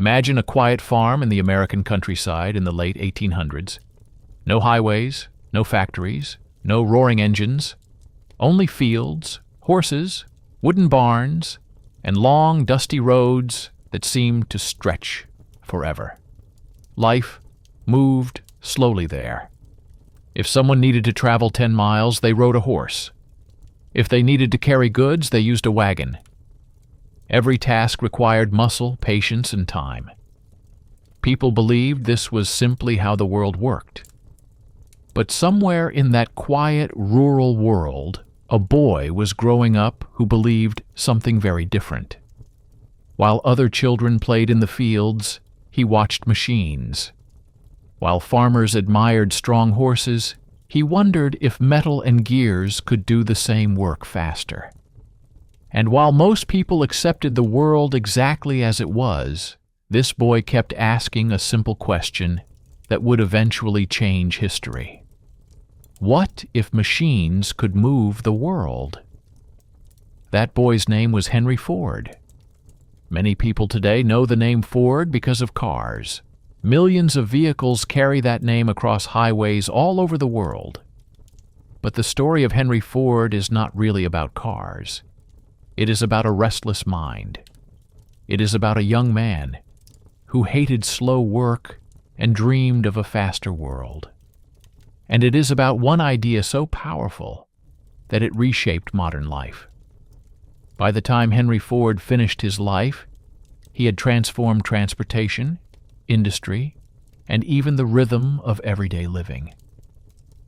Imagine a quiet farm in the American countryside in the late 1800s. No highways, no factories, no roaring engines, only fields, horses, wooden barns, and long, dusty roads that seemed to stretch forever. Life moved slowly there. If someone needed to travel 10 miles, they rode a horse. If they needed to carry goods, they used a wagon. Every task required muscle, patience, and time. People believed this was simply how the world worked. But somewhere in that quiet, rural world, a boy was growing up who believed something very different. While other children played in the fields, he watched machines. While farmers admired strong horses, he wondered if metal and gears could do the same work faster. And while most people accepted the world exactly as it was, this boy kept asking a simple question that would eventually change history. What if machines could move the world? That boy's name was Henry Ford. Many people today know the name Ford because of cars. Millions of vehicles carry that name across highways all over the world. But the story of Henry Ford is not really about cars. It is about a restless mind. It is about a young man who hated slow work and dreamed of a faster world. And it is about one idea so powerful that it reshaped modern life. By the time Henry Ford finished his life, he had transformed transportation, industry, and even the rhythm of everyday living.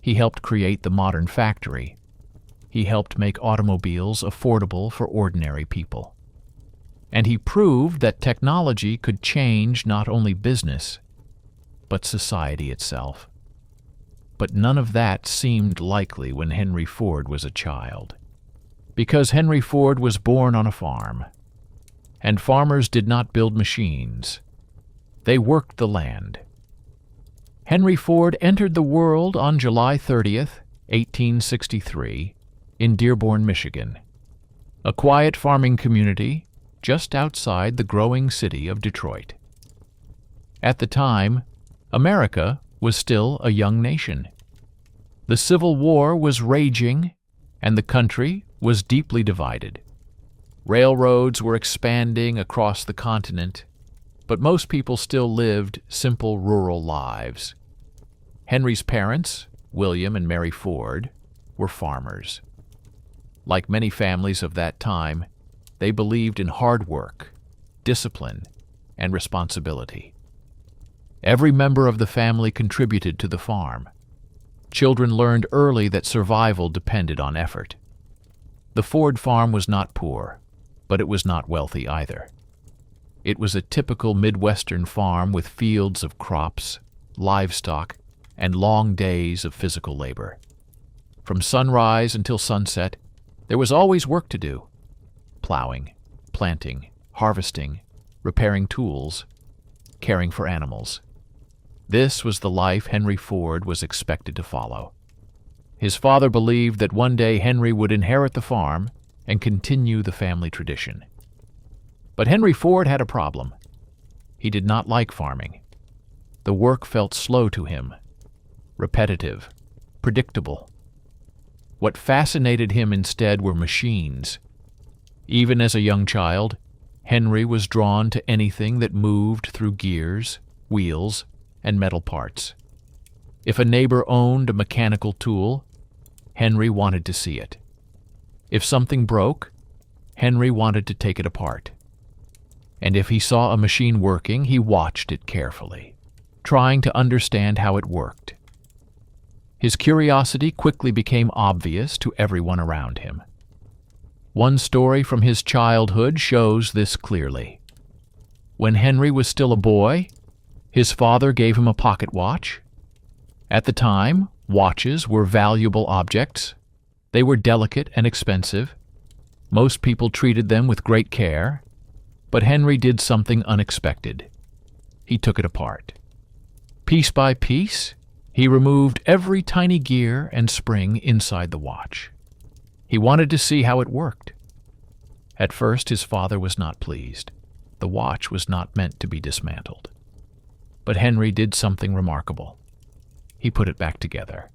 He helped create the modern factory. He helped make automobiles affordable for ordinary people. And he proved that technology could change not only business, but society itself. But none of that seemed likely when Henry Ford was a child. Because Henry Ford was born on a farm, and farmers did not build machines. They worked the land. Henry Ford entered the world on July 30th, 1863, in Dearborn, Michigan, a quiet farming community just outside the growing city of Detroit. At the time, America was still a young nation. The Civil War was raging, and the country was deeply divided. Railroads were expanding across the continent, but most people still lived simple rural lives. Henry's parents, William and Mary Ford, were farmers. Like many families of that time, they believed in hard work, discipline, and responsibility. Every member of the family contributed to the farm. Children learned early that survival depended on effort. The Ford farm was not poor, but it was not wealthy either. It was a typical Midwestern farm with fields of crops, livestock, and long days of physical labor. From sunrise until sunset, there was always work to do: plowing, planting, harvesting, repairing tools, caring for animals. This was the life Henry Ford was expected to follow. His father believed that one day Henry would inherit the farm and continue the family tradition. But Henry Ford had a problem. He did not like farming. The work felt slow to him, repetitive, predictable. What fascinated him instead were machines. Even as a young child, Henry was drawn to anything that moved through gears, wheels, and metal parts. If a neighbor owned a mechanical tool, Henry wanted to see it. If something broke, Henry wanted to take it apart. And if he saw a machine working, he watched it carefully, trying to understand how it worked. His curiosity quickly became obvious to everyone around him. One story from his childhood shows this clearly. When Henry was still a boy, his father gave him a pocket watch. At the time, watches were valuable objects. They were delicate and expensive. Most people treated them with great care, but Henry did something unexpected. He took it apart. Piece by piece, he removed every tiny gear and spring inside the watch. He wanted to see how it worked. At first, his father was not pleased. The watch was not meant to be dismantled. But Henry did something remarkable. He put it back together.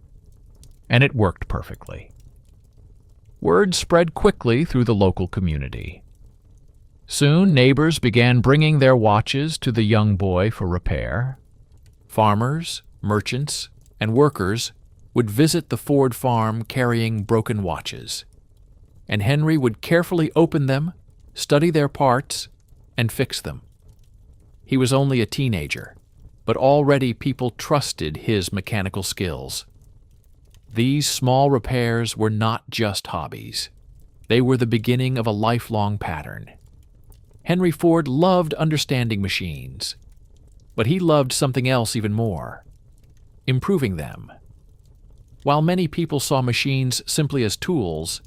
And it worked perfectly. Word spread quickly through the local community. Soon neighbors began bringing their watches to the young boy for repair. Farmers, merchants, and workers would visit the Ford farm carrying broken watches, and Henry would carefully open them, study their parts, and fix them. He was only a teenager, but already people trusted his mechanical skills. These small repairs were not just hobbies. They were the beginning of a lifelong pattern. Henry Ford loved understanding machines, but he loved something else even more: improving them. While many people saw machines simply as tools,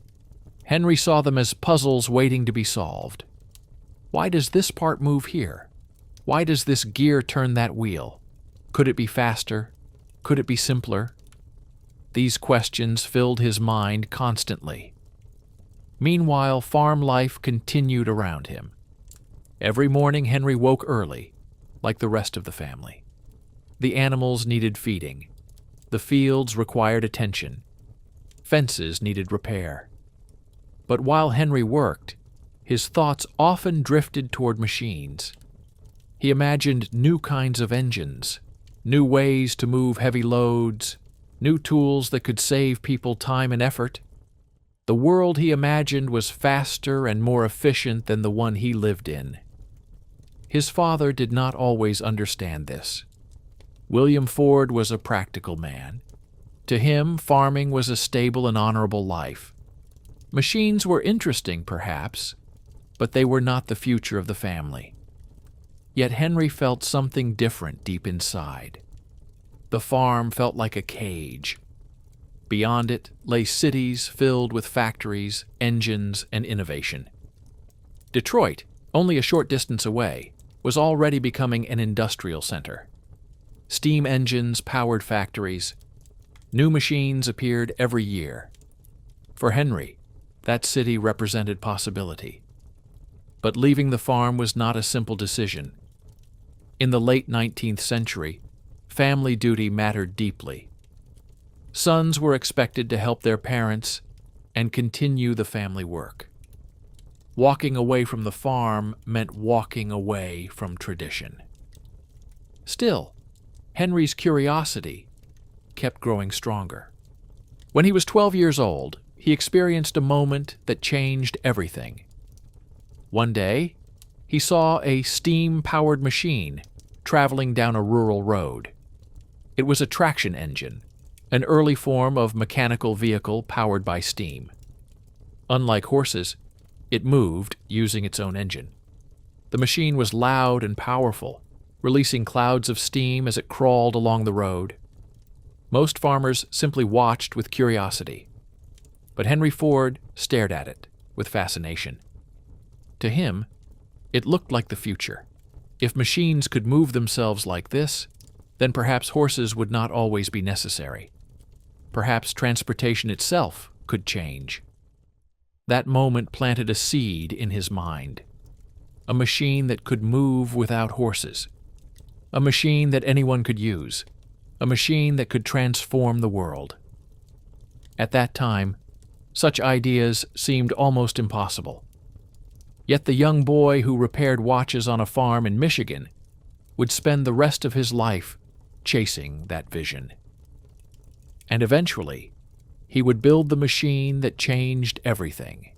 Henry saw them as puzzles waiting to be solved. Why does this part move here? Why does this gear turn that wheel? Could it be faster? Could it be simpler? These questions filled his mind constantly. Meanwhile, farm life continued around him. Every morning Henry woke early, like the rest of the family. The animals needed feeding. The fields required attention. Fences needed repair. But while Henry worked, his thoughts often drifted toward machines. He imagined new kinds of engines, new ways to move heavy loads, new tools that could save people time and effort. The world he imagined was faster and more efficient than the one he lived in. His father did not always understand this. William Ford was a practical man. To him, farming was a stable and honorable life. Machines were interesting, perhaps, but they were not the future of the family. Yet Henry felt something different deep inside. The farm felt like a cage. Beyond it lay cities filled with factories, engines, and innovation. Detroit, only a short distance away, was already becoming an industrial center. Steam engines powered factories. New machines appeared every year. For Henry, that city represented possibility. But leaving the farm was not a simple decision. In the late 19th century, family duty mattered deeply. Sons were expected to help their parents and continue the family work. Walking away from the farm meant walking away from tradition. Still, Henry's curiosity kept growing stronger. When he was 12 years old, he experienced a moment that changed everything. One day, he saw a steam-powered machine traveling down a rural road. It was a traction engine, an early form of mechanical vehicle powered by steam. Unlike horses, it moved using its own engine. The machine was loud and powerful, releasing clouds of steam as it crawled along the road. Most farmers simply watched with curiosity, but Henry Ford stared at it with fascination. To him, it looked like the future. If machines could move themselves like this, then perhaps horses would not always be necessary. Perhaps transportation itself could change. That moment planted a seed in his mind. A machine that could move without horses. A machine that anyone could use. A machine that could transform the world. At that time, such ideas seemed almost impossible. Yet the young boy who repaired watches on a farm in Michigan would spend the rest of his life chasing that vision. And eventually, he would build the machine that changed everything.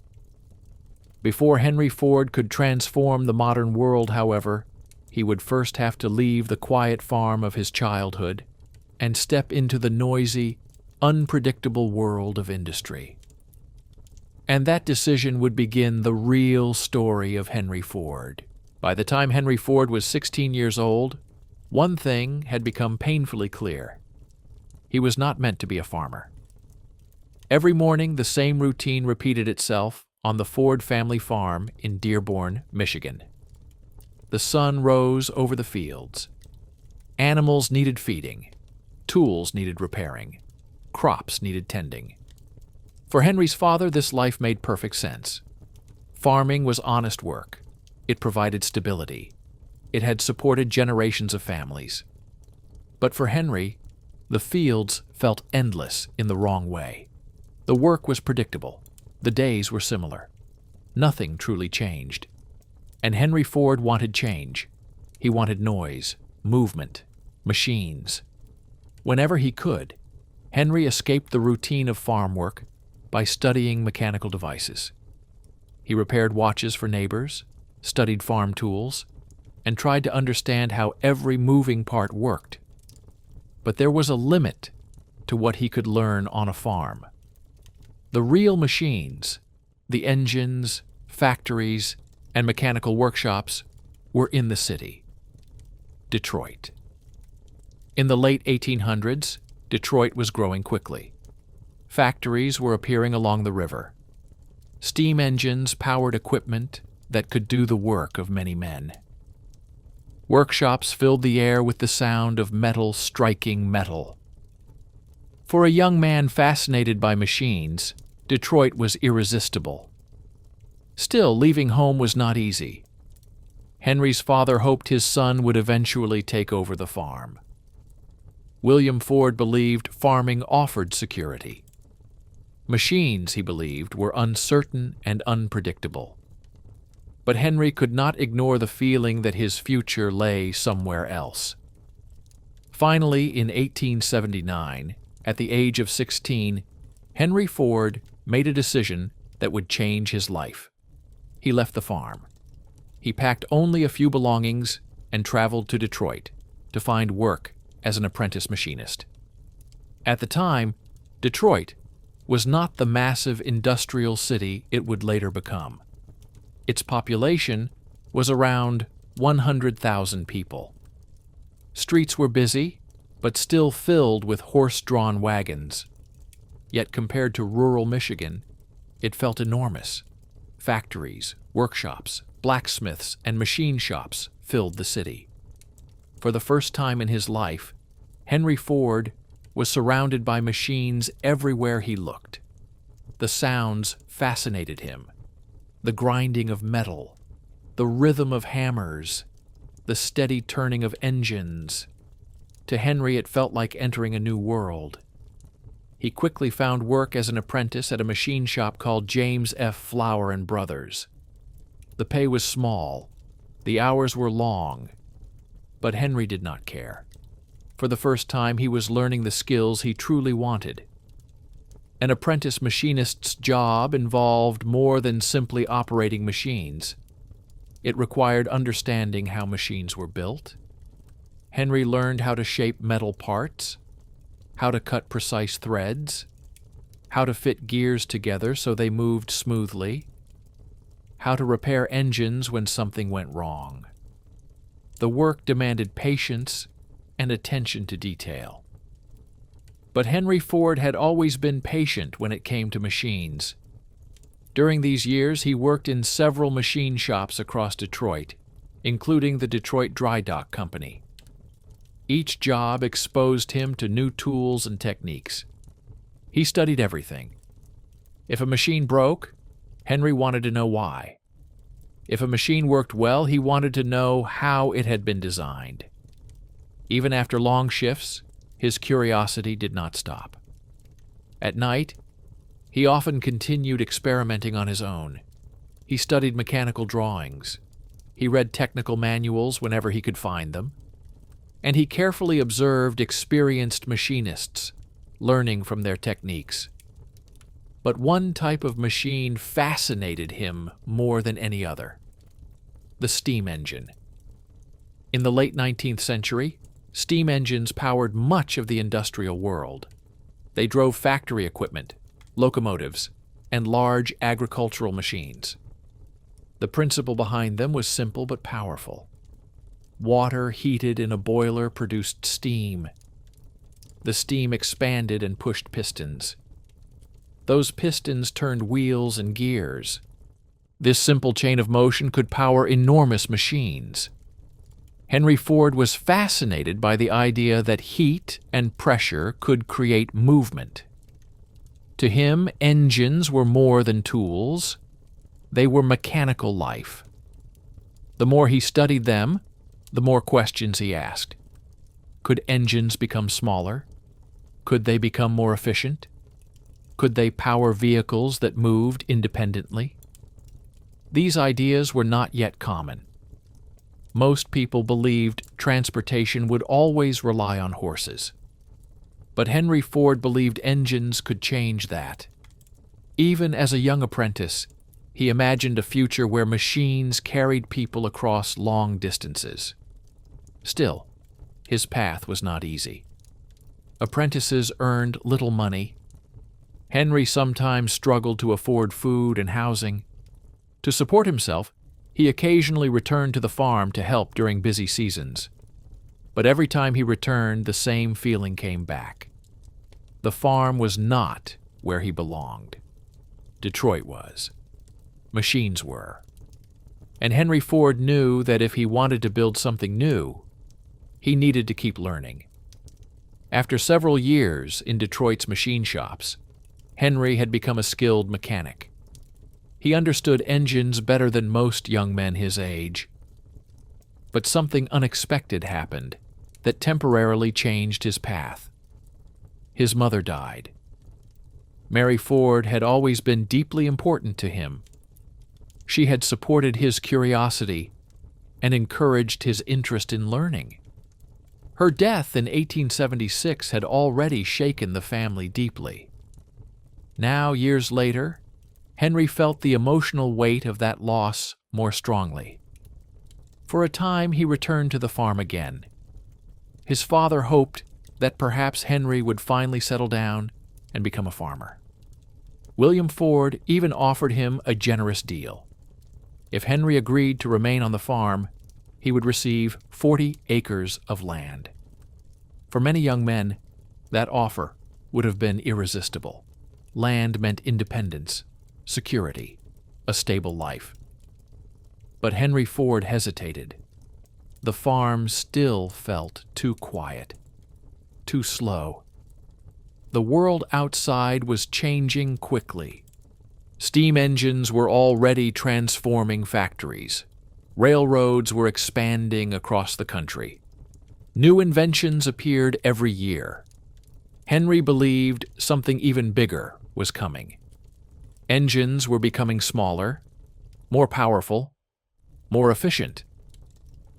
Before Henry Ford could transform the modern world, however, he would first have to leave the quiet farm of his childhood and step into the noisy, unpredictable world of industry. And that decision would begin the real story of Henry Ford. By the time Henry Ford was 16 years old, one thing had become painfully clear. He was not meant to be a farmer. Every morning, the same routine repeated itself on the Ford family farm in Dearborn, Michigan. The sun rose over the fields. Animals needed feeding. Tools needed repairing. Crops needed tending. For Henry's father, this life made perfect sense. Farming was honest work. It provided stability. It had supported generations of families. But for Henry, the fields felt endless in the wrong way. The work was predictable. The days were similar. Nothing truly changed. And Henry Ford wanted change. He wanted noise, movement, machines. Whenever he could, Henry escaped the routine of farm work by studying mechanical devices. He repaired watches for neighbors, studied farm tools, and tried to understand how every moving part worked. But there was a limit to what he could learn on a farm. The real machines, the engines, factories, and mechanical workshops were in the city. Detroit. In the late 1800s, Detroit was growing quickly. Factories were appearing along the river. Steam engines powered equipment that could do the work of many men. Workshops filled the air with the sound of metal striking metal. For a young man fascinated by machines, Detroit was irresistible. Still, leaving home was not easy. Henry's father hoped his son would eventually take over the farm. William Ford believed farming offered security. Machines, he believed, were uncertain and unpredictable. But Henry could not ignore the feeling that his future lay somewhere else. Finally, in 1879, at the age of 16, Henry Ford made a decision that would change his life. He left the farm. He packed only a few belongings and traveled to Detroit to find work as an apprentice machinist. At the time, Detroit was not the massive industrial city it would later become. Its population was around 100,000 people. Streets were busy, but still filled with horse-drawn wagons. Yet compared to rural Michigan, it felt enormous. Factories, workshops, blacksmiths, and machine shops filled the city. For the first time in his life, Henry Ford was surrounded by machines everywhere he looked. The sounds fascinated him. The grinding of metal, the rhythm of hammers, the steady turning of engines. To Henry, it felt like entering a new world. He quickly found work as an apprentice at a machine shop called James F. Flower & Brothers. The pay was small, the hours were long, but Henry did not care. For the first time, he was learning the skills he truly wanted. An apprentice machinist's job involved more than simply operating machines. It required understanding how machines were built. Henry learned how to shape metal parts, how to cut precise threads, how to fit gears together so they moved smoothly, how to repair engines when something went wrong. The work demanded patience and attention to detail. But Henry Ford had always been patient when it came to machines. During these years, he worked in several machine shops across Detroit, including the Detroit Dry Dock Company. Each job exposed him to new tools and techniques. He studied everything. If a machine broke, Henry wanted to know why. If a machine worked well, he wanted to know how it had been designed. Even after long shifts, his curiosity did not stop. At night, he often continued experimenting on his own. He studied mechanical drawings. He read technical manuals whenever he could find them. And he carefully observed experienced machinists, learning from their techniques. But one type of machine fascinated him more than any other: the steam engine. In the late 19th century, steam engines powered much of the industrial world. They drove factory equipment, locomotives, and large agricultural machines. The principle behind them was simple but powerful. Water heated in a boiler produced steam. The steam expanded and pushed pistons. Those pistons turned wheels and gears. This simple chain of motion could power enormous machines. Henry Ford was fascinated by the idea that heat and pressure could create movement. To him, engines were more than tools. They were mechanical life. The more he studied them, the more questions he asked. Could engines become smaller? Could they become more efficient? Could they power vehicles that moved independently? These ideas were not yet common. Most people believed transportation would always rely on horses. But Henry Ford believed engines could change that. Even as a young apprentice, he imagined a future where machines carried people across long distances. Still, his path was not easy. Apprentices earned little money. Henry sometimes struggled to afford food and housing. To support himself, he occasionally returned to the farm to help during busy seasons. But every time he returned, the same feeling came back. The farm was not where he belonged. Detroit was. Machines were. And Henry Ford knew that if he wanted to build something new, he needed to keep learning. After several years in Detroit's machine shops, Henry had become a skilled mechanic. He understood engines better than most young men his age. But something unexpected happened that temporarily changed his path. His mother died. Mary Ford had always been deeply important to him. She had supported his curiosity and encouraged his interest in learning. Her death in 1876 had already shaken the family deeply. Now, years later, Henry felt the emotional weight of that loss more strongly. For a time, he returned to the farm again. His father hoped that perhaps Henry would finally settle down and become a farmer. William Ford even offered him a generous deal. If Henry agreed to remain on the farm, he would receive 40 acres of land. For many young men, that offer would have been irresistible. Land meant independence, security, a stable life. But Henry Ford hesitated. The farm still felt too quiet, too slow. The world outside was changing quickly. Steam engines were already transforming factories. Railroads were expanding across the country. New inventions appeared every year. Henry believed something even bigger was coming. Engines were becoming smaller, more powerful, more efficient.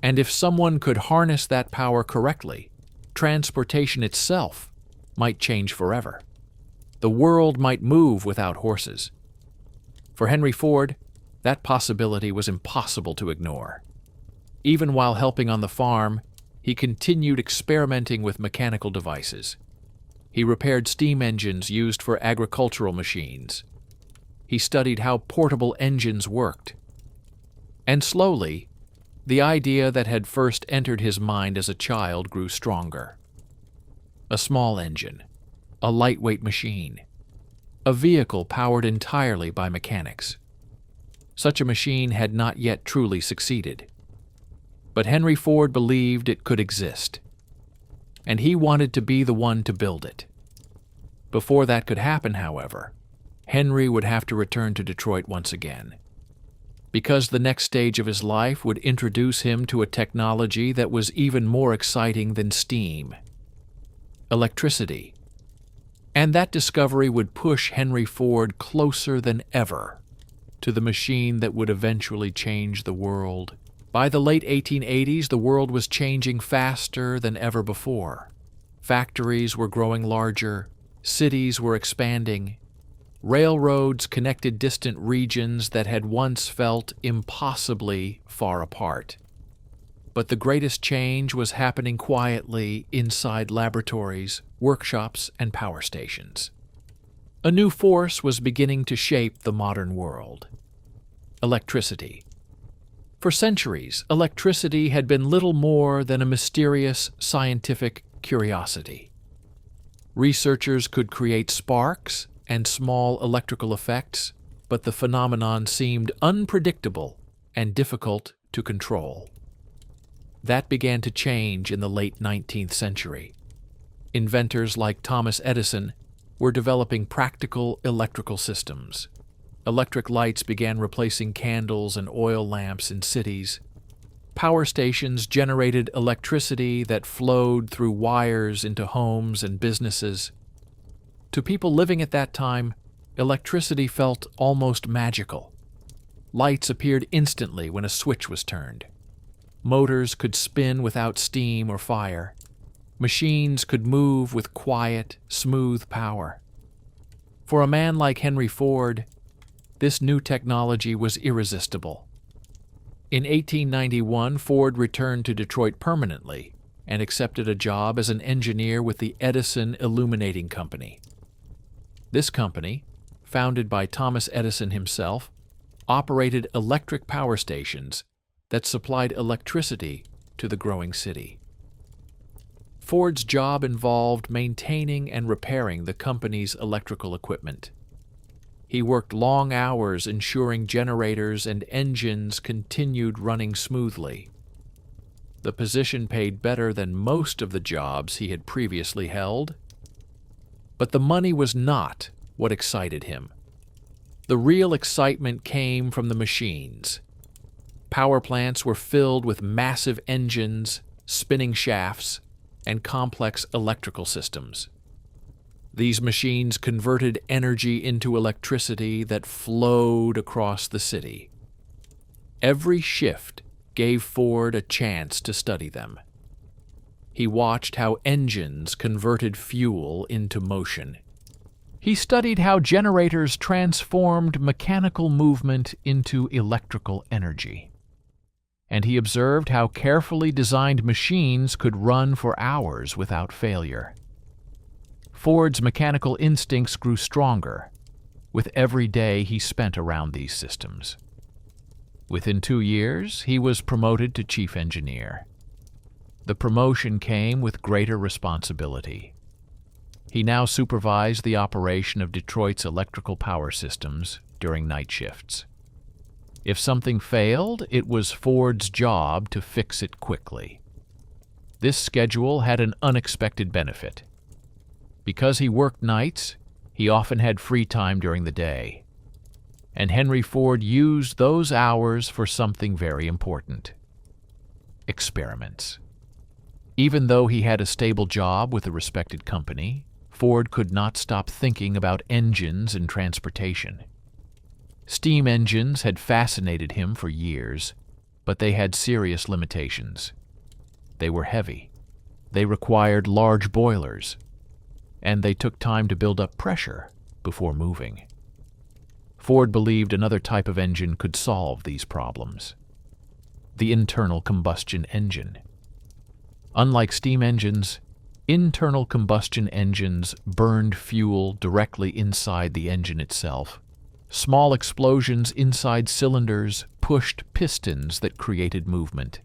And if someone could harness that power correctly, transportation itself might change forever. The world might move without horses. For Henry Ford, that possibility was impossible to ignore. Even while helping on the farm, he continued experimenting with mechanical devices. He repaired steam engines used for agricultural machines. He studied how portable engines worked. And slowly, the idea that had first entered his mind as a child grew stronger. A small engine, a lightweight machine, a vehicle powered entirely by mechanics. Such a machine had not yet truly succeeded. But Henry Ford believed it could exist, and he wanted to be the one to build it. Before that could happen, however, Henry would have to return to Detroit once again, because the next stage of his life would introduce him to a technology that was even more exciting than steam: electricity. And that discovery would push Henry Ford closer than ever to the machine that would eventually change the world. By the late 1880s, the world was changing faster than ever before. Factories were growing larger, cities were expanding, railroads connected distant regions that had once felt impossibly far apart. But the greatest change was happening quietly inside laboratories, workshops, and power stations. A new force was beginning to shape the modern world: electricity. For centuries, electricity had been little more than a mysterious scientific curiosity. Researchers could create sparks and small electrical effects, but the phenomenon seemed unpredictable and difficult to control. That began to change in the late 19th century. Inventors like Thomas Edison were developing practical electrical systems. Electric lights began replacing candles and oil lamps in cities. Power stations generated electricity that flowed through wires into homes and businesses. To people living at that time, electricity felt almost magical. Lights appeared instantly when a switch was turned. Motors could spin without steam or fire. Machines could move with quiet, smooth power. For a man like Henry Ford, this new technology was irresistible. In 1891, Ford returned to Detroit permanently and accepted a job as an engineer with the Edison Illuminating Company. This company, founded by Thomas Edison himself, operated electric power stations that supplied electricity to the growing city. Ford's job involved maintaining and repairing the company's electrical equipment. He worked long hours ensuring generators and engines continued running smoothly. The position paid better than most of the jobs he had previously held, but the money was not what excited him. The real excitement came from the machines. Power plants were filled with massive engines, spinning shafts, and complex electrical systems. These machines converted energy into electricity that flowed across the city. Every shift gave Ford a chance to study them. He watched how engines converted fuel into motion. He studied how generators transformed mechanical movement into electrical energy. And he observed how carefully designed machines could run for hours without failure. Ford's mechanical instincts grew stronger with every day he spent around these systems. Within 2 years, he was promoted to chief engineer. The promotion came with greater responsibility. He now supervised the operation of Detroit's electrical power systems during night shifts. If something failed, it was Ford's job to fix it quickly. This schedule had an unexpected benefit. Because he worked nights, he often had free time during the day. And Henry Ford used those hours for something very important: experiments. Even though he had a stable job with a respected company, Ford could not stop thinking about engines and transportation. Steam engines had fascinated him for years, but they had serious limitations. They were heavy. They required large boilers, and they took time to build up pressure before moving. Ford believed another type of engine could solve these problems: the internal combustion engine. Unlike steam engines, internal combustion engines burned fuel directly inside the engine itself. Small explosions inside cylinders pushed pistons that created movement.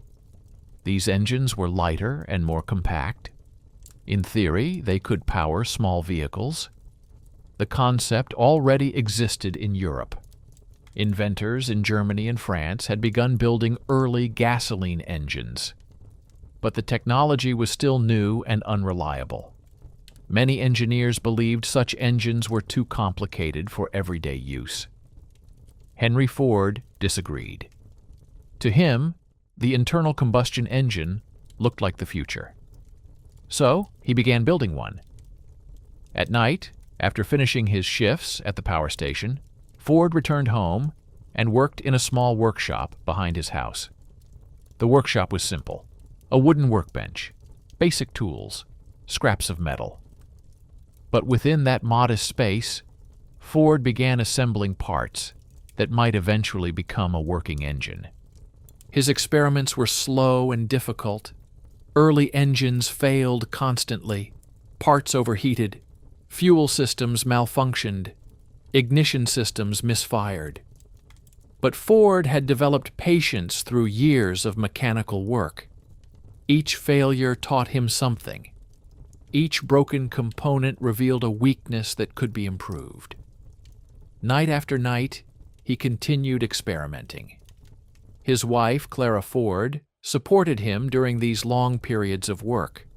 These engines were lighter and more compact. In theory, they could power small vehicles. The concept already existed in Europe. Inventors in Germany and France had begun building early gasoline engines. But the technology was still new and unreliable. Many engineers believed such engines were too complicated for everyday use. Henry Ford disagreed. To him, the internal combustion engine looked like the future. So he began building one. At night, after finishing his shifts at the power station, Ford returned home and worked in a small workshop behind his house. The workshop was simple: a wooden workbench, basic tools, scraps of metal. But within that modest space, Ford began assembling parts that might eventually become a working engine. His experiments were slow and difficult. Early engines failed constantly, parts overheated, fuel systems malfunctioned, ignition systems misfired. But Ford had developed patience through years of mechanical work. Each failure taught him something. Each broken component revealed a weakness that could be improved. Night after night, he continued experimenting. His wife, Clara Ford, supported him during these long periods of work.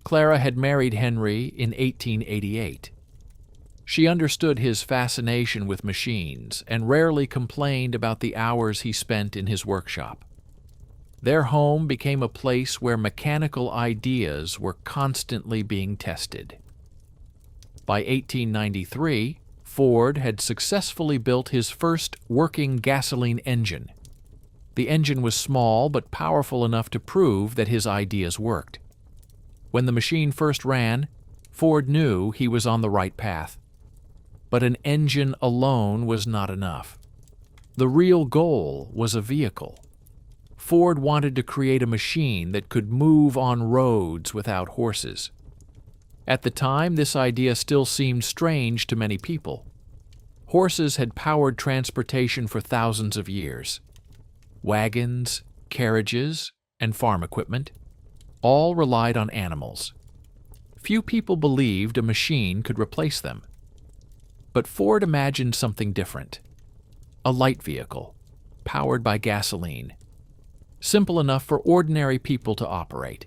Clara had married Henry in 1888. She understood his fascination with machines and rarely complained about the hours he spent in his workshop. Their home became a place where mechanical ideas were constantly being tested. By 1893, Ford had successfully built his first working gasoline engine. The engine was small but powerful enough to prove that his ideas worked. When the machine first ran, Ford knew he was on the right path. But an engine alone was not enough. The real goal was a vehicle. Ford wanted to create a machine that could move on roads without horses. At the time, this idea still seemed strange to many people. Horses had powered transportation for thousands of years. Wagons, carriages, and farm equipment all relied on animals. Few people believed a machine could replace them. But Ford imagined something different. A light vehicle, powered by gasoline. Simple enough for ordinary people to operate.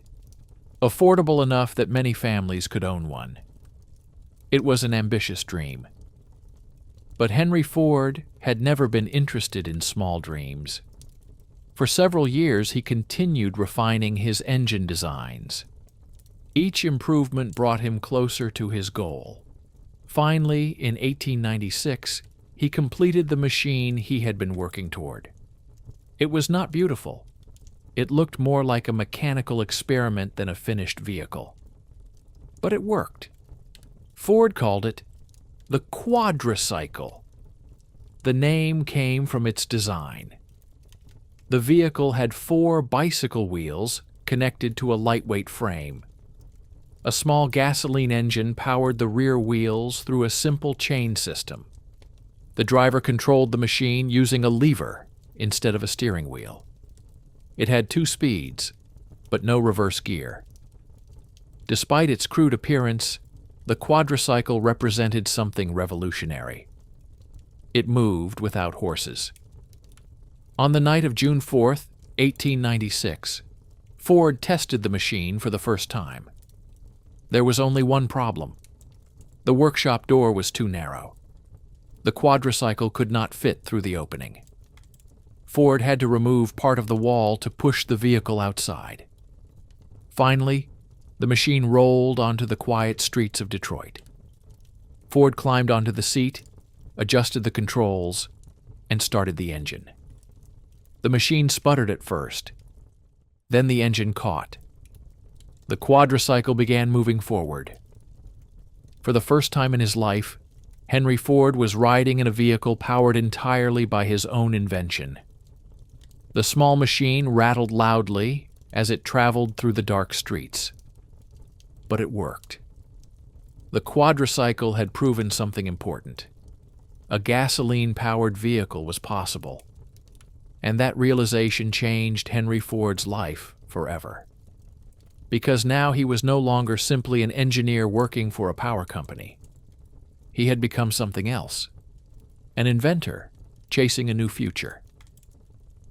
Affordable enough that many families could own one. It was an ambitious dream. But Henry Ford had never been interested in small dreams. For several years, he continued refining his engine designs. Each improvement brought him closer to his goal. Finally, in 1896, he completed the machine he had been working toward. It was not beautiful. It looked more like a mechanical experiment than a finished vehicle. But it worked. Ford called it the quadricycle. The name came from its design. The vehicle had 4 bicycle wheels connected to a lightweight frame. A small gasoline engine powered the rear wheels through a simple chain system. The driver controlled the machine using a lever instead of a steering wheel. It had 2 speeds, but no reverse gear. Despite its crude appearance, the quadricycle represented something revolutionary. It moved without horses. On the night of June 4, 1896, Ford tested the machine for the first time. There was only one problem. The workshop door was too narrow. The quadricycle could not fit through the opening. Ford had to remove part of the wall to push the vehicle outside. Finally, the machine rolled onto the quiet streets of Detroit. Ford climbed onto the seat, adjusted the controls, and started the engine. The machine sputtered at first. Then the engine caught. The quadricycle began moving forward. For the first time in his life, Henry Ford was riding in a vehicle powered entirely by his own invention. The small machine rattled loudly as it traveled through the dark streets. But it worked. The quadricycle had proven something important. A gasoline-powered vehicle was possible. And that realization changed Henry Ford's life forever. Because now he was no longer simply an engineer working for a power company. He had become something else. An inventor, chasing a new future.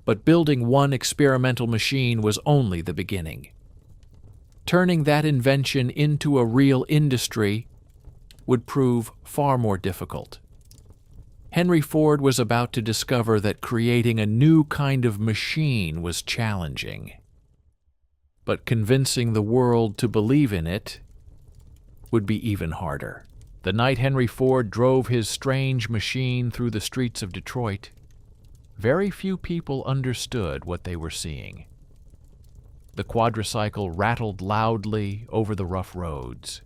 But building one experimental machine was only the beginning. Turning that invention into a real industry would prove far more difficult. Henry Ford was about to discover that creating a new kind of machine was challenging. But convincing the world to believe in it would be even harder. The night Henry Ford drove his strange machine through the streets of Detroit, very few people understood what they were seeing. The quadricycle rattled loudly over the rough roads.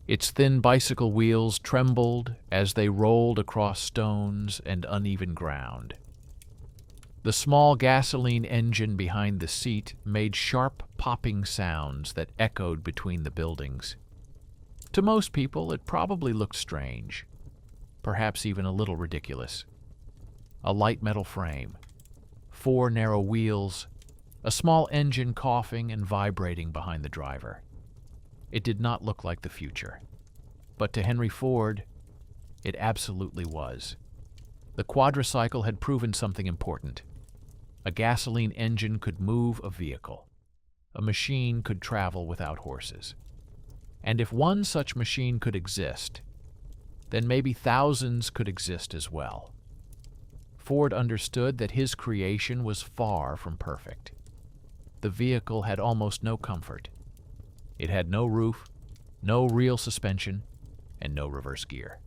Its thin bicycle wheels trembled as they rolled across stones and uneven ground. The small gasoline engine behind the seat made sharp popping sounds that echoed between the buildings. To most people, it probably looked strange, perhaps even a little ridiculous. A light metal frame, 4 narrow wheels, a small engine coughing and vibrating behind the driver. It did not look like the future. But to Henry Ford, it absolutely was. The quadricycle had proven something important. A gasoline engine could move a vehicle. A machine could travel without horses. And if one such machine could exist, then maybe thousands could exist as well. Ford understood that his creation was far from perfect. the vehicle had almost no comfort. It had no roof, no real suspension, and no reverse gear.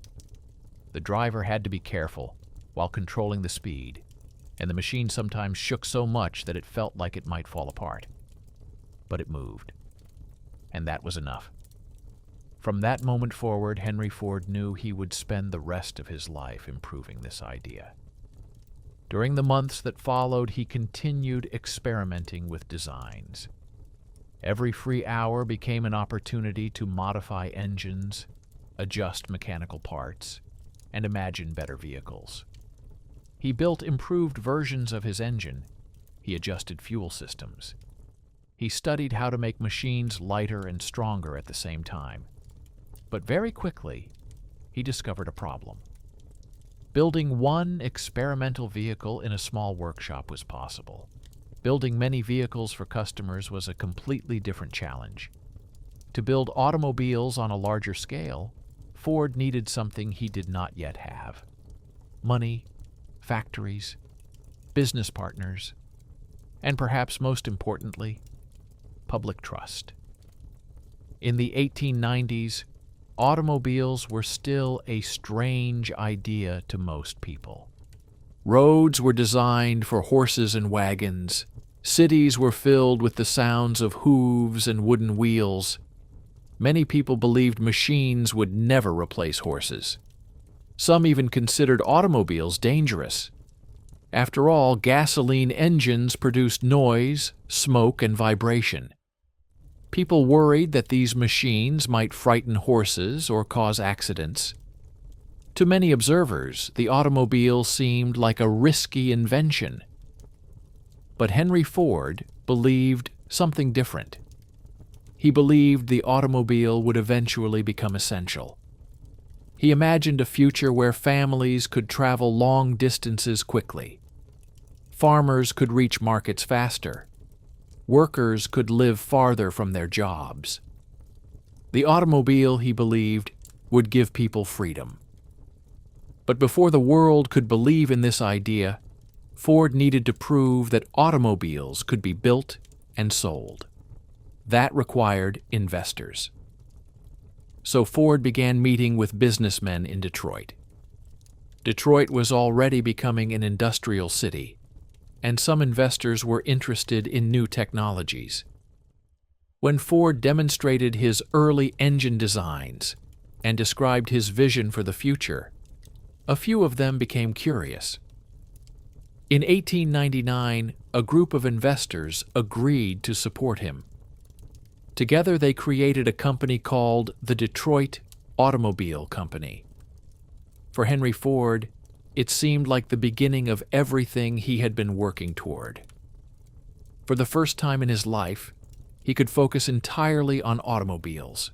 The driver had to be careful while controlling the speed, and the machine sometimes shook so much that it felt like it might fall apart. But it moved, and that was enough. From that moment forward, Henry Ford knew he would spend the rest of his life improving this idea. During the months that followed, he continued experimenting with designs. Every free hour became an opportunity to modify engines, adjust mechanical parts, and imagine better vehicles. He built improved versions of his engine. He adjusted fuel systems. He studied how to make machines lighter and stronger at the same time. But very quickly, he discovered a problem. Building one experimental vehicle in a small workshop was possible. Building many vehicles for customers was a completely different challenge. To build automobiles on a larger scale, Ford needed something he did not yet have: money, factories, business partners, and perhaps most importantly, public trust. In the 1890s, automobiles were still a strange idea to most people. Roads were designed for horses and wagons. Cities were filled with the sounds of hooves and wooden wheels. Many people believed machines would never replace horses. Some even considered automobiles dangerous. After all, gasoline engines produced noise, smoke, and vibration. People worried that these machines might frighten horses or cause accidents. To many observers, the automobile seemed like a risky invention. But Henry Ford believed something different. He believed the automobile would eventually become essential. He imagined a future where families could travel long distances quickly. Farmers could reach markets faster. Workers could live farther from their jobs. The automobile, he believed, would give people freedom. But before the world could believe in this idea, Ford needed to prove that automobiles could be built and sold. That required investors. So Ford began meeting with businessmen in Detroit. Detroit was already becoming an industrial city, and some investors were interested in new technologies. When Ford demonstrated his early engine designs and described his vision for the future, a few of them became curious. In 1899, a group of investors agreed to support him. Together, they created a company called the Detroit Automobile Company. For Henry Ford, it seemed like the beginning of everything he had been working toward. For the first time in his life, he could focus entirely on automobiles.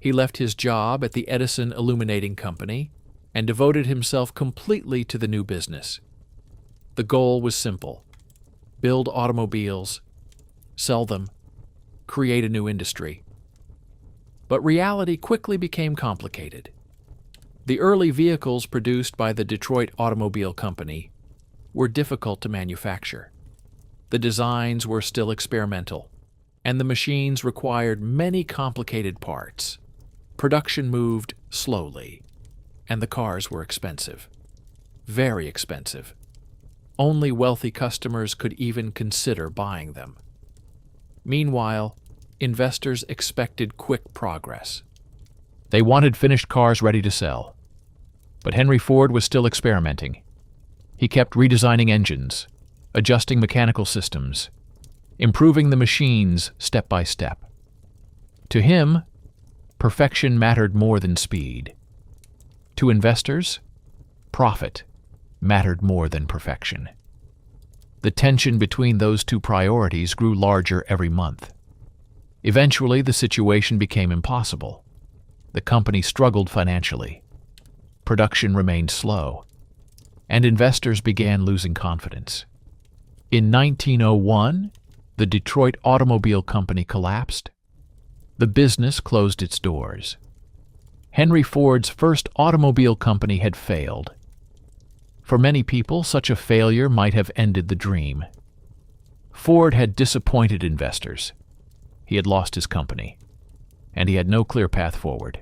He left his job at the Edison Illuminating Company and devoted himself completely to the new business. The goal was simple: build automobiles, sell them, create a new industry. But reality quickly became complicated. The early vehicles produced by the Detroit Automobile Company were difficult to manufacture. The designs were still experimental, and the machines required many complicated parts. Production moved slowly, and the cars were expensive. Very expensive. Only wealthy customers could even consider buying them. Meanwhile, investors expected quick progress. They wanted finished cars ready to sell. But Henry Ford was still experimenting. He kept redesigning engines, adjusting mechanical systems, improving the machines step by step. To him, perfection mattered more than speed. To investors, profit mattered more than perfection. The tension between those two priorities grew larger every month. Eventually, the situation became impossible. The company struggled financially. Production remained slow, and investors began losing confidence. In 1901, the Detroit Automobile Company collapsed. The business closed its doors. Henry Ford's first automobile company had failed. For many people, such a failure might have ended the dream. Ford had disappointed investors. He had lost his company, and he had no clear path forward.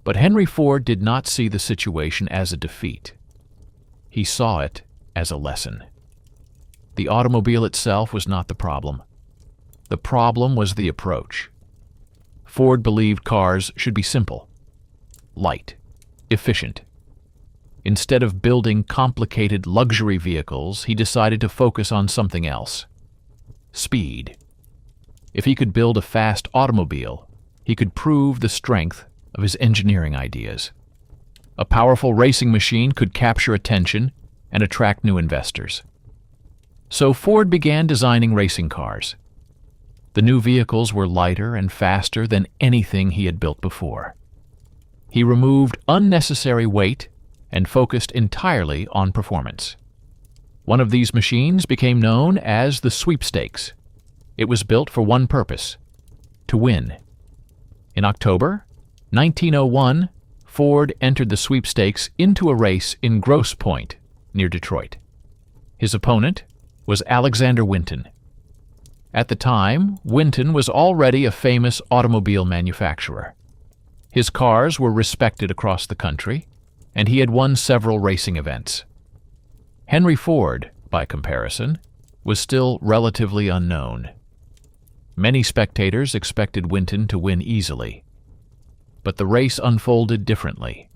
But Henry Ford did not see the situation as a defeat. He saw it as a lesson. The automobile itself was not the problem. The problem was the approach. Ford believed cars should be simple, light, efficient. Instead of building complicated luxury vehicles, he decided to focus on something else: speed. If he could build a fast automobile, he could prove the strength of his engineering ideas. A powerful racing machine could capture attention and attract new investors. So Ford began designing racing cars. The new vehicles were lighter and faster than anything he had built before. He removed unnecessary weight and focused entirely on performance. One of these machines became known as the Sweepstakes. It was built for one purpose: to win. In October 1901, Ford entered the Sweepstakes into a race in Grosse Pointe, near Detroit. His opponent was Alexander Winton. At the time, Winton was already a famous automobile manufacturer. His cars were respected across the country, and he had won several racing events. Henry Ford, by comparison, was still relatively unknown. Many spectators expected Winton to win easily. But the race unfolded differently.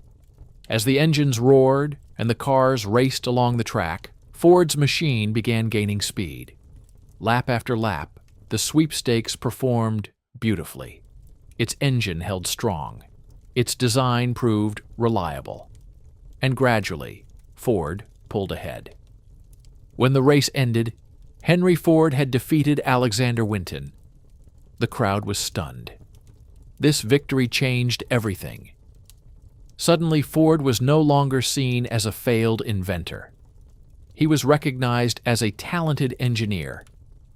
As the engines roared and the cars raced along the track, Ford's machine began gaining speed. Lap after lap, the Sweepstakes performed beautifully. Its engine held strong. Its design proved reliable. And gradually, Ford pulled ahead. When the race ended, Henry Ford had defeated Alexander Winton. The crowd was stunned. This victory changed everything. Suddenly, Ford was no longer seen as a failed inventor. He was recognized as a talented engineer,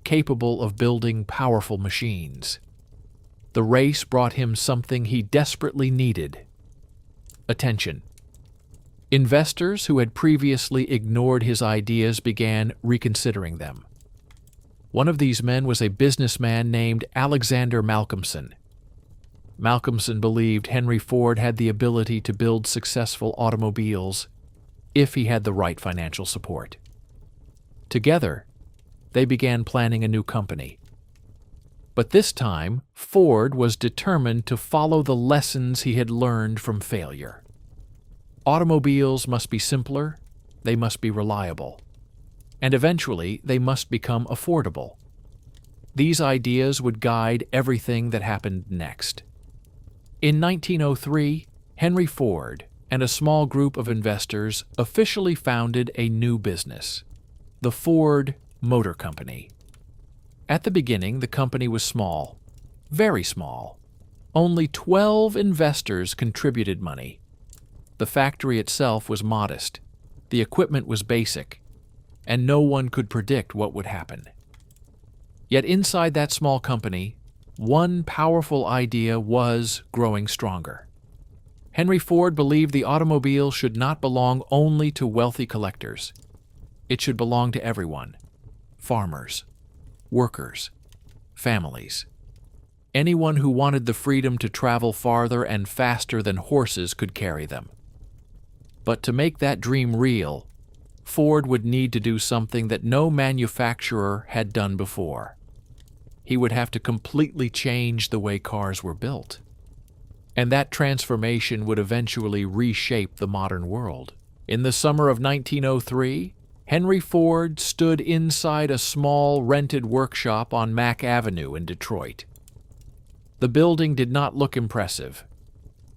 capable of building powerful machines. The race brought him something he desperately needed: attention. Investors who had previously ignored his ideas began reconsidering them. One of these men was a businessman named Alexander Malcolmson. Malcolmson believed Henry Ford had the ability to build successful automobiles if he had the right financial support. Together, they began planning a new company. But this time, Ford was determined to follow the lessons he had learned from failure. Automobiles must be simpler, they must be reliable, and eventually they must become affordable. These ideas would guide everything that happened next. In 1903, Henry Ford and a small group of investors officially founded a new business, the Ford Motor Company. At the beginning, the company was small, very small. Only 12 investors contributed money. The factory itself was modest, the equipment was basic, and no one could predict what would happen. Yet inside that small company, one powerful idea was growing stronger. Henry Ford believed the automobile should not belong only to wealthy collectors. It should belong to everyone: farmers, workers, families. Anyone who wanted the freedom to travel farther and faster than horses could carry them. But to make that dream real, Ford would need to do something that no manufacturer had done before. He would have to completely change the way cars were built. And that transformation would eventually reshape the modern world. In the summer of 1903, Henry Ford stood inside a small rented workshop on Mack Avenue in Detroit. The building did not look impressive.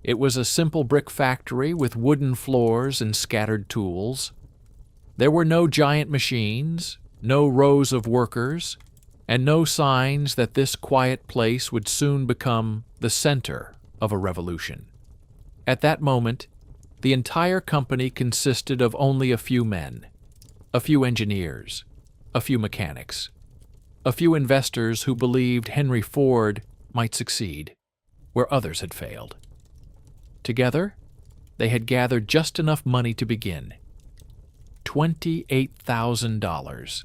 It was a simple brick factory with wooden floors and scattered tools. There were no giant machines, no rows of workers, and no signs that this quiet place would soon become the center of a revolution. At that moment, the entire company consisted of only a few men, a few engineers, a few mechanics, a few investors who believed Henry Ford might succeed where others had failed. Together, they had gathered just enough money to begin: $28,000.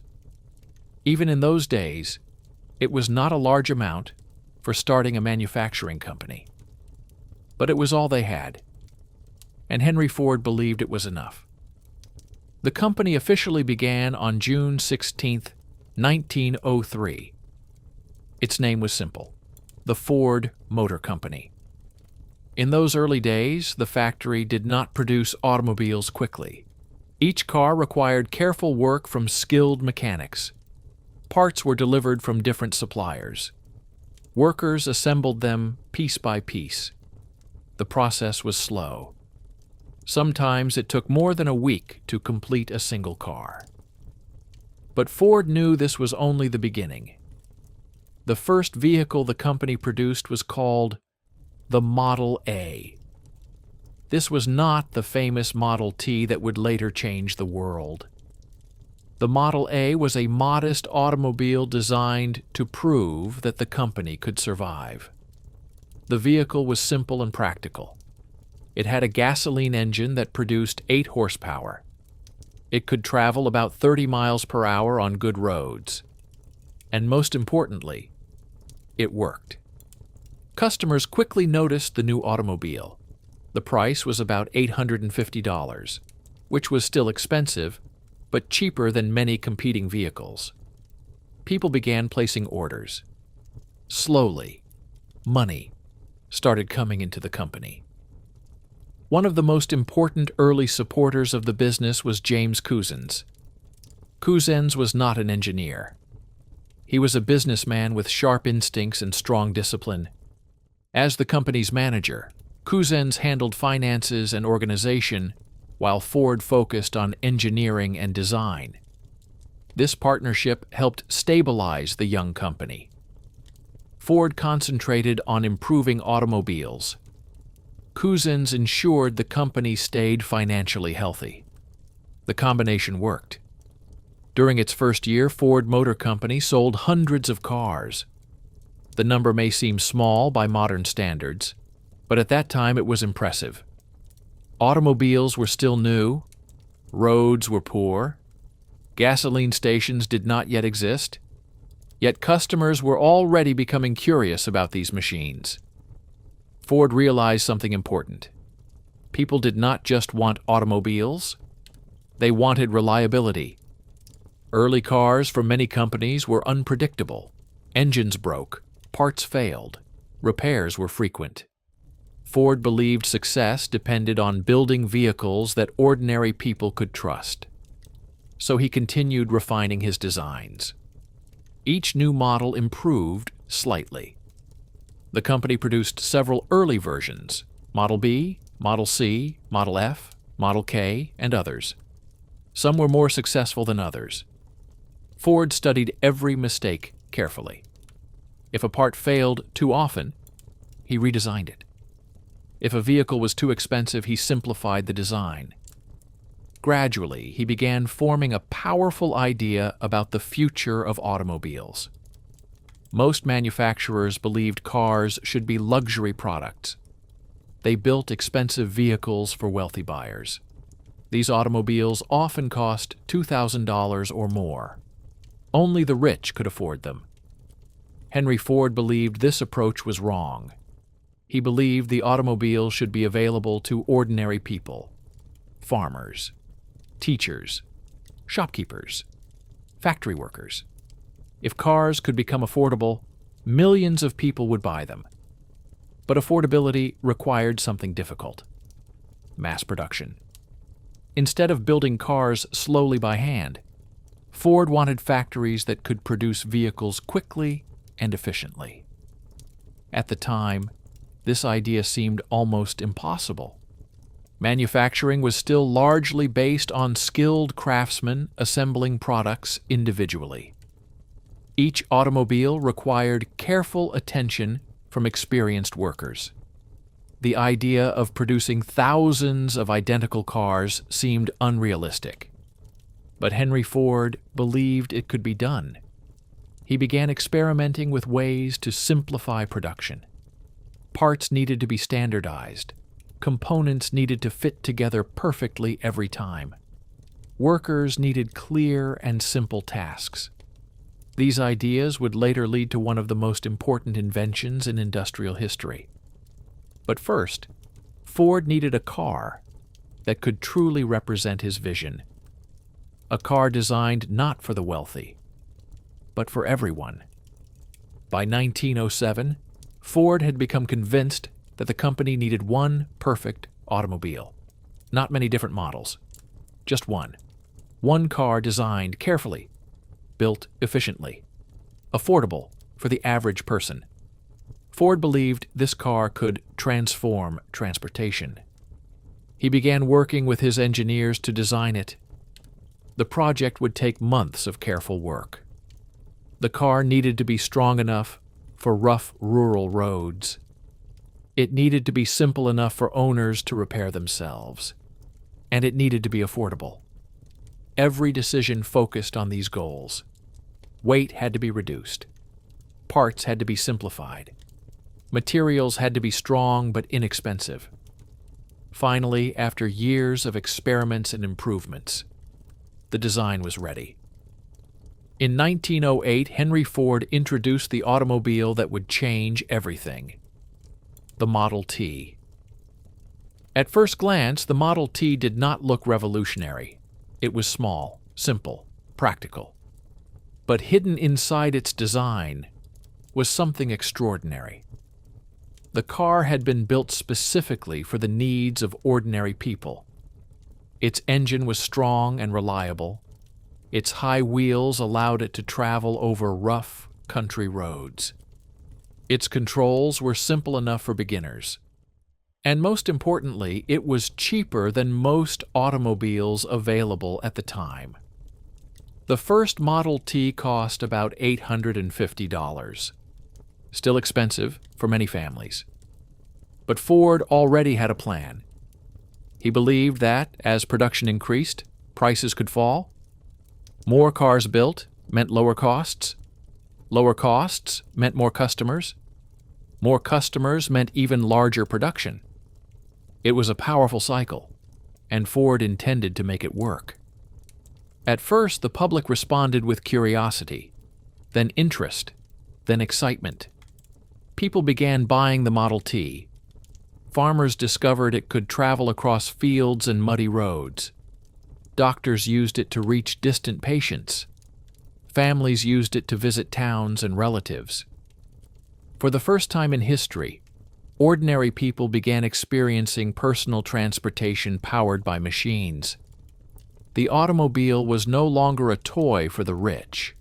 Even in those days, it was not a large amount for starting a manufacturing company. But it was all they had, and Henry Ford believed it was enough. The company officially began on June 16, 1903. Its name was simple: the Ford Motor Company. In those early days, the factory did not produce automobiles quickly. Each car required careful work from skilled mechanics. Parts were delivered from different suppliers. Workers assembled them piece by piece. The process was slow. Sometimes it took more than a week to complete a single car. But Ford knew this was only the beginning. The first vehicle the company produced was called the Model A. This was not the famous Model T that would later change the world. The Model A was a modest automobile designed to prove that the company could survive. The vehicle was simple and practical. It had a gasoline engine that produced 8 horsepower. It could travel about 30 miles per hour on good roads. And most importantly, it worked. Customers quickly noticed the new automobile. The price was about $850, which was still expensive, but cheaper than many competing vehicles. People began placing orders. Slowly, money started coming into the company. One of the most important early supporters of the business was James Couzens. Couzens was not an engineer. He was a businessman with sharp instincts and strong discipline. As the company's manager, Couzens handled finances and organization, while Ford focused on engineering and design. This partnership helped stabilize the young company. Ford concentrated on improving automobiles. Couzens ensured the company stayed financially healthy. The combination worked. During its first year, Ford Motor Company sold hundreds of cars. The number may seem small by modern standards, but at that time it was impressive. Automobiles were still new, roads were poor, gasoline stations did not yet exist, yet customers were already becoming curious about these machines. Ford realized something important. People did not just want automobiles, they wanted reliability. Early cars from many companies were unpredictable. Engines broke, parts failed, repairs were frequent. Ford believed success depended on building vehicles that ordinary people could trust. So he continued refining his designs. Each new model improved slightly. The company produced several early versions: Model B, Model C, Model F, Model K, and others. Some were more successful than others. Ford studied every mistake carefully. If a part failed too often, he redesigned it. If a vehicle was too expensive, he simplified the design. Gradually, he began forming a powerful idea about the future of automobiles. Most manufacturers believed cars should be luxury products. They built expensive vehicles for wealthy buyers. These automobiles often cost $2,000 or more. Only the rich could afford them. Henry Ford believed this approach was wrong. He believed the automobile should be available to ordinary people: farmers, teachers, shopkeepers, factory workers. If cars could become affordable, millions of people would buy them. But affordability required something difficult: mass production. Instead of building cars slowly by hand, Ford wanted factories that could produce vehicles quickly and efficiently. At the time, this idea seemed almost impossible. Manufacturing was still largely based on skilled craftsmen assembling products individually. Each automobile required careful attention from experienced workers. The idea of producing thousands of identical cars seemed unrealistic. But Henry Ford believed it could be done. He began experimenting with ways to simplify production. Parts needed to be standardized. Components needed to fit together perfectly every time. Workers needed clear and simple tasks. These ideas would later lead to one of the most important inventions in industrial history. But first, Ford needed a car that could truly represent his vision. A car designed not for the wealthy, but for everyone. By 1907, Ford had become convinced that the company needed one perfect automobile. Not many different models, just one. One car designed carefully, built efficiently, affordable for the average person. Ford believed this car could transform transportation. He began working with his engineers to design it. The project would take months of careful work. The car needed to be strong enough for rough rural roads. It needed to be simple enough for owners to repair themselves. And it needed to be affordable. Every decision focused on these goals. Weight had to be reduced. Parts had to be simplified. Materials had to be strong but inexpensive. Finally, after years of experiments and improvements, the design was ready. In 1908, Henry Ford introduced the automobile that would change everything: the Model T. At first glance, the Model T did not look revolutionary. It was small, simple, practical. But hidden inside its design was something extraordinary. The car had been built specifically for the needs of ordinary people. Its engine was strong and reliable. Its high wheels allowed it to travel over rough country roads. Its controls were simple enough for beginners. And most importantly, it was cheaper than most automobiles available at the time. The first Model T cost about $850. Still expensive for many families. But Ford already had a plan. He believed that, as production increased, prices could fall. More cars built meant lower costs. Lower costs meant more customers. More customers meant even larger production. It was a powerful cycle, and Ford intended to make it work. At first, the public responded with curiosity, then interest, then excitement. People began buying the Model T. Farmers discovered it could travel across fields and muddy roads. Doctors used it to reach distant patients. Families used it to visit towns and relatives. For the first time in history, ordinary people began experiencing personal transportation powered by machines. The automobile was no longer a toy for the rich.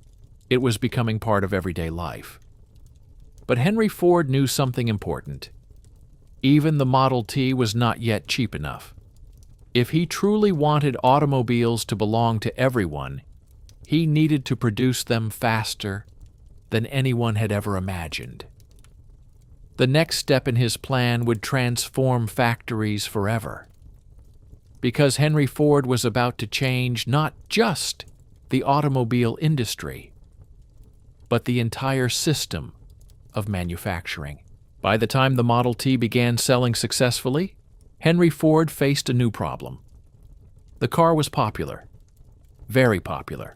It was becoming part of everyday life. But Henry Ford knew something important. Even the Model T was not yet cheap enough. If he truly wanted automobiles to belong to everyone, he needed to produce them faster than anyone had ever imagined. The next step in his plan would transform factories forever. Because Henry Ford was about to change not just the automobile industry, but the entire system of manufacturing. By the time the Model T began selling successfully, Henry Ford faced a new problem. The car was popular, very popular.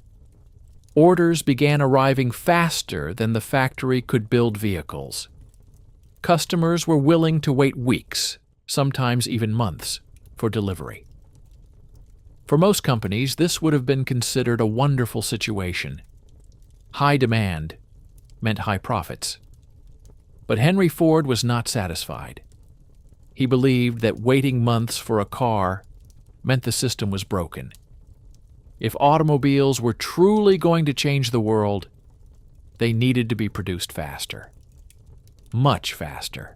Orders began arriving faster than the factory could build vehicles. Customers were willing to wait weeks, sometimes even months, for delivery. For most companies, this would have been considered a wonderful situation. High demand meant high profits. But Henry Ford was not satisfied. He believed that waiting months for a car meant the system was broken. If automobiles were truly going to change the world, they needed to be produced faster. Much faster.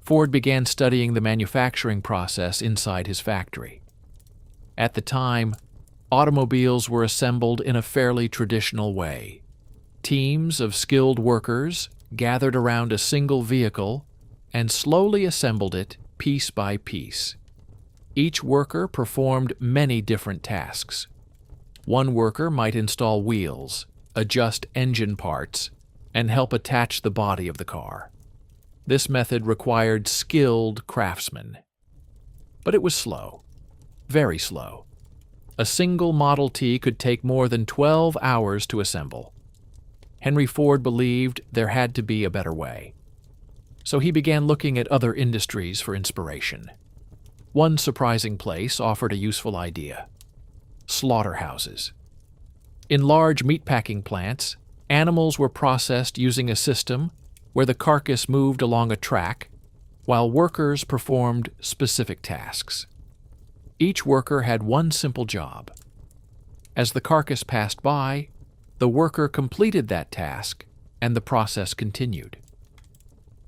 Ford began studying the manufacturing process inside his factory. At the time, automobiles were assembled in a fairly traditional way. Teams of skilled workers gathered around a single vehicle and slowly assembled it piece by piece. Each worker performed many different tasks. One worker might install wheels, adjust engine parts, and help attach the body of the car. This method required skilled craftsmen. But it was slow, very slow. A single Model T could take more than 12 hours to assemble. Henry Ford believed there had to be a better way. So he began looking at other industries for inspiration. One surprising place offered a useful idea: slaughterhouses. In large meatpacking plants, animals were processed using a system where the carcass moved along a track while workers performed specific tasks. Each worker had one simple job. As the carcass passed by, the worker completed that task and the process continued.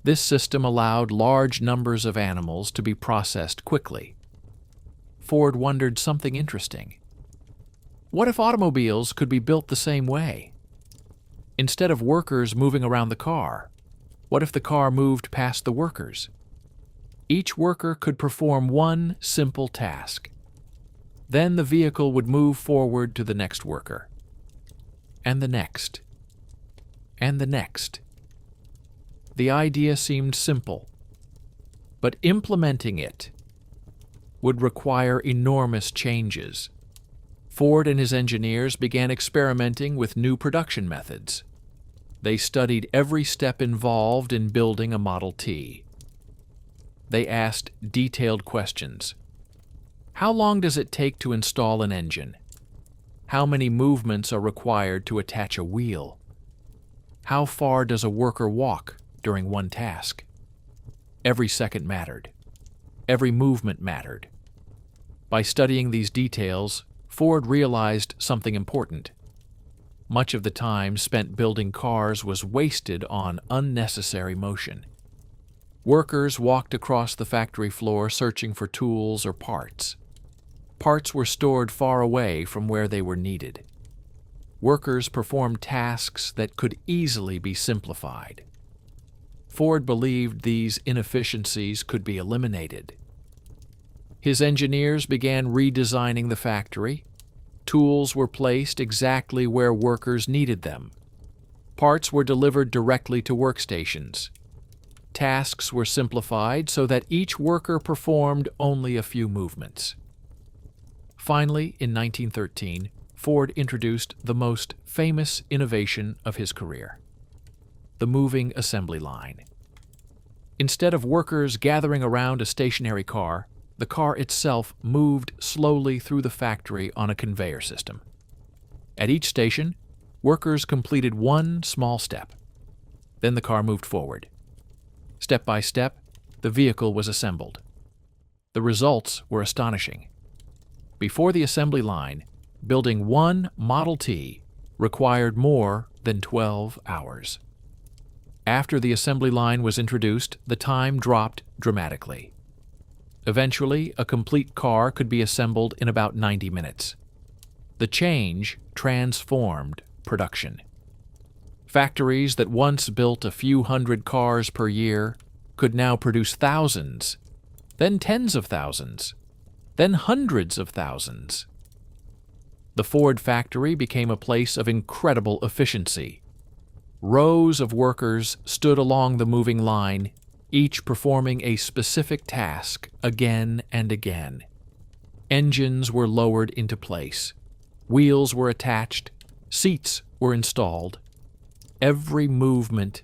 This system allowed large numbers of animals to be processed quickly. Ford wondered something interesting. What if automobiles could be built the same way? Instead of workers moving around the car, what if the car moved past the workers? Each worker could perform one simple task. Then the vehicle would move forward to the next worker. And the next. And the next. The idea seemed simple, but implementing it would require enormous changes. Ford and his engineers began experimenting with new production methods. They studied every step involved in building a Model T. They asked detailed questions. How long does it take to install an engine? How many movements are required to attach a wheel? How far does a worker walk during one task? Every second mattered. Every movement mattered. By studying these details, Ford realized something important. Much of the time spent building cars was wasted on unnecessary motion. Workers walked across the factory floor searching for tools or parts. Parts were stored far away from where they were needed. Workers performed tasks that could easily be simplified. Ford believed these inefficiencies could be eliminated. His engineers began redesigning the factory. Tools were placed exactly where workers needed them. Parts were delivered directly to workstations. Tasks were simplified so that each worker performed only a few movements. Finally, in 1913, Ford introduced the most famous innovation of his career: the moving assembly line. Instead of workers gathering around a stationary car, the car itself moved slowly through the factory on a conveyor system. At each station, workers completed one small step. Then the car moved forward. Step by step, the vehicle was assembled. The results were astonishing. Before the assembly line, building one Model T required more than 12 hours. After the assembly line was introduced, the time dropped dramatically. Eventually, a complete car could be assembled in about 90 minutes. The change transformed production. Factories that once built a few hundred cars per year could now produce thousands, then tens of thousands, then hundreds of thousands. The Ford factory became a place of incredible efficiency. Rows of workers stood along the moving line, each performing a specific task again and again. Engines were lowered into place. Wheels were attached. Seats were installed. Every movement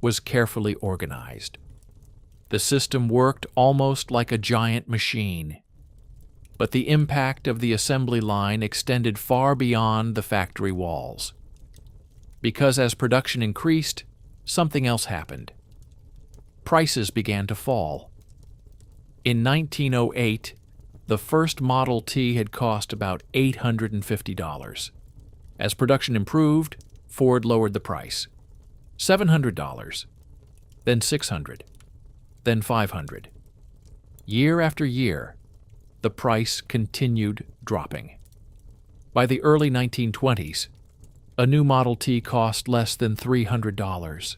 was carefully organized. The system worked almost like a giant machine. But the impact of the assembly line extended far beyond the factory walls. Because as production increased, something else happened. Prices began to fall. In 1908, the first Model T had cost about $850. As production improved, Ford lowered the price. $700, then $600, then $500. Year after year, the price continued dropping. By the early 1920s, a new Model T cost less than $300.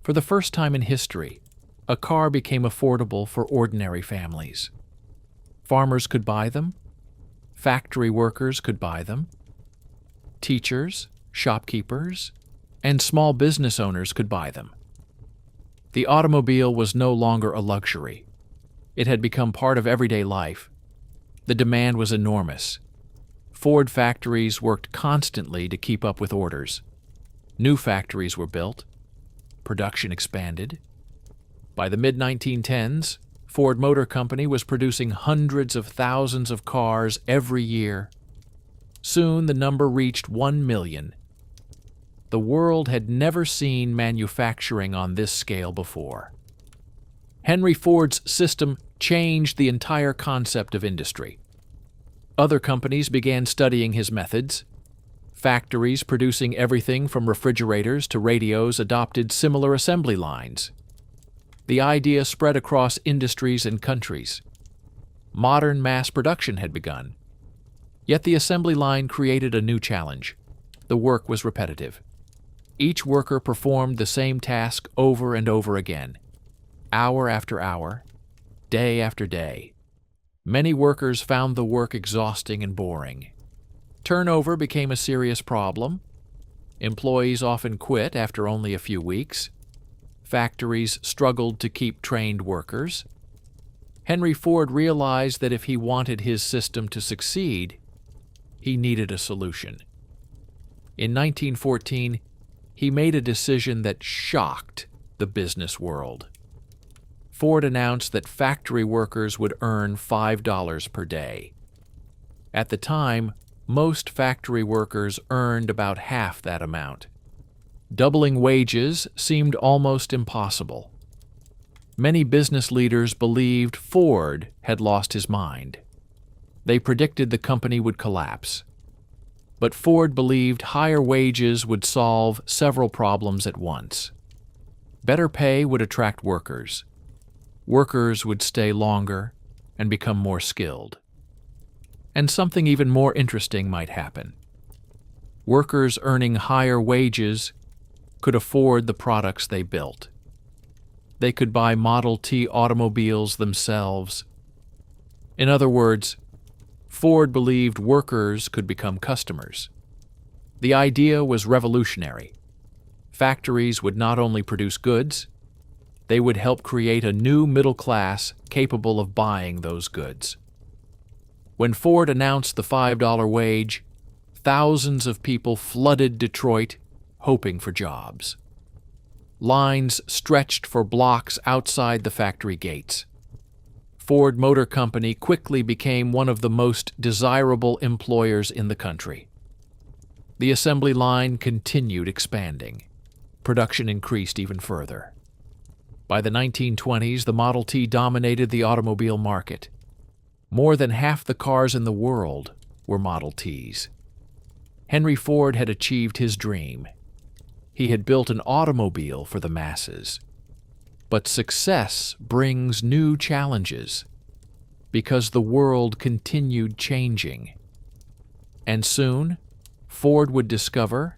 For the first time in history, a car became affordable for ordinary families. Farmers could buy them. Factory workers could buy them. Teachers, shopkeepers, and small business owners could buy them. The automobile was no longer a luxury. It had become part of everyday life. The demand was enormous. Ford factories worked constantly to keep up with orders. New factories were built. Production expanded. By the mid-1910s, Ford Motor Company was producing hundreds of thousands of cars every year. Soon the number reached 1 million. The world had never seen manufacturing on this scale before. Henry Ford's system changed the entire concept of industry. Other companies began studying his methods. Factories producing everything from refrigerators to radios adopted similar assembly lines. The idea spread across industries and countries. Modern mass production had begun. Yet the assembly line created a new challenge. The work was repetitive. Each worker performed the same task over and over again, hour after hour, day after day. Many workers found the work exhausting and boring. Turnover became a serious problem. Employees often quit after only a few weeks. Factories struggled to keep trained workers. Henry Ford realized that if he wanted his system to succeed, he needed a solution. In 1914, he made a decision that shocked the business world. Ford announced that factory workers would earn $5 per day. At the time, most factory workers earned about half that amount. Doubling wages seemed almost impossible. Many business leaders believed Ford had lost his mind. They predicted the company would collapse. But Ford believed higher wages would solve several problems at once. Better pay would attract workers. Workers would stay longer and become more skilled. And something even more interesting might happen. Workers earning higher wages could afford the products they built. They could buy Model T automobiles themselves. In other words, Ford believed workers could become customers. The idea was revolutionary. Factories would not only produce goods, they would help create a new middle class capable of buying those goods. When Ford announced the $5 wage, thousands of people flooded Detroit hoping for jobs. Lines stretched for blocks outside the factory gates. Ford Motor Company quickly became one of the most desirable employers in the country. The assembly line continued expanding. Production increased even further. By the 1920s, the Model T dominated the automobile market. More than half the cars in the world were Model Ts. Henry Ford had achieved his dream. He had built an automobile for the masses. But success brings new challenges because the world continued changing. And soon, Ford would discover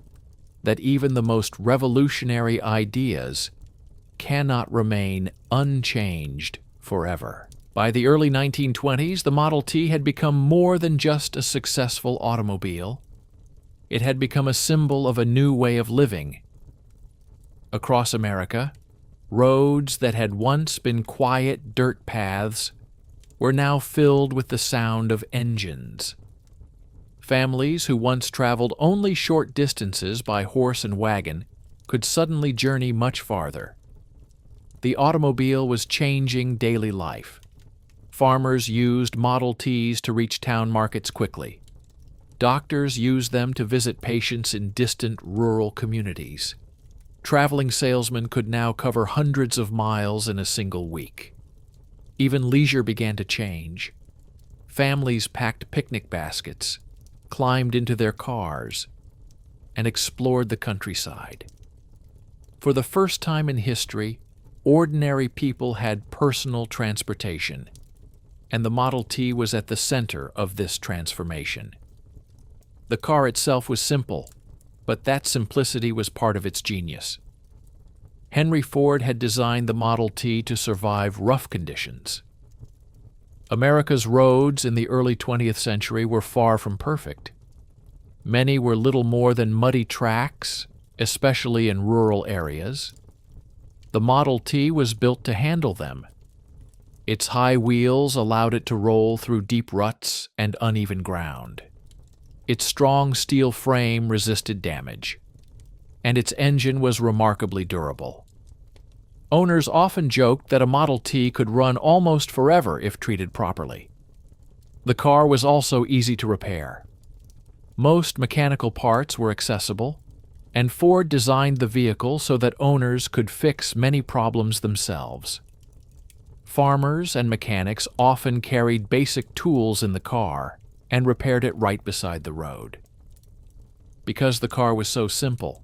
that even the most revolutionary ideas cannot remain unchanged forever. By the early 1920s, the Model T had become more than just a successful automobile. It had become a symbol of a new way of living. Across America, roads that had once been quiet dirt paths were now filled with the sound of engines. Families who once traveled only short distances by horse and wagon could suddenly journey much farther. The automobile was changing daily life. Farmers used Model Ts to reach town markets quickly. Doctors used them to visit patients in distant rural communities. Traveling salesmen could now cover hundreds of miles in a single week. Even leisure began to change. Families packed picnic baskets, climbed into their cars, and explored the countryside. For the first time in history, ordinary people had personal transportation, and the Model T was at the center of this transformation. The car itself was simple, but that simplicity was part of its genius. Henry Ford had designed the Model T to survive rough conditions. America's roads in the early 20th century were far from perfect. Many were little more than muddy tracks, especially in rural areas. The Model T was built to handle them. Its high wheels allowed it to roll through deep ruts and uneven ground. Its strong steel frame resisted damage. and its engine was remarkably durable. Owners often joked that a Model T could run almost forever if treated properly. The car was also easy to repair. Most mechanical parts were accessible, and Ford designed the vehicle so that owners could fix many problems themselves. Farmers and mechanics often carried basic tools in the car and repaired it right beside the road. Because the car was so simple,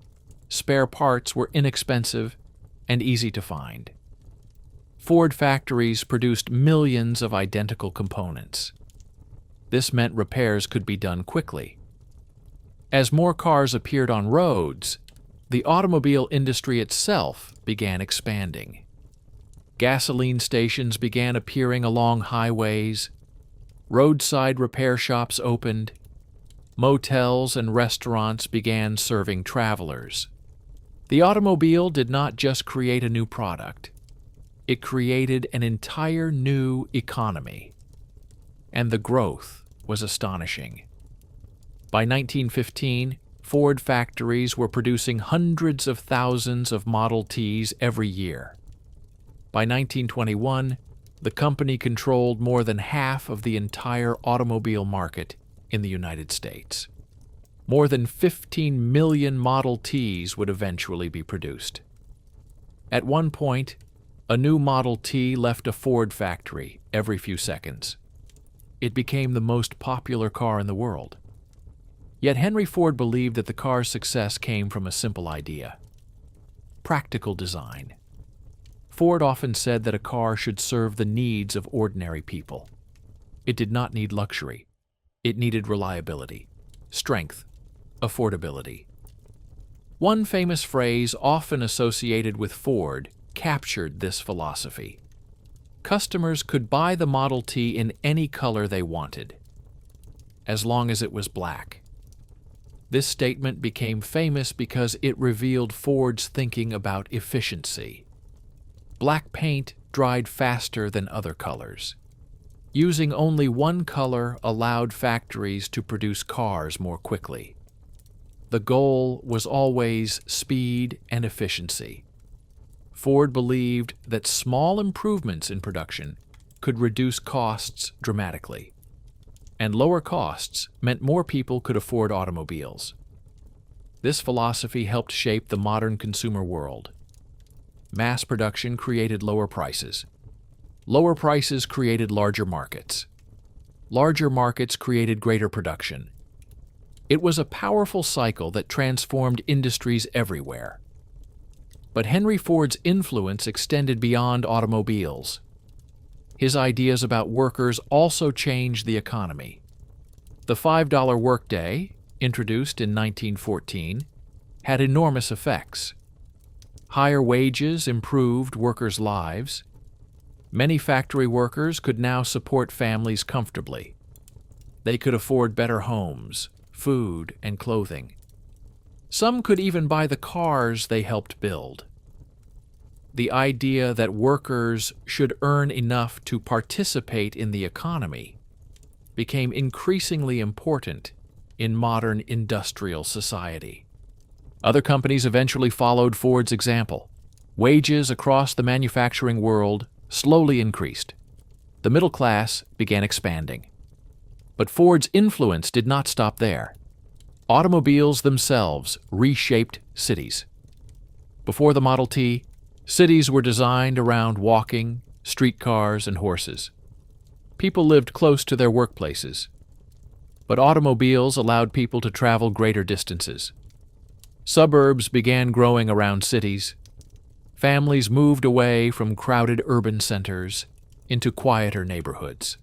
spare parts were inexpensive and easy to find. Ford factories produced millions of identical components. This meant repairs could be done quickly. As more cars appeared on roads, the automobile industry itself began expanding. Gasoline stations began appearing along highways, roadside repair shops opened, motels and restaurants began serving travelers. The automobile did not just create a new product, it created an entire new economy. And the growth was astonishing. By 1915, Ford factories were producing hundreds of thousands of Model Ts every year. By 1921, the company controlled more than half of the entire automobile market in the United States. More than 15 million Model Ts would eventually be produced. At one point, a new Model T left a Ford factory every few seconds. It became the most popular car in the world. Yet Henry Ford believed that the car's success came from a simple idea: practical design. Ford often said that a car should serve the needs of ordinary people. It did not need luxury. It needed reliability, strength, affordability. One famous phrase often associated with Ford captured this philosophy. Customers could buy the Model T in any color they wanted, as long as it was black. This statement became famous because it revealed Ford's thinking about efficiency. Black paint dried faster than other colors. Using only one color allowed factories to produce cars more quickly. The goal was always speed and efficiency. Ford believed that small improvements in production could reduce costs dramatically. And lower costs meant more people could afford automobiles. This philosophy helped shape the modern consumer world. Mass production created lower prices. Lower prices created larger markets. Larger markets created greater production. It was a powerful cycle that transformed industries everywhere. But Henry Ford's influence extended beyond automobiles. His ideas about workers also changed the economy. The $5 workday, introduced in 1914, had enormous effects. Higher wages improved workers' lives. Many factory workers could now support families comfortably. They could afford better homes, food, and clothing. Some could even buy the cars they helped build. The idea that workers should earn enough to participate in the economy became increasingly important in modern industrial society. Other companies eventually followed Ford's example. Wages across the manufacturing world slowly increased. The middle class began expanding. But Ford's influence did not stop there. Automobiles themselves reshaped cities. Before the Model T, cities were designed around walking, streetcars, and horses. People lived close to their workplaces. But automobiles allowed people to travel greater distances. Suburbs began growing around cities. Families moved away from crowded urban centers into quieter neighborhoods.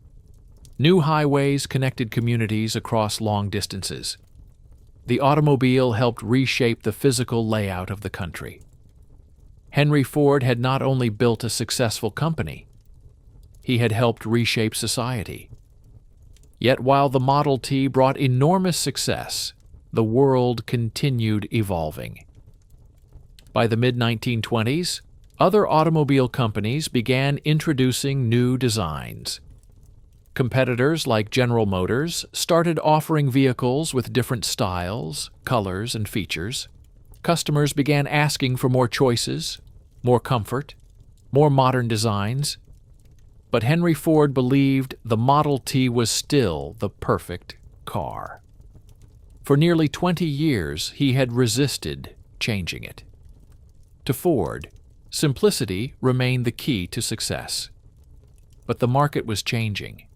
New highways connected communities across long distances. The automobile helped reshape the physical layout of the country. Henry Ford had not only built a successful company, he had helped reshape society. Yet while the Model T brought enormous success, the world continued evolving. By the mid-1920s, other automobile companies began introducing new designs. Competitors like General Motors started offering vehicles with different styles, colors, and features. Customers began asking for more choices, more comfort, more modern designs. But Henry Ford believed the Model T was still the perfect car. For nearly 20 years, he had resisted changing it. To Ford, simplicity remained the key to success. But the market was changing,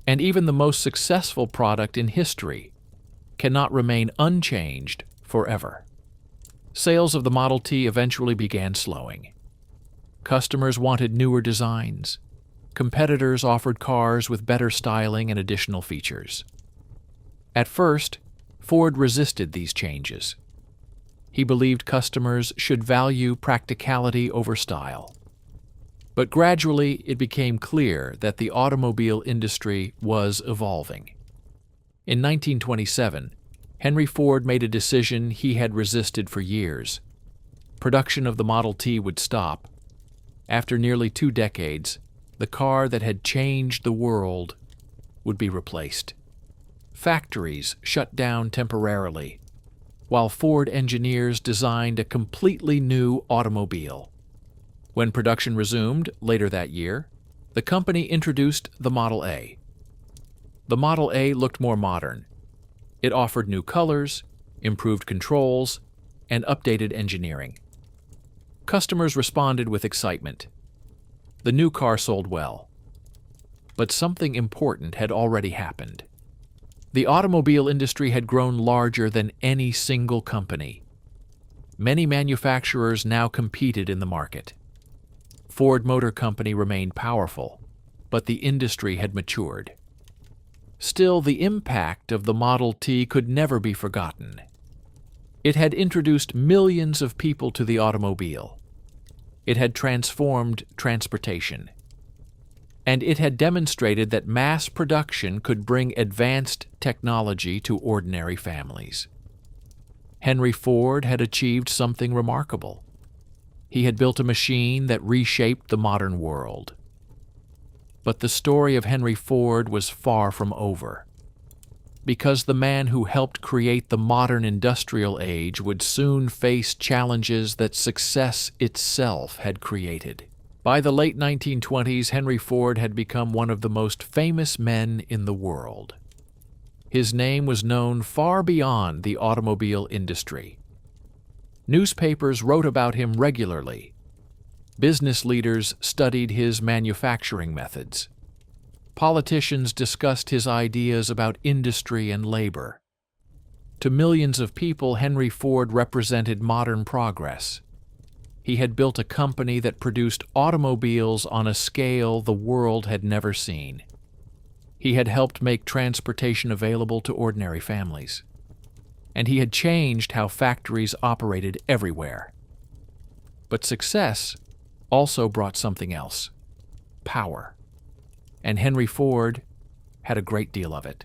and even the most successful product in history cannot remain unchanged forever. Sales of the Model T eventually began slowing. Customers wanted newer designs. Competitors offered cars with better styling and additional features. At first, Ford resisted these changes. He believed customers should value practicality over style. But gradually, it became clear that the automobile industry was evolving. In 1927, Henry Ford made a decision he had resisted for years. Production of the Model T would stop. After nearly 2 decades, the car that had changed the world would be replaced. Factories shut down temporarily, while Ford engineers designed a completely new automobile. When production resumed later that year, the company introduced the Model A. The Model A looked more modern. It offered new colors, improved controls, and updated engineering. Customers responded with excitement. The new car sold well. But something important had already happened. The automobile industry had grown larger than any single company. Many manufacturers now competed in the market. Ford Motor Company remained powerful, but the industry had matured. Still, the impact of the Model T could never be forgotten. It had introduced millions of people to the automobile. It had transformed transportation. And it had demonstrated that mass production could bring advanced technology to ordinary families. Henry Ford had achieved something remarkable. He had built a machine that reshaped the modern world. But the story of Henry Ford was far from over, because the man who helped create the modern industrial age would soon face challenges that success itself had created. By the late 1920s, Henry Ford had become one of the most famous men in the world. His name was known far beyond the automobile industry. Newspapers wrote about him regularly. Business leaders studied his manufacturing methods. Politicians discussed his ideas about industry and labor. To millions of people, Henry Ford represented modern progress. He had built a company that produced automobiles on a scale the world had never seen. He had helped make transportation available to ordinary families. And he had changed how factories operated everywhere. But success also brought something else: power. And Henry Ford had a great deal of it.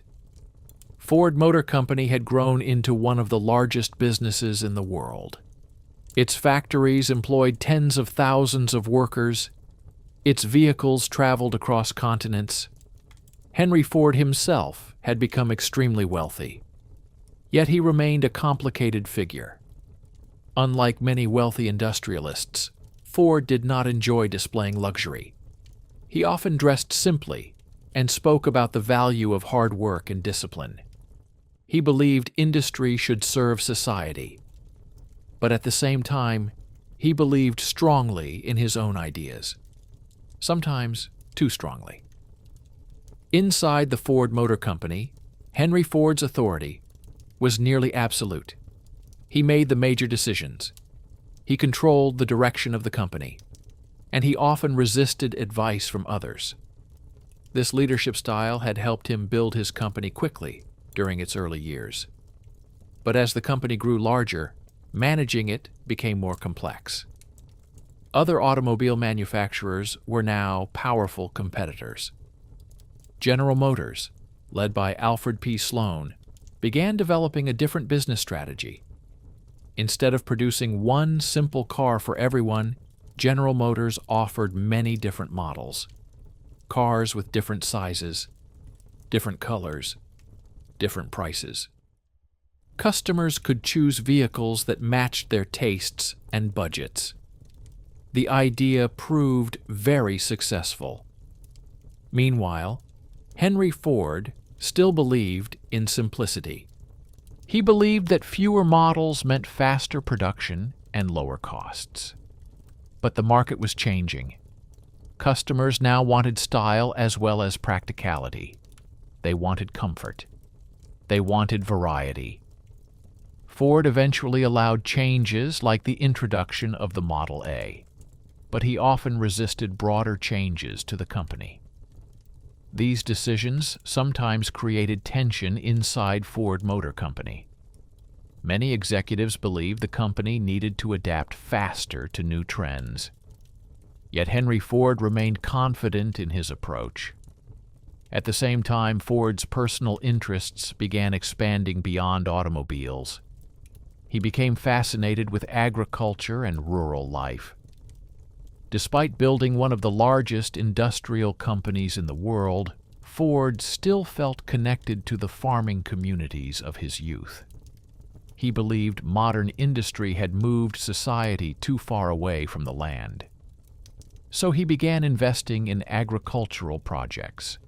Ford Motor Company had grown into one of the largest businesses in the world. Its factories employed tens of thousands of workers. Its vehicles traveled across continents. Henry Ford himself had become extremely wealthy. Yet he remained a complicated figure. Unlike many wealthy industrialists, Ford did not enjoy displaying luxury. He often dressed simply and spoke about the value of hard work and discipline. He believed industry should serve society. But at the same time, he believed strongly in his own ideas. Sometimes too strongly. Inside the Ford Motor Company, Henry Ford's authority was nearly absolute. He made the major decisions. He controlled the direction of the company, and he often resisted advice from others. This leadership style had helped him build his company quickly during its early years. But as the company grew larger, managing it became more complex. Other automobile manufacturers were now powerful competitors. General Motors, led by Alfred P. Sloan, began developing a different business strategy. Instead of producing one simple car for everyone, General Motors offered many different models. Cars with different sizes, different colors, different prices. Customers could choose vehicles that matched their tastes and budgets. The idea proved very successful. Meanwhile, Henry Ford still believed in simplicity. He believed that fewer models meant faster production and lower costs. But the market was changing. Customers now wanted style as well as practicality. They wanted comfort. They wanted variety. Ford eventually allowed changes like the introduction of the Model A, but he often resisted broader changes to the company. These decisions sometimes created tension inside Ford Motor Company. Many executives believed the company needed to adapt faster to new trends. Yet Henry Ford remained confident in his approach. At the same time, Ford's personal interests began expanding beyond automobiles. He became fascinated with agriculture and rural life. Despite building one of the largest industrial companies in the world, Ford still felt connected to the farming communities of his youth. He believed modern industry had moved society too far away from the land. So he began investing in agricultural projects.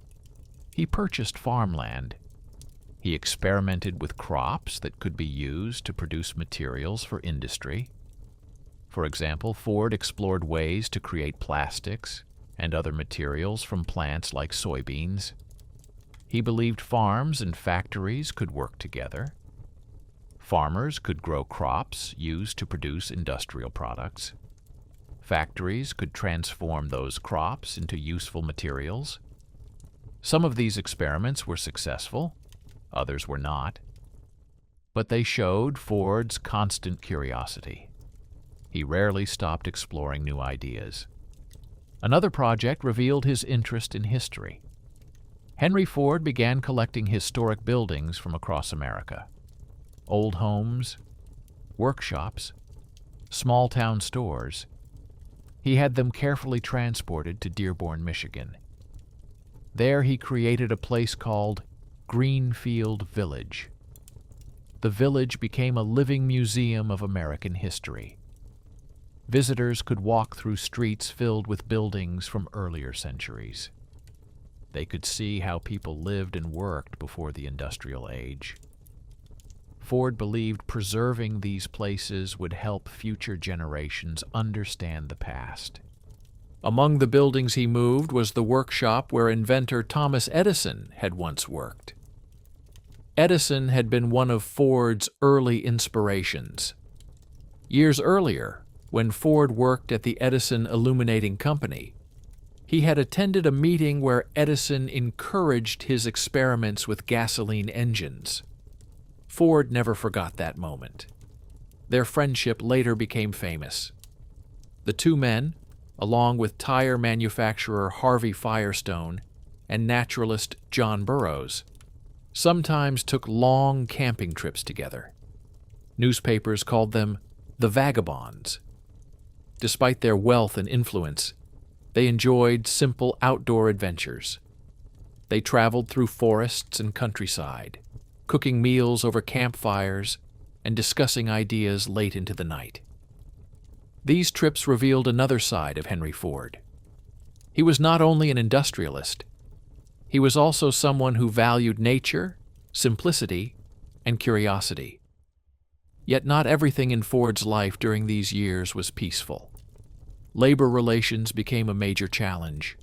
He purchased farmland. He experimented with crops that could be used to produce materials for industry. For example, Ford explored ways to create plastics and other materials from plants like soybeans. He believed farms and factories could work together. Farmers could grow crops used to produce industrial products. Factories could transform those crops into useful materials. Some of these experiments were successful, others were not. But they showed Ford's constant curiosity. He rarely stopped exploring new ideas. Another project revealed his interest in history. Henry Ford began collecting historic buildings from across America. Old homes, workshops, small-town stores. He had them carefully transported to Dearborn, Michigan. There he created a place called Greenfield Village. The village became a living museum of American history. Visitors could walk through streets filled with buildings from earlier centuries. They could see how people lived and worked before the industrial age. Ford believed preserving these places would help future generations understand the past. Among the buildings he moved was the workshop where inventor Thomas Edison had once worked. Edison had been one of Ford's early inspirations. Years earlier, when Ford worked at the Edison Illuminating Company, he had attended a meeting where Edison encouraged his experiments with gasoline engines. Ford never forgot that moment. Their friendship later became famous. The two men, along with tire manufacturer Harvey Firestone and naturalist John Burroughs, sometimes took long camping trips together. Newspapers called them the Vagabonds. Despite their wealth and influence, they enjoyed simple outdoor adventures. They traveled through forests and countryside, cooking meals over campfires and discussing ideas late into the night. These trips revealed another side of Henry Ford. He was not only an industrialist, he was also someone who valued nature, simplicity, and curiosity. Yet not everything in Ford's life during these years was peaceful. Labor relations became a major challenge.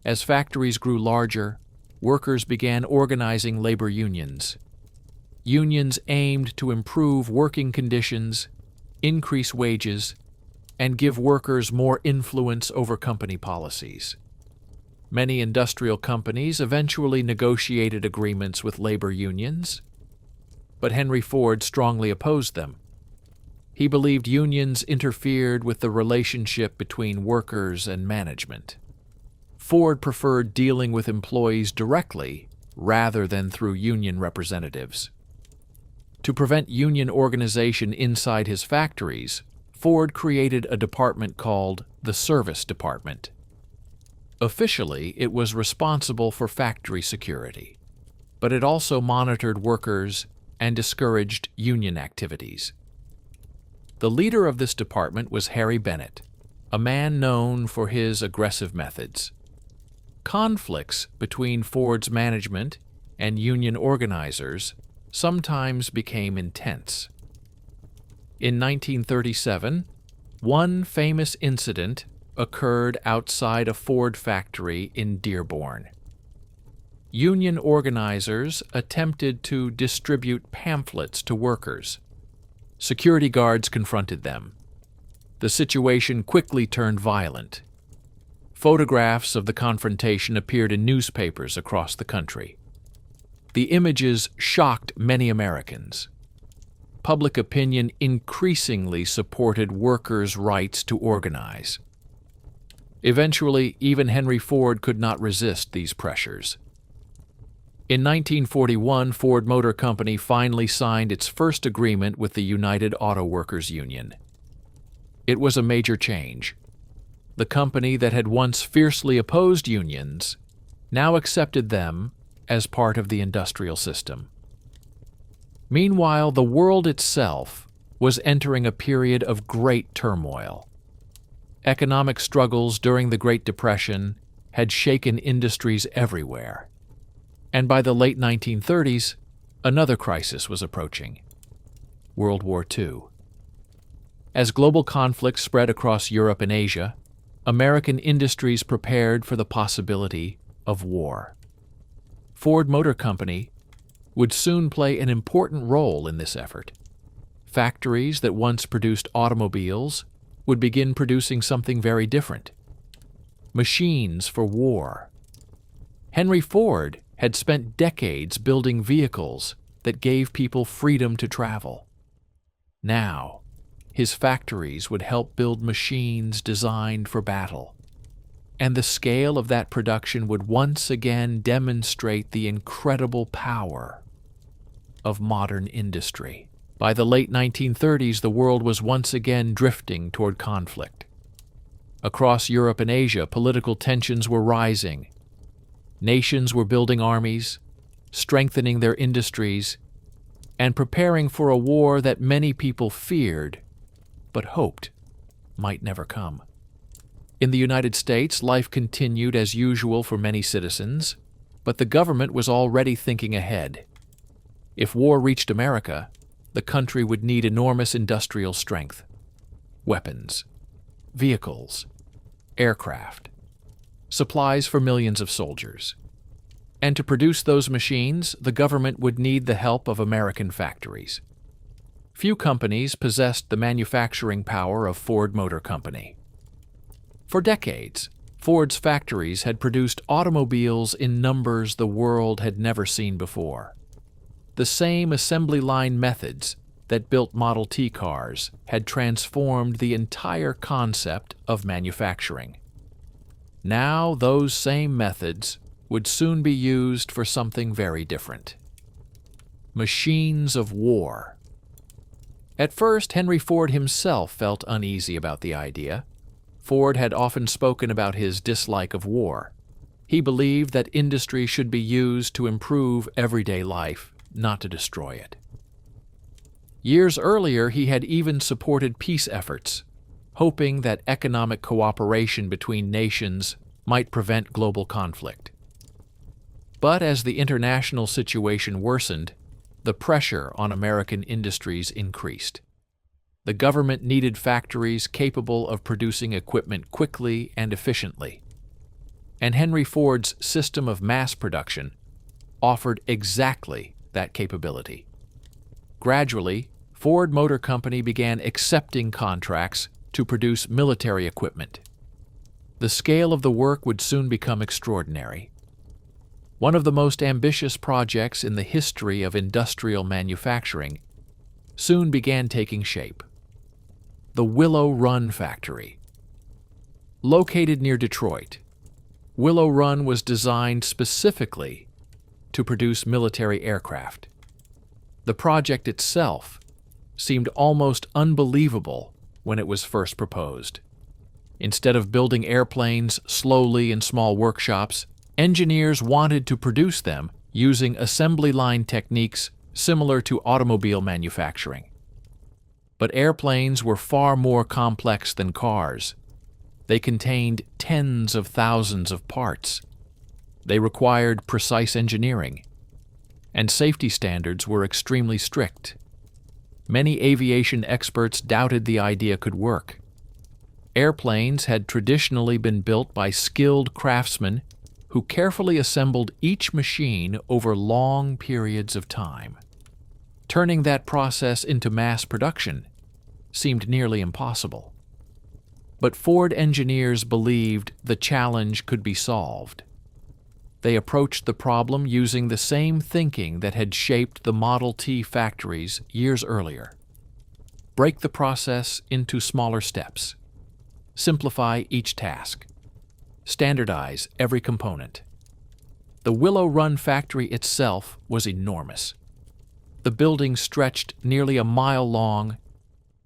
As factories grew larger, workers began organizing labor unions. Unions aimed to improve working conditions, increase wages, and give workers more influence over company policies. Many industrial companies eventually negotiated agreements with labor unions, but Henry Ford strongly opposed them. He believed unions interfered with the relationship between workers and management. Ford preferred dealing with employees directly rather than through union representatives. To prevent union organization inside his factories, Ford created a department called the Service Department. Officially, it was responsible for factory security, but it also monitored workers and discouraged union activities. The leader of this department was Harry Bennett, a man known for his aggressive methods. Conflicts between Ford's management and union organizers sometimes became intense. In 1937, one famous incident occurred outside a Ford factory in Dearborn. Union organizers attempted to distribute pamphlets to workers. Security guards confronted them. The situation quickly turned violent. Photographs of the confrontation appeared in newspapers across the country. The images shocked many Americans. Public opinion increasingly supported workers' rights to organize. Eventually, even Henry Ford could not resist these pressures. In 1941, Ford Motor Company finally signed its first agreement with the United Auto Workers Union. It was a major change. The company that had once fiercely opposed unions now accepted them as part of the industrial system. Meanwhile, the world itself was entering a period of great turmoil. Economic struggles during the Great Depression had shaken industries everywhere. And by the late 1930s, another crisis was approaching: World War II. As global conflicts spread across Europe and Asia, American industries prepared for the possibility of war. Ford Motor Company would soon play an important role in this effort. Factories that once produced automobiles would begin producing something very different: machines for war. Henry Ford had spent decades building vehicles that gave people freedom to travel. Now, his factories would help build machines designed for battle. And the scale of that production would once again demonstrate the incredible power of modern industry. By the late 1930s, the world was once again drifting toward conflict. Across Europe and Asia, political tensions were rising. Nations were building armies, strengthening their industries, and preparing for a war that many people feared but hoped might never come. In the United States, life continued as usual for many citizens, but the government was already thinking ahead. If war reached America, the country would need enormous industrial strength: weapons, vehicles, aircraft, supplies for millions of soldiers. And to produce those machines, the government would need the help of American factories. Few companies possessed the manufacturing power of Ford Motor Company. For decades, Ford's factories had produced automobiles in numbers the world had never seen before. The same assembly line methods that built Model T cars had transformed the entire concept of manufacturing. Now those same methods would soon be used for something very different: machines of war. At first, Henry Ford himself felt uneasy about the idea. Ford had often spoken about his dislike of war. He believed that industry should be used to improve everyday life, not to destroy it. Years earlier, he had even supported peace efforts, hoping that economic cooperation between nations might prevent global conflict. But as the international situation worsened, the pressure on American industries increased. The government needed factories capable of producing equipment quickly and efficiently. And Henry Ford's system of mass production offered exactly that capability. Gradually, Ford Motor Company began accepting contracts to produce military equipment. The scale of the work would soon become extraordinary. One of the most ambitious projects in the history of industrial manufacturing soon began taking shape: the Willow Run factory. Located near Detroit, Willow Run was designed specifically to produce military aircraft. The project itself seemed almost unbelievable when it was first proposed. Instead of building airplanes slowly in small workshops, engineers wanted to produce them using assembly line techniques similar to automobile manufacturing. But airplanes were far more complex than cars. They contained tens of thousands of parts. They required precise engineering, and safety standards were extremely strict. Many aviation experts doubted the idea could work. Airplanes had traditionally been built by skilled craftsmen who carefully assembled each machine over long periods of time. Turning that process into mass production seemed nearly impossible. But Ford engineers believed the challenge could be solved. They approached the problem using the same thinking that had shaped the Model T factories years earlier. Break the process into smaller steps. Simplify each task. Standardize every component. The Willow Run factory itself was enormous. The building stretched nearly a mile long,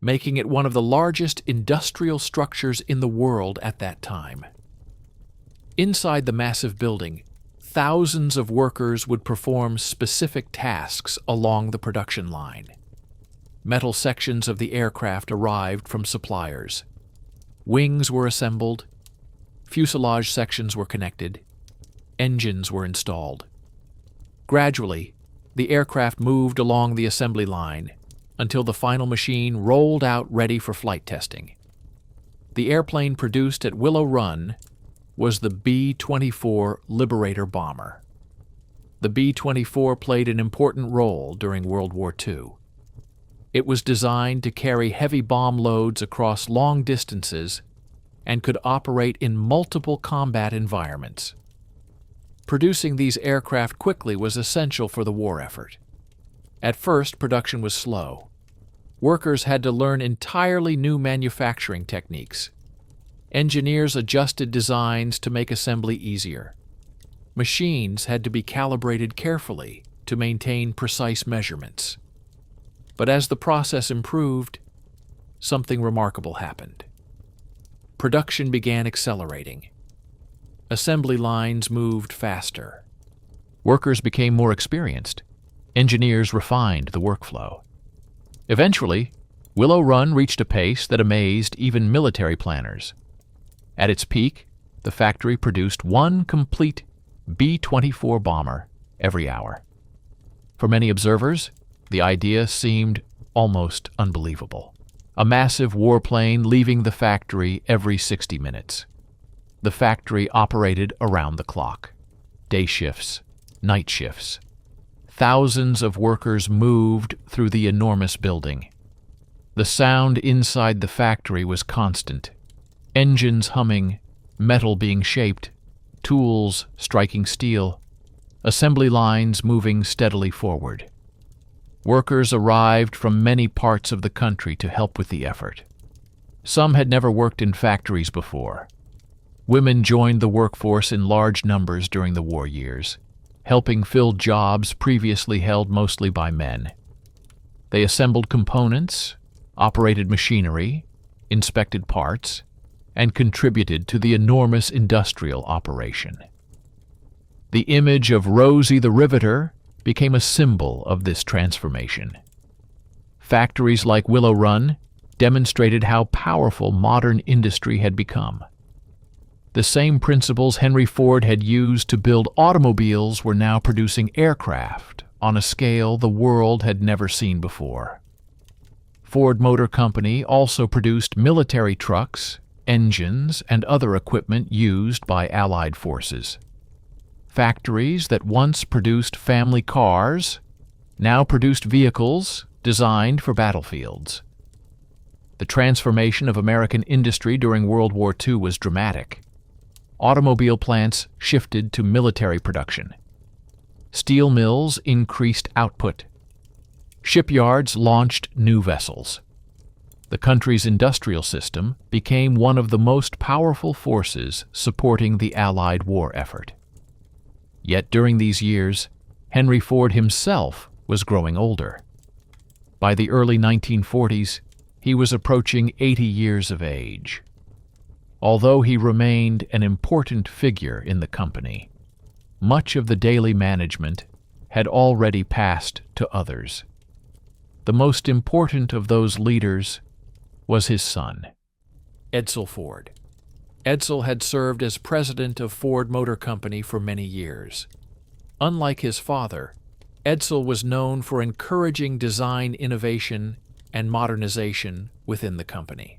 making it one of the largest industrial structures in the world at that time. Inside the massive building, thousands of workers would perform specific tasks along the production line. Metal sections of the aircraft arrived from suppliers. Wings were assembled, fuselage sections were connected, engines were installed. Gradually, the aircraft moved along the assembly line until the final machine rolled out ready for flight testing. The airplane produced at Willow Run was the B-24 Liberator bomber. The B-24 played an important role during World War II. It was designed to carry heavy bomb loads across long distances and could operate in multiple combat environments. Producing these aircraft quickly was essential for the war effort. At first, production was slow. Workers had to learn entirely new manufacturing techniques. Engineers adjusted designs to make assembly easier. Machines had to be calibrated carefully to maintain precise measurements. But as the process improved, something remarkable happened. Production began accelerating. Assembly lines moved faster. Workers became more experienced. Engineers refined the workflow. Eventually, Willow Run reached a pace that amazed even military planners. At its peak, the factory produced one complete B-24 bomber every hour. For many observers, the idea seemed almost unbelievable. A massive warplane leaving the factory every 60 minutes. The factory operated around the clock. Day shifts, night shifts. Thousands of workers moved through the enormous building. The sound inside the factory was constant. Engines humming, metal being shaped, tools striking steel, assembly lines moving steadily forward. Workers arrived from many parts of the country to help with the effort. Some had never worked in factories before. Women joined the workforce in large numbers during the war years, helping fill jobs previously held mostly by men. They assembled components, operated machinery, inspected parts, and contributed to the enormous industrial operation. The image of Rosie the Riveter became a symbol of this transformation. Factories like Willow Run demonstrated how powerful modern industry had become. The same principles Henry Ford had used to build automobiles were now producing aircraft on a scale the world had never seen before. Ford Motor Company also produced military trucks, engines, and other equipment used by Allied forces. Factories that once produced family cars now produced vehicles designed for battlefields. The transformation of American industry during World War II was dramatic. Automobile plants shifted to military production. Steel mills increased output. Shipyards launched new vessels. The country's industrial system became one of the most powerful forces supporting the Allied war effort. Yet during these years, Henry Ford himself was growing older. By the early 1940s, he was approaching 80 years of age. Although he remained an important figure in the company, much of the daily management had already passed to others. The most important of those leaders was his son, Edsel Ford. Edsel had served as president of Ford Motor Company for many years. Unlike his father, Edsel was known for encouraging design innovation and modernization within the company.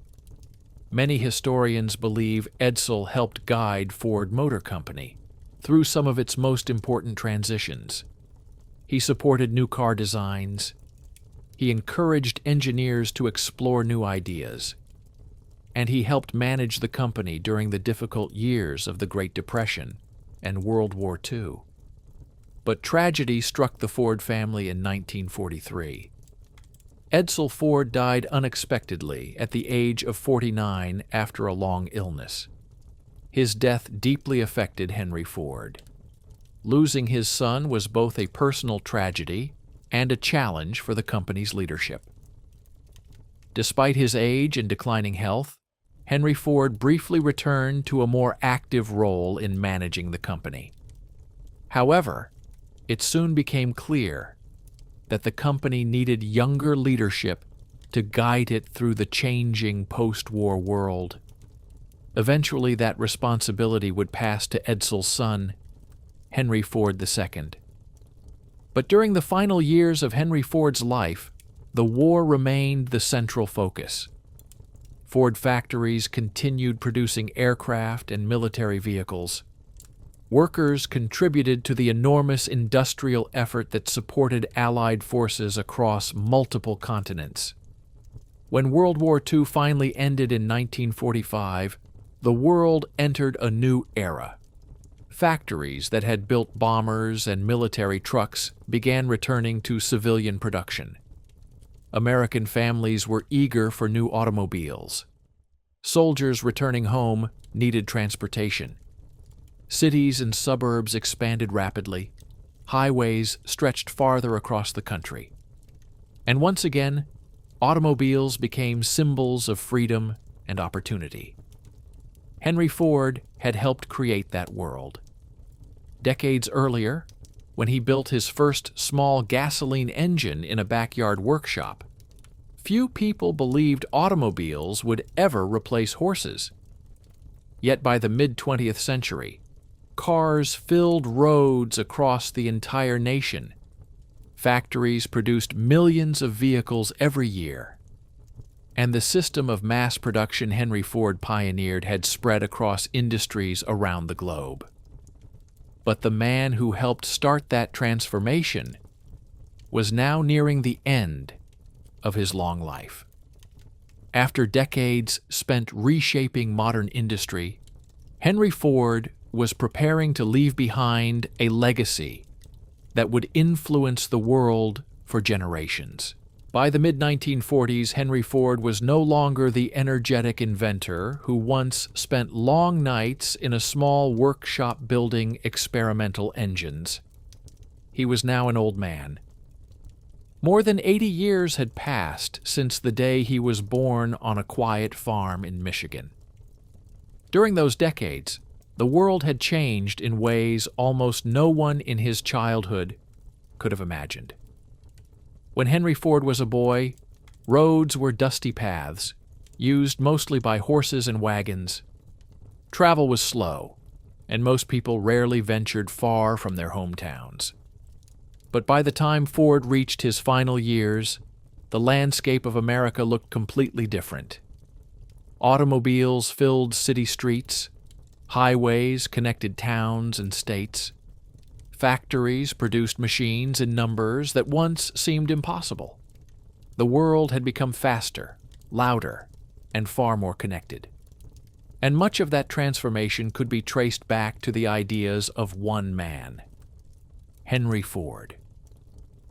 Many historians believe Edsel helped guide Ford Motor Company through some of its most important transitions. He supported new car designs. He encouraged engineers to explore new ideas. And he helped manage the company during the difficult years of the Great Depression and World War II. But tragedy struck the Ford family in 1943. Edsel Ford died unexpectedly at the age of 49 after a long illness. His death deeply affected Henry Ford. Losing his son was both a personal tragedy and a challenge for the company's leadership. Despite his age and declining health, Henry Ford briefly returned to a more active role in managing the company. However, it soon became clear that the company needed younger leadership to guide it through the changing post-war world. Eventually, that responsibility would pass to Edsel's son, Henry Ford II. But during the final years of Henry Ford's life, the war remained the central focus. Ford factories continued producing aircraft and military vehicles. Workers contributed to the enormous industrial effort that supported Allied forces across multiple continents. When World War II finally ended in 1945, the world entered a new era. Factories that had built bombers and military trucks began returning to civilian production. American families were eager for new automobiles. Soldiers returning home needed transportation. Cities and suburbs expanded rapidly. Highways stretched farther across the country. And once again, automobiles became symbols of freedom and opportunity. Henry Ford had helped create that world. Decades earlier, when he built his first small gasoline engine in a backyard workshop, few people believed automobiles would ever replace horses. Yet by the mid-20th century, cars filled roads across the entire nation. Factories produced millions of vehicles every year. And the system of mass production Henry Ford pioneered had spread across industries around the globe. But the man who helped start that transformation was now nearing the end of his long life. After decades spent reshaping modern industry, Henry Ford was preparing to leave behind a legacy that would influence the world for generations. By the mid-1940s, Henry Ford was no longer the energetic inventor who once spent long nights in a small workshop building experimental engines. He was now an old man. More than 80 years had passed since the day he was born on a quiet farm in Michigan. During those decades, the world had changed in ways almost no one in his childhood could have imagined. When Henry Ford was a boy, roads were dusty paths, used mostly by horses and wagons. Travel was slow, and most people rarely ventured far from their hometowns. But by the time Ford reached his final years, the landscape of America looked completely different. Automobiles filled city streets, highways connected towns and states. Factories produced machines in numbers that once seemed impossible. The world had become faster, louder, and far more connected. And much of that transformation could be traced back to the ideas of one man, Henry Ford.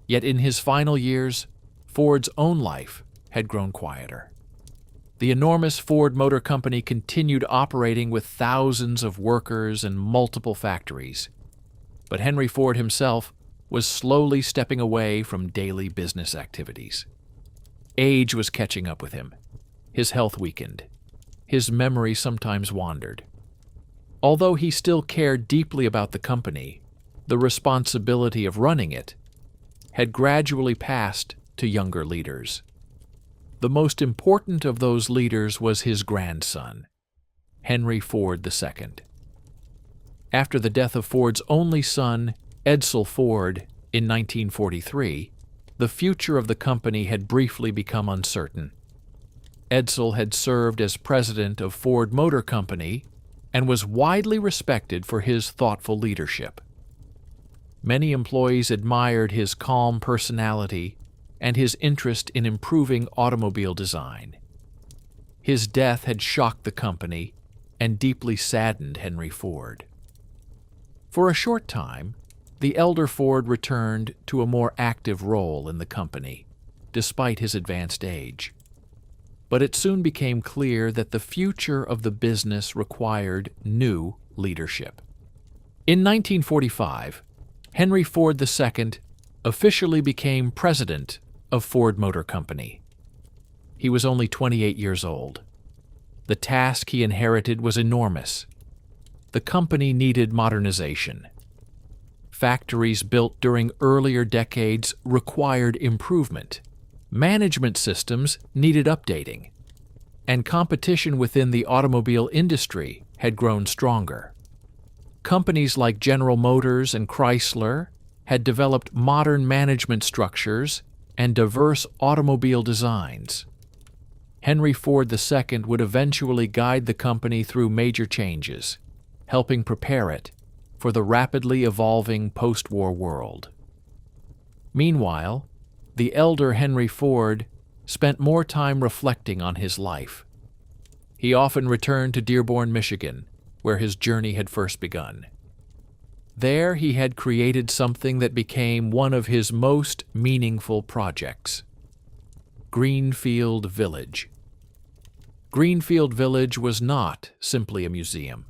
Yet in his final years, Ford's own life had grown quieter. The enormous Ford Motor Company continued operating with thousands of workers and multiple factories. But Henry Ford himself was slowly stepping away from daily business activities. Age was catching up with him. His health weakened. His memory sometimes wandered. Although he still cared deeply about the company, the responsibility of running it had gradually passed to younger leaders. The most important of those leaders was his grandson, Henry Ford II. After the death of Ford's only son, Edsel Ford, in 1943, the future of the company had briefly become uncertain. Edsel had served as president of Ford Motor Company and was widely respected for his thoughtful leadership. Many employees admired his calm personality and his interest in improving automobile design. His death had shocked the company and deeply saddened Henry Ford. For a short time, the elder Ford returned to a more active role in the company, despite his advanced age. But it soon became clear that the future of the business required new leadership. In 1945, Henry Ford II officially became president of Ford Motor Company. He was only 28 years old. The task he inherited was enormous. The company needed modernization. Factories built during earlier decades required improvement. Management systems needed updating. And competition within the automobile industry had grown stronger. Companies like General Motors and Chrysler had developed modern management structures and diverse automobile designs. Henry Ford II would eventually guide the company through major changes, helping prepare it for the rapidly evolving post-war world. Meanwhile, the elder Henry Ford spent more time reflecting on his life. He often returned to Dearborn, Michigan, where his journey had first begun. There he had created something that became one of his most meaningful projects: Greenfield Village. Greenfield Village was not simply a museum.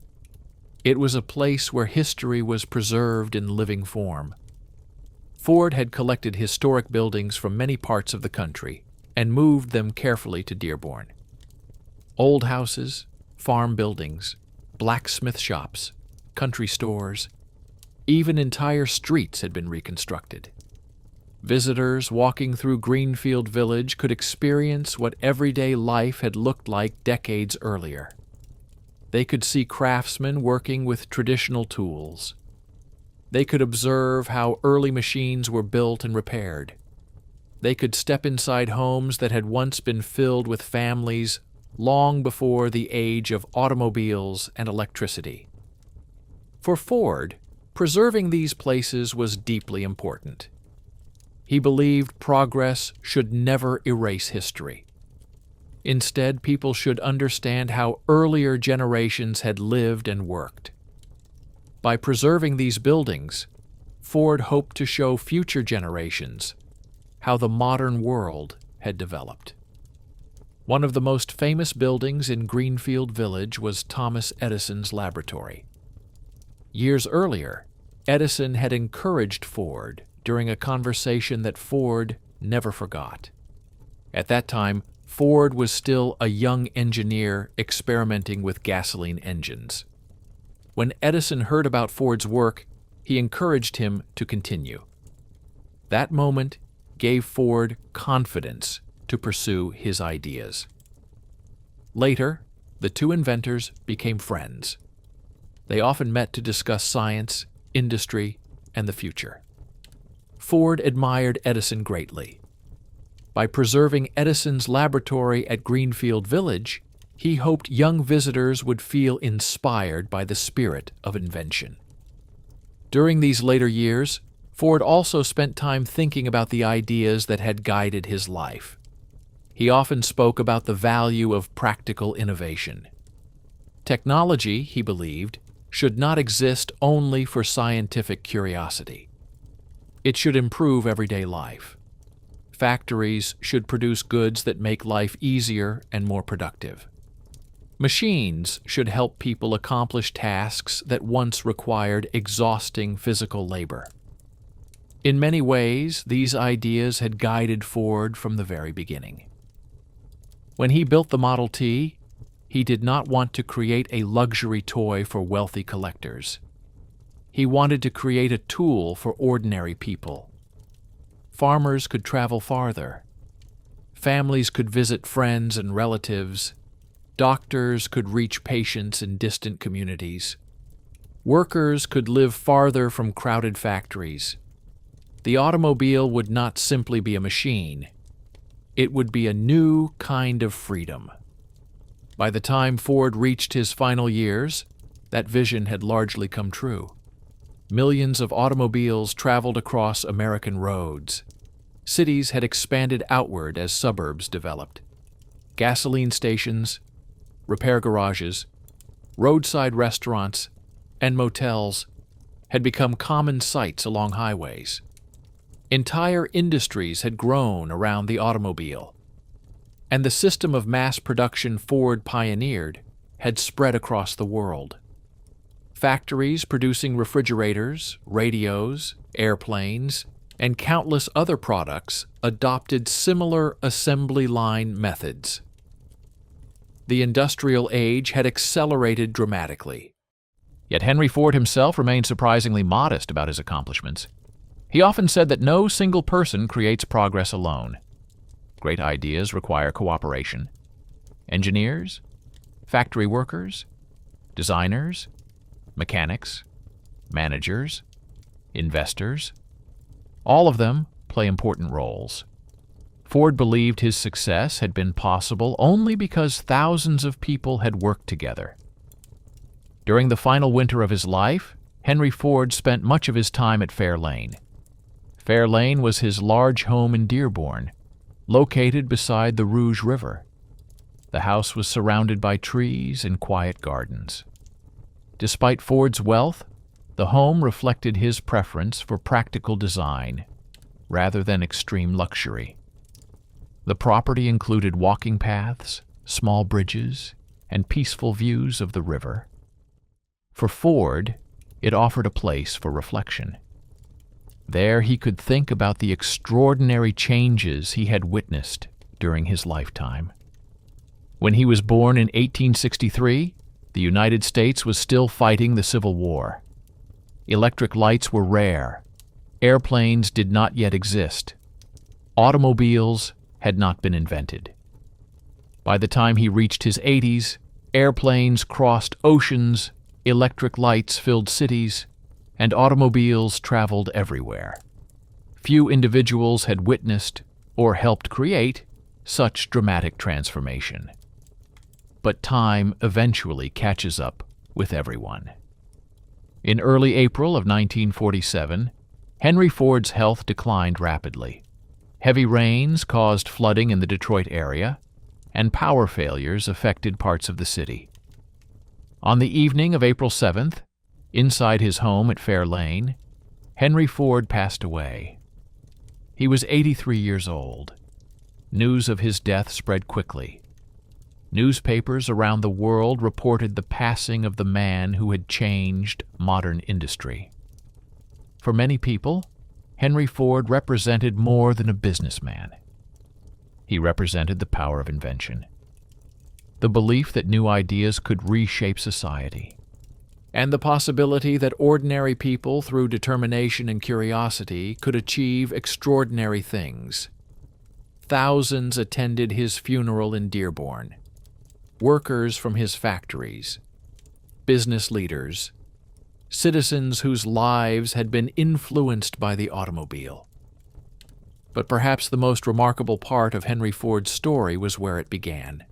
It was a place where history was preserved in living form. Ford had collected historic buildings from many parts of the country and moved them carefully to Dearborn. Old houses, farm buildings, blacksmith shops, country stores, even entire streets had been reconstructed. Visitors walking through Greenfield Village could experience what everyday life had looked like decades earlier. They could see craftsmen working with traditional tools. They could observe how early machines were built and repaired. They could step inside homes that had once been filled with families long before the age of automobiles and electricity. For Ford, preserving these places was deeply important. He believed progress should never erase history. Instead, people should understand how earlier generations had lived and worked. By preserving these buildings, Ford hoped to show future generations how the modern world had developed. One of the most famous buildings in Greenfield Village was Thomas Edison's laboratory. Years earlier, Edison had encouraged Ford during a conversation that Ford never forgot. At that time, Ford was still a young engineer experimenting with gasoline engines. When Edison heard about Ford's work, he encouraged him to continue. That moment gave Ford confidence to pursue his ideas. Later, the two inventors became friends. They often met to discuss science, industry, and the future. Ford admired Edison greatly. By preserving Edison's laboratory at Greenfield Village, he hoped young visitors would feel inspired by the spirit of invention. During these later years, Ford also spent time thinking about the ideas that had guided his life. He often spoke about the value of practical innovation. Technology, he believed, should not exist only for scientific curiosity. It should improve everyday life. Factories should produce goods that make life easier and more productive. Machines should help people accomplish tasks that once required exhausting physical labor. In many ways, these ideas had guided Ford from the very beginning. When he built the Model T, he did not want to create a luxury toy for wealthy collectors. He wanted to create a tool for ordinary people. Farmers could travel farther. Families could visit friends and relatives. Doctors could reach patients in distant communities. Workers could live farther from crowded factories. The automobile would not simply be a machine. It would be a new kind of freedom. By the time Ford reached his final years, that vision had largely come true. Millions of automobiles traveled across American roads. Cities had expanded outward as suburbs developed. Gasoline stations, repair garages, roadside restaurants, and motels had become common sights along highways. Entire industries had grown around the automobile, and the system of mass production Ford pioneered had spread across the world. Factories producing refrigerators, radios, airplanes, and countless other products adopted similar assembly line methods. The industrial age had accelerated dramatically. Yet Henry Ford himself remained surprisingly modest about his accomplishments. He often said that no single person creates progress alone. Great ideas require cooperation. Engineers, factory workers, designers, mechanics, managers, investors, all of them play important roles. Ford believed his success had been possible only because thousands of people had worked together. During the final winter of his life, Henry Ford spent much of his time at Fair Lane. Fair Lane was his large home in Dearborn, located beside the Rouge River. The house was surrounded by trees and quiet gardens. Despite Ford's wealth, the home reflected his preference for practical design rather than extreme luxury. The property included walking paths, small bridges, and peaceful views of the river. For Ford, it offered a place for reflection. There he could think about the extraordinary changes he had witnessed during his lifetime. When he was born in 1863, the United States was still fighting the Civil War. Electric lights were rare. Airplanes did not yet exist. Automobiles had not been invented. By the time he reached his 80s, airplanes crossed oceans, electric lights filled cities, and automobiles traveled everywhere. Few individuals had witnessed or helped create such dramatic transformation. But time eventually catches up with everyone. In early April of 1947, Henry Ford's health declined rapidly. Heavy rains caused flooding in the Detroit area, and power failures affected parts of the city. On the evening of April 7th, inside his home at Fair Lane, Henry Ford passed away. He was 83 years old. News of his death spread quickly. Newspapers around the world reported the passing of the man who had changed modern industry. For many people, Henry Ford represented more than a businessman. He represented the power of invention, the belief that new ideas could reshape society, and the possibility that ordinary people, through determination and curiosity, could achieve extraordinary things. Thousands attended his funeral in Dearborn. Workers from his factories, business leaders, citizens whose lives had been influenced by the automobile. But perhaps the most remarkable part of Henry Ford's story was where it began.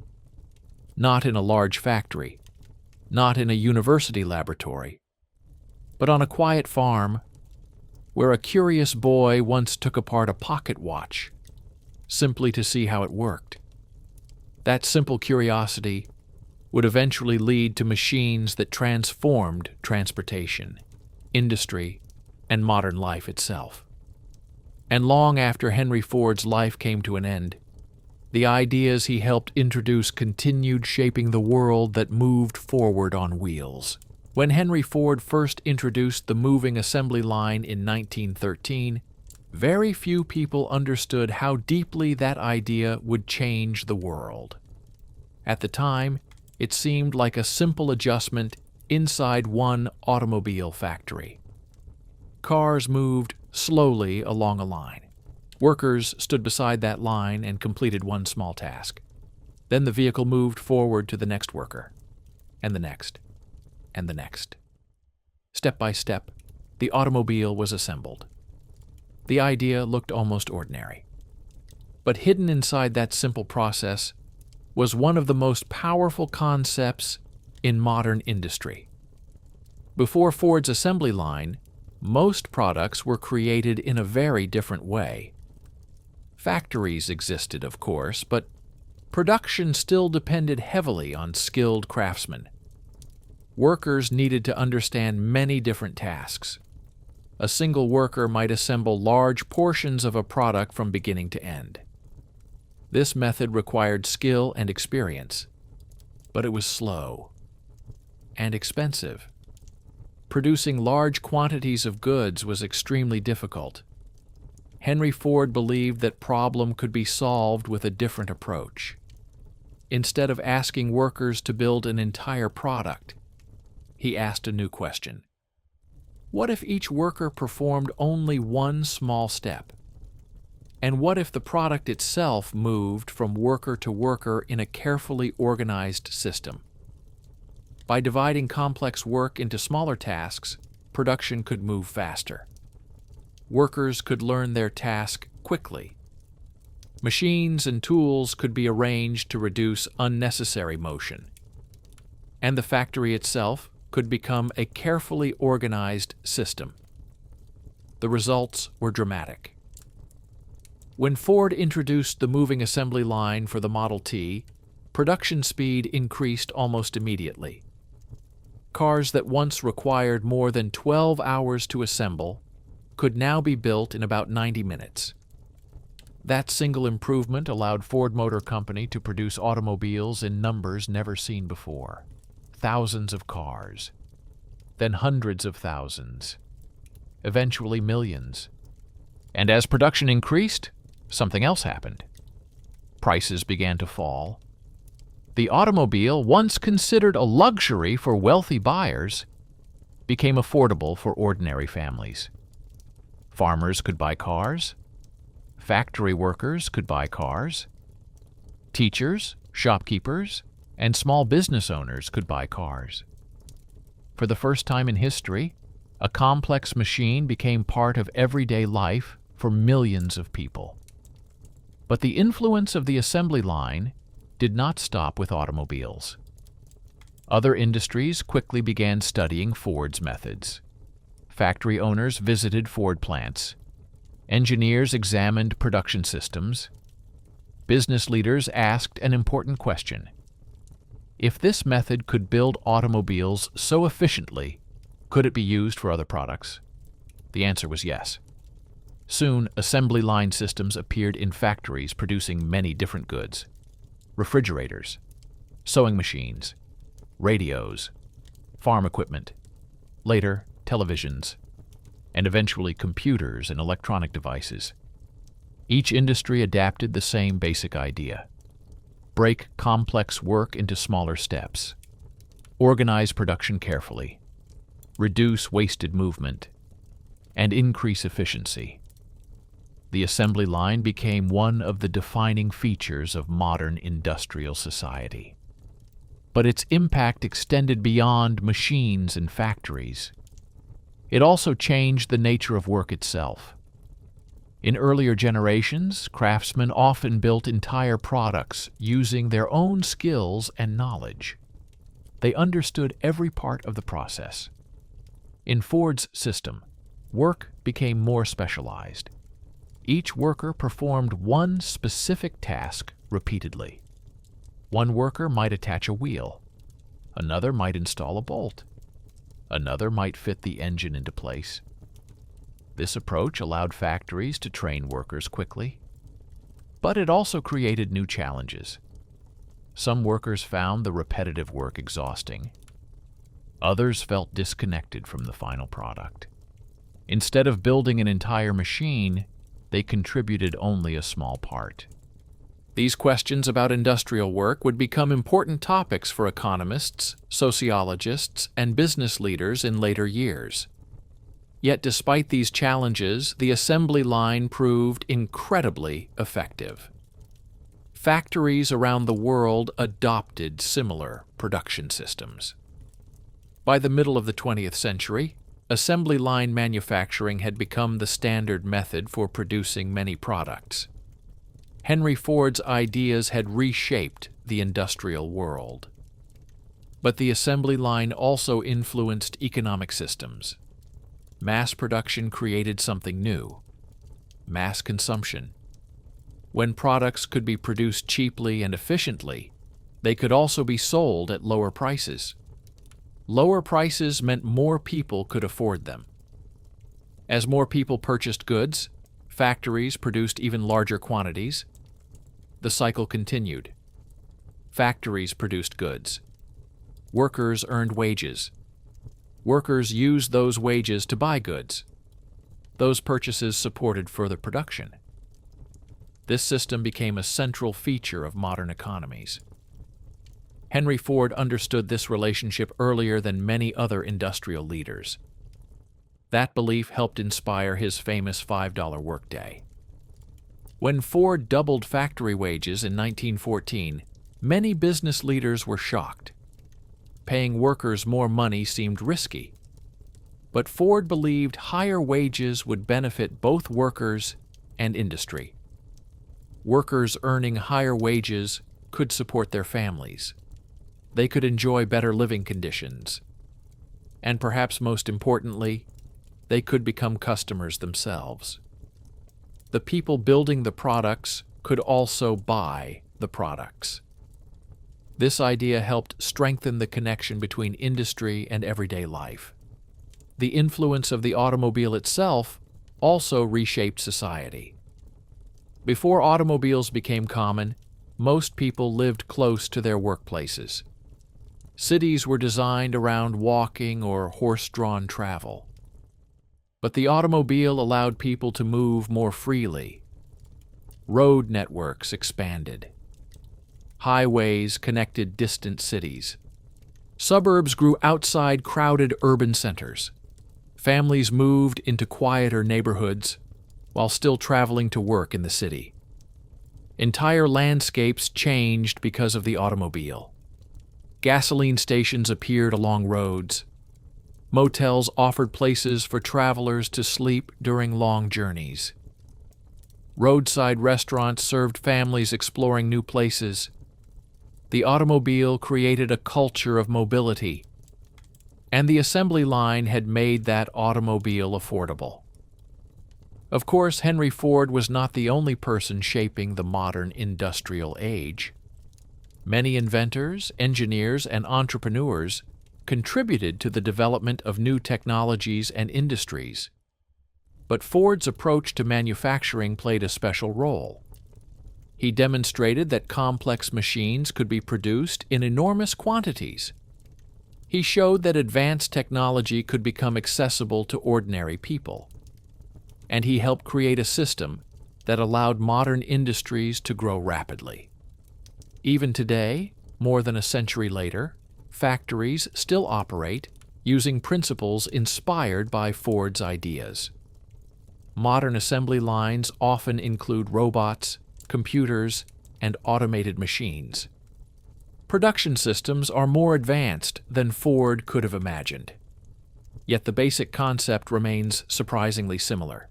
Not in a large factory, not in a university laboratory, but on a quiet farm where a curious boy once took apart a pocket watch simply to see how it worked. That simple curiosity would eventually lead to machines that transformed transportation, industry, and modern life itself. And long after Henry Ford's life came to an end, the ideas he helped introduce continued shaping the world that moved forward on wheels. When Henry Ford first introduced the moving assembly line in 1913, very few people understood how deeply that idea would change the world. At the time, it seemed like a simple adjustment inside one automobile factory. Cars moved slowly along a line. Workers stood beside that line and completed one small task. Then the vehicle moved forward to the next worker, and the next, and the next. Step by step, the automobile was assembled. The idea looked almost ordinary. But hidden inside that simple process was one of the most powerful concepts in modern industry. Before Ford's assembly line, most products were created in a very different way. Factories existed, of course, but production still depended heavily on skilled craftsmen. Workers needed to understand many different tasks. A single worker might assemble large portions of a product from beginning to end. This method required skill and experience, but it was slow and expensive. Producing large quantities of goods was extremely difficult. Henry Ford believed that problem could be solved with a different approach. Instead of asking workers to build an entire product, he asked a new question. What if each worker performed only one small step? And what if the product itself moved from worker to worker in a carefully organized system? By dividing complex work into smaller tasks, production could move faster. Workers could learn their task quickly. Machines and tools could be arranged to reduce unnecessary motion. And the factory itself could become a carefully organized system. The results were dramatic. When Ford introduced the moving assembly line for the Model T, production speed increased almost immediately. Cars that once required more than 12 hours to assemble could now be built in about 90 minutes. That single improvement allowed Ford Motor Company to produce automobiles in numbers never seen before. Thousands of cars, then hundreds of thousands, eventually millions. And as production increased, something else happened. Prices began to fall. The automobile, once considered a luxury for wealthy buyers, became affordable for ordinary families. Farmers could buy cars. Factory workers could buy cars. Teachers, shopkeepers, and small business owners could buy cars. For the first time in history, a complex machine became part of everyday life for millions of people. But the influence of the assembly line did not stop with automobiles. Other industries quickly began studying Ford's methods. Factory owners visited Ford plants. Engineers examined production systems. Business leaders asked an important question. If this method could build automobiles so efficiently, could it be used for other products? The answer was yes. Soon, assembly line systems appeared in factories producing many different goods. Refrigerators, sewing machines, radios, farm equipment, later televisions, and eventually computers and electronic devices. Each industry adapted the same basic idea. Break complex work into smaller steps. Organize production carefully. Reduce wasted movement. And increase efficiency. The assembly line became one of the defining features of modern industrial society. But its impact extended beyond machines and factories. It also changed the nature of work itself. In earlier generations, craftsmen often built entire products using their own skills and knowledge. They understood every part of the process. In Ford's system, work became more specialized. Each worker performed one specific task repeatedly. One worker might attach a wheel. Another might install a bolt. Another might fit the engine into place. This approach allowed factories to train workers quickly. But it also created new challenges. Some workers found the repetitive work exhausting. Others felt disconnected from the final product. Instead of building an entire machine, they contributed only a small part. These questions about industrial work would become important topics for economists, sociologists, and business leaders in later years. Yet despite these challenges, the assembly line proved incredibly effective. Factories around the world adopted similar production systems. By the middle of the 20th century, assembly line manufacturing had become the standard method for producing many products. Henry Ford's ideas had reshaped the industrial world. But the assembly line also influenced economic systems. Mass production created something new: mass consumption. When products could be produced cheaply and efficiently, they could also be sold at lower prices. Lower prices meant more people could afford them. As more people purchased goods, factories produced even larger quantities. The cycle continued. Factories produced goods. Workers earned wages. Workers used those wages to buy goods. Those purchases supported further production. This system became a central feature of modern economies. Henry Ford understood this relationship earlier than many other industrial leaders. That belief helped inspire his famous $5 workday. When Ford doubled factory wages in 1914, many business leaders were shocked. Paying workers more money seemed risky. But Ford believed higher wages would benefit both workers and industry. Workers earning higher wages could support their families. They could enjoy better living conditions. And perhaps most importantly, they could become customers themselves. The people building the products could also buy the products. This idea helped strengthen the connection between industry and everyday life. The influence of the automobile itself also reshaped society. Before automobiles became common, most people lived close to their workplaces. Cities were designed around walking or horse-drawn travel. But the automobile allowed people to move more freely. Road networks expanded. Highways connected distant cities. Suburbs grew outside crowded urban centers. Families moved into quieter neighborhoods while still traveling to work in the city. Entire landscapes changed because of the automobile. Gasoline stations appeared along roads. Motels offered places for travelers to sleep during long journeys. Roadside restaurants served families exploring new places. The automobile created a culture of mobility, and the assembly line had made that automobile affordable. Of course, Henry Ford was not the only person shaping the modern industrial age. Many inventors, engineers, and entrepreneurs contributed to the development of new technologies and industries. But Ford's approach to manufacturing played a special role. He demonstrated that complex machines could be produced in enormous quantities. He showed that advanced technology could become accessible to ordinary people. And he helped create a system that allowed modern industries to grow rapidly. Even today, more than a century later, factories still operate using principles inspired by Ford's ideas. Modern assembly lines often include robots, computers, and automated machines. Production systems are more advanced than Ford could have imagined. Yet the basic concept remains surprisingly similar.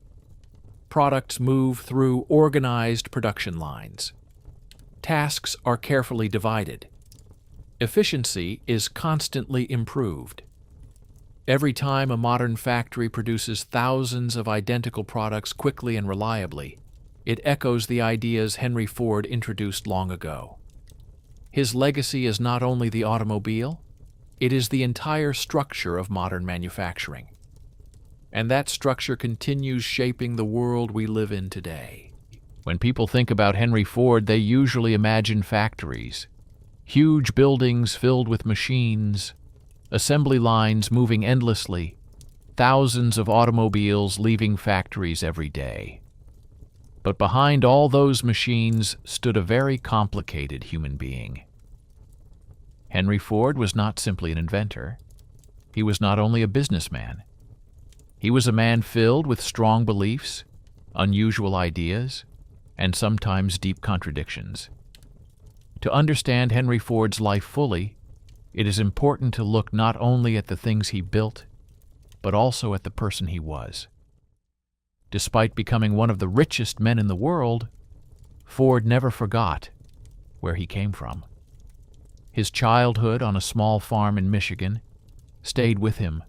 Products move through organized production lines. Tasks are carefully divided. Efficiency is constantly improved. Every time a modern factory produces thousands of identical products quickly and reliably, it echoes the ideas Henry Ford introduced long ago. His legacy is not only the automobile, it is the entire structure of modern manufacturing. And that structure continues shaping the world we live in today. When people think about Henry Ford, they usually imagine factories. Huge buildings filled with machines, assembly lines moving endlessly, thousands of automobiles leaving factories every day. But behind all those machines stood a very complicated human being. Henry Ford was not simply an inventor. He was not only a businessman. He was a man filled with strong beliefs, unusual ideas, and sometimes deep contradictions. To understand Henry Ford's life fully, it is important to look not only at the things he built, but also at the person he was. Despite becoming one of the richest men in the world, Ford never forgot where he came from. His childhood on a small farm in Michigan stayed with him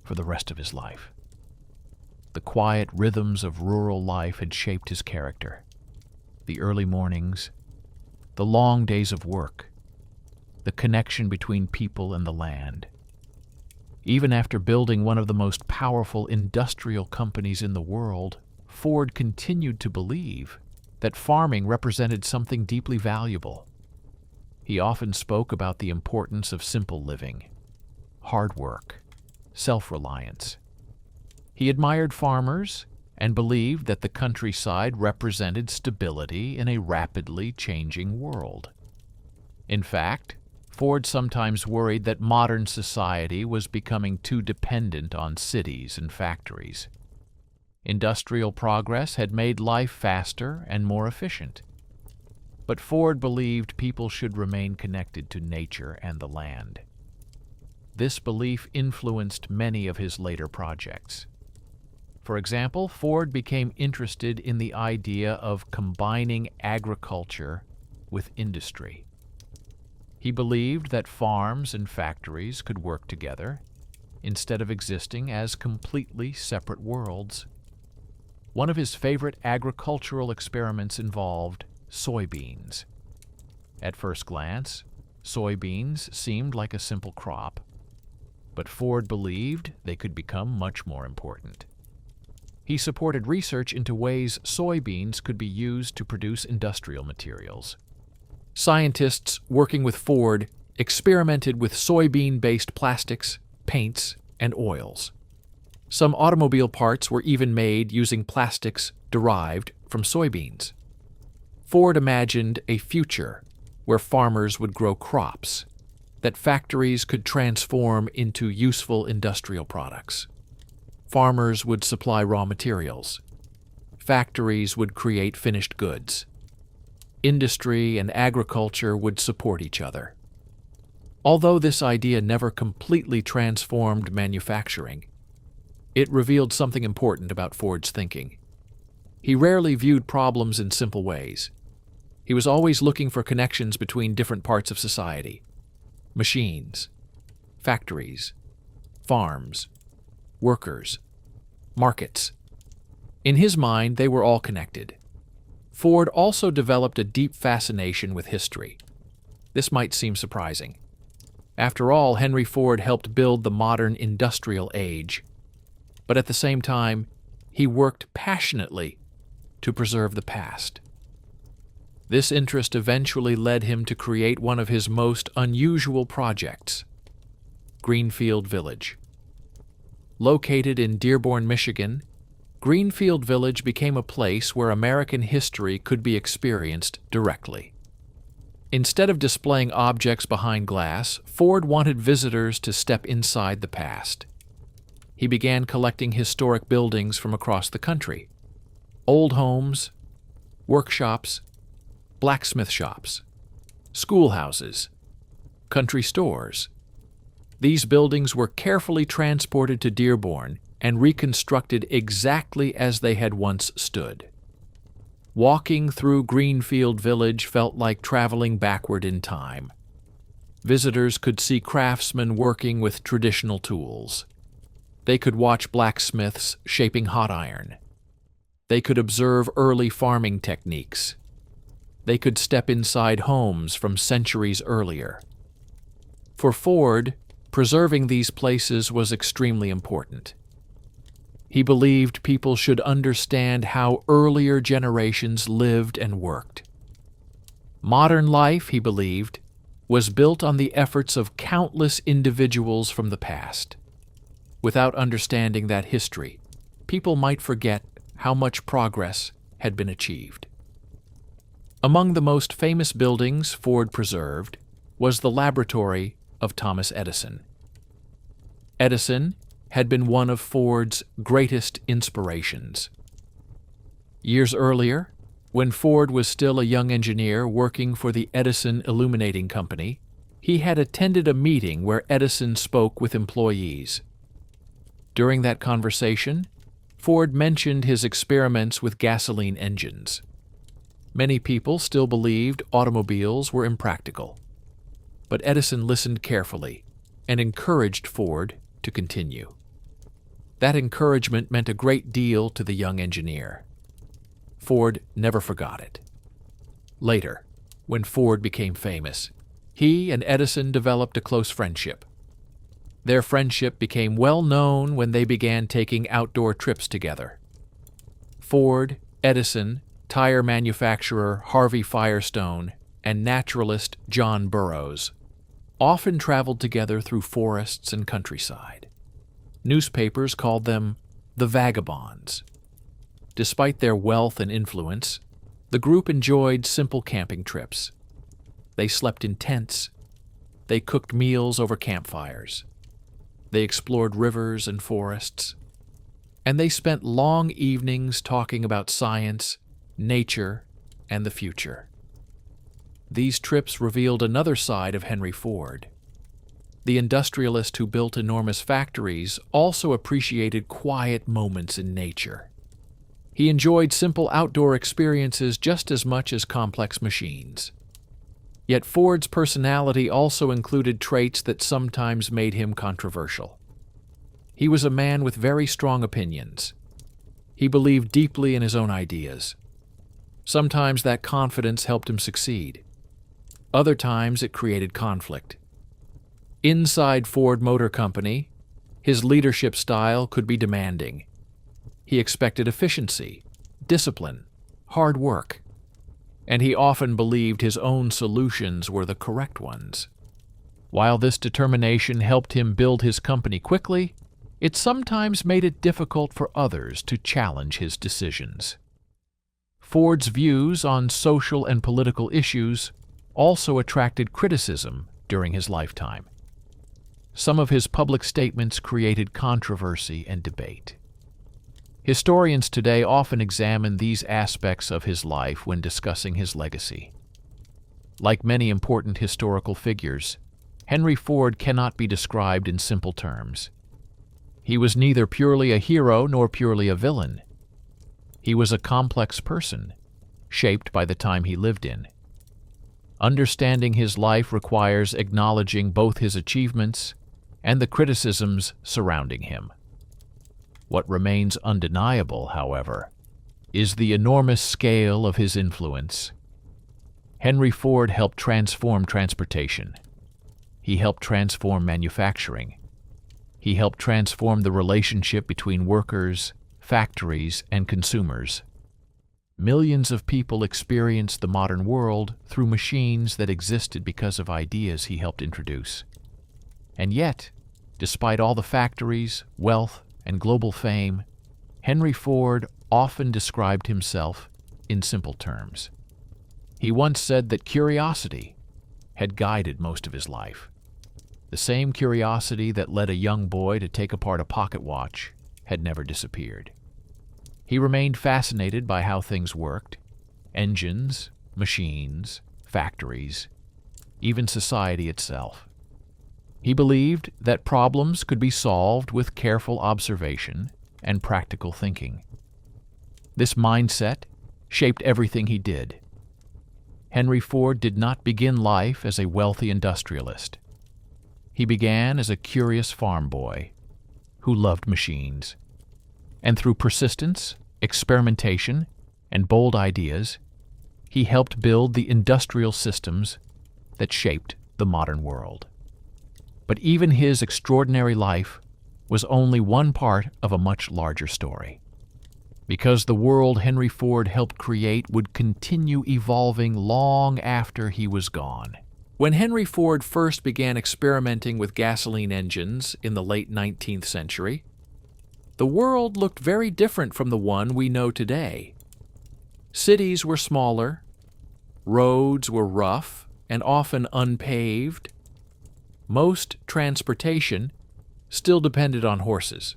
for the rest of his life. The quiet rhythms of rural life had shaped his character. The early mornings, the long days of work, the connection between people and the land. Even after building one of the most powerful industrial companies in the world, Ford continued to believe that farming represented something deeply valuable. He often spoke about the importance of simple living, hard work, self-reliance. He admired farmers and believed that the countryside represented stability in a rapidly changing world. In fact, Ford sometimes worried that modern society was becoming too dependent on cities and factories. Industrial progress had made life faster and more efficient. But Ford believed people should remain connected to nature and the land. This belief influenced many of his later projects. For example, Ford became interested in the idea of combining agriculture with industry. He believed that farms and factories could work together instead of existing as completely separate worlds. One of his favorite agricultural experiments involved soybeans. At first glance, soybeans seemed like a simple crop, but Ford believed they could become much more important. He supported research into ways soybeans could be used to produce industrial materials. Scientists working with Ford experimented with soybean-based plastics, paints, and oils. Some automobile parts were even made using plastics derived from soybeans. Ford imagined a future where farmers would grow crops that factories could transform into useful industrial products. Farmers would supply raw materials. Factories would create finished goods. Industry and agriculture would support each other. Although this idea never completely transformed manufacturing, it revealed something important about Ford's thinking. He rarely viewed problems in simple ways. He was always looking for connections between different parts of society: machines, factories, farms, workers, markets. In his mind, they were all connected. Ford also developed a deep fascination with history. This might seem surprising. After all, Henry Ford helped build the modern industrial age. But at the same time, he worked passionately to preserve the past. This interest eventually led him to create one of his most unusual projects, Greenfield Village. Located in Dearborn, Michigan, Greenfield Village became a place where American history could be experienced directly. Instead of displaying objects behind glass, Ford wanted visitors to step inside the past. He began collecting historic buildings from across the country: old homes, workshops, blacksmith shops, schoolhouses, country stores. These buildings were carefully transported to Dearborn and reconstructed exactly as they had once stood. Walking through Greenfield Village felt like traveling backward in time. Visitors could see craftsmen working with traditional tools. They could watch blacksmiths shaping hot iron. They could observe early farming techniques. They could step inside homes from centuries earlier. For Ford, preserving these places was extremely important. He believed people should understand how earlier generations lived and worked. Modern life, he believed, was built on the efforts of countless individuals from the past. Without understanding that history, people might forget how much progress had been achieved. Among the most famous buildings Ford preserved was the laboratory of Thomas Edison. Edison had been one of Ford's greatest inspirations. Years earlier, when Ford was still a young engineer working for the Edison Illuminating Company, he had attended a meeting where Edison spoke with employees. During that conversation, Ford mentioned his experiments with gasoline engines. Many people still believed automobiles were impractical, but Edison listened carefully and encouraged Ford to continue. That encouragement meant a great deal to the young engineer. Ford never forgot it. Later, when Ford became famous, he and Edison developed a close friendship. Their friendship became well known when they began taking outdoor trips together. Ford, Edison, tire manufacturer Harvey Firestone, and naturalist John Burroughs often traveled together through forests and countryside. Newspapers called them the Vagabonds. Despite their wealth and influence, the group enjoyed simple camping trips. They slept in tents. They cooked meals over campfires. They explored rivers and forests. And they spent long evenings talking about science, nature, and the future. These trips revealed another side of Henry Ford. The industrialist who built enormous factories also appreciated quiet moments in nature. He enjoyed simple outdoor experiences just as much as complex machines. Yet Ford's personality also included traits that sometimes made him controversial. He was a man with very strong opinions. He believed deeply in his own ideas. Sometimes that confidence helped him succeed. Other times it created conflict. Inside Ford Motor Company, his leadership style could be demanding. He expected efficiency, discipline, hard work, and he often believed his own solutions were the correct ones. While this determination helped him build his company quickly, it sometimes made it difficult for others to challenge his decisions. Ford's views on social and political issues also attracted criticism during his lifetime. Some of his public statements created controversy and debate. Historians today often examine these aspects of his life when discussing his legacy. Like many important historical figures, Henry Ford cannot be described in simple terms. He was neither purely a hero nor purely a villain. He was a complex person, shaped by the time he lived in. Understanding his life requires acknowledging both his achievements and the criticisms surrounding him. What remains undeniable, however, is the enormous scale of his influence. Henry Ford helped transform transportation. He helped transform manufacturing. He helped transform the relationship between workers, factories, and consumers. Millions of people experienced the modern world through machines that existed because of ideas he helped introduce. And yet, despite all the factories, wealth, and global fame, Henry Ford often described himself in simple terms. He once said that curiosity had guided most of his life. The same curiosity that led a young boy to take apart a pocket watch had never disappeared. He remained fascinated by how things worked: engines, machines, factories, even society itself. He believed that problems could be solved with careful observation and practical thinking. This mindset shaped everything he did. Henry Ford did not begin life as a wealthy industrialist. He began as a curious farm boy who loved machines. And through persistence, experimentation, and bold ideas, he helped build the industrial systems that shaped the modern world. But even his extraordinary life was only one part of a much larger story. Because the world Henry Ford helped create would continue evolving long after he was gone. When Henry Ford first began experimenting with gasoline engines in the late 19th century, the world looked very different from the one we know today. Cities were smaller, roads were rough and often unpaved. Most transportation still depended on horses.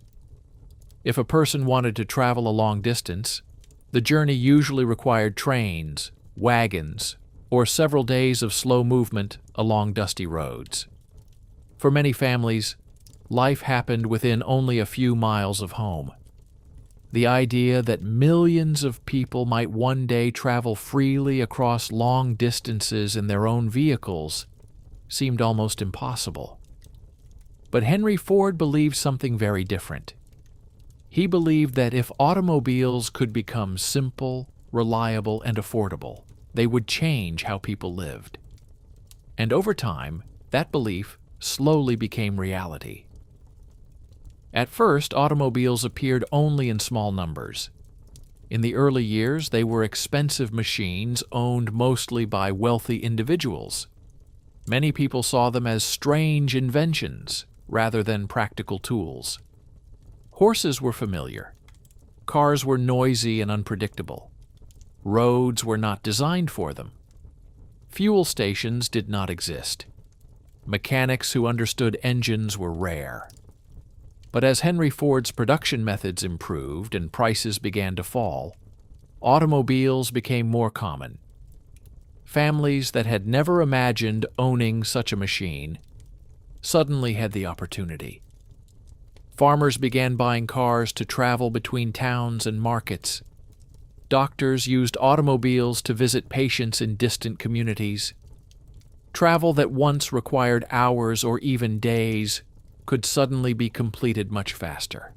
If a person wanted to travel a long distance, the journey usually required trains, wagons, or several days of slow movement along dusty roads. For many families, life happened within only a few miles of home. The idea that millions of people might one day travel freely across long distances in their own vehicles seemed almost impossible. But Henry Ford believed something very different. He believed that if automobiles could become simple, reliable, and affordable, they would change how people lived. And over time, that belief slowly became reality. At first, automobiles appeared only in small numbers. In the early years, they were expensive machines owned mostly by wealthy individuals. Many people saw them as strange inventions rather than practical tools. Horses were familiar. Cars were noisy and unpredictable. Roads were not designed for them. Fuel stations did not exist. Mechanics who understood engines were rare. But as Henry Ford's production methods improved and prices began to fall, automobiles became more common. Families that had never imagined owning such a machine suddenly had the opportunity. Farmers began buying cars to travel between towns and markets. Doctors used automobiles to visit patients in distant communities. Travel that once required hours or even days could suddenly be completed much faster.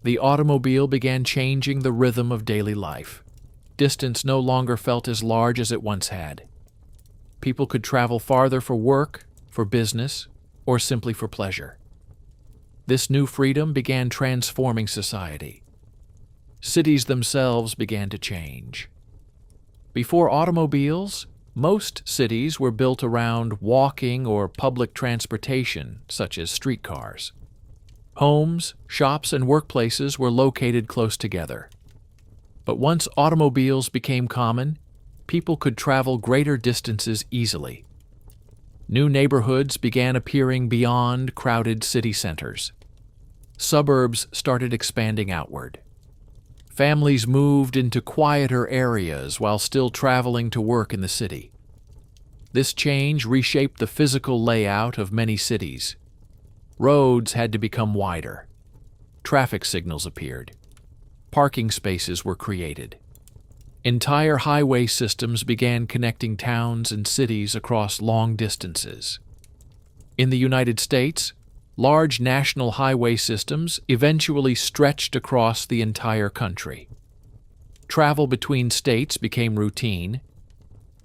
The automobile began changing the rhythm of daily life. Distance no longer felt as large as it once had. People could travel farther for work, for business, or simply for pleasure. This new freedom began transforming society. Cities themselves began to change. Before automobiles, most cities were built around walking or public transportation, such as streetcars. Homes, shops, and workplaces were located close together. But once automobiles became common, people could travel greater distances easily. New neighborhoods began appearing beyond crowded city centers. Suburbs started expanding outward. Families moved into quieter areas while still traveling to work in the city. This change reshaped the physical layout of many cities. Roads had to become wider. Traffic signals appeared. Parking spaces were created. Entire highway systems began connecting towns and cities across long distances. In the United States, large national highway systems eventually stretched across the entire country. Travel between states became routine.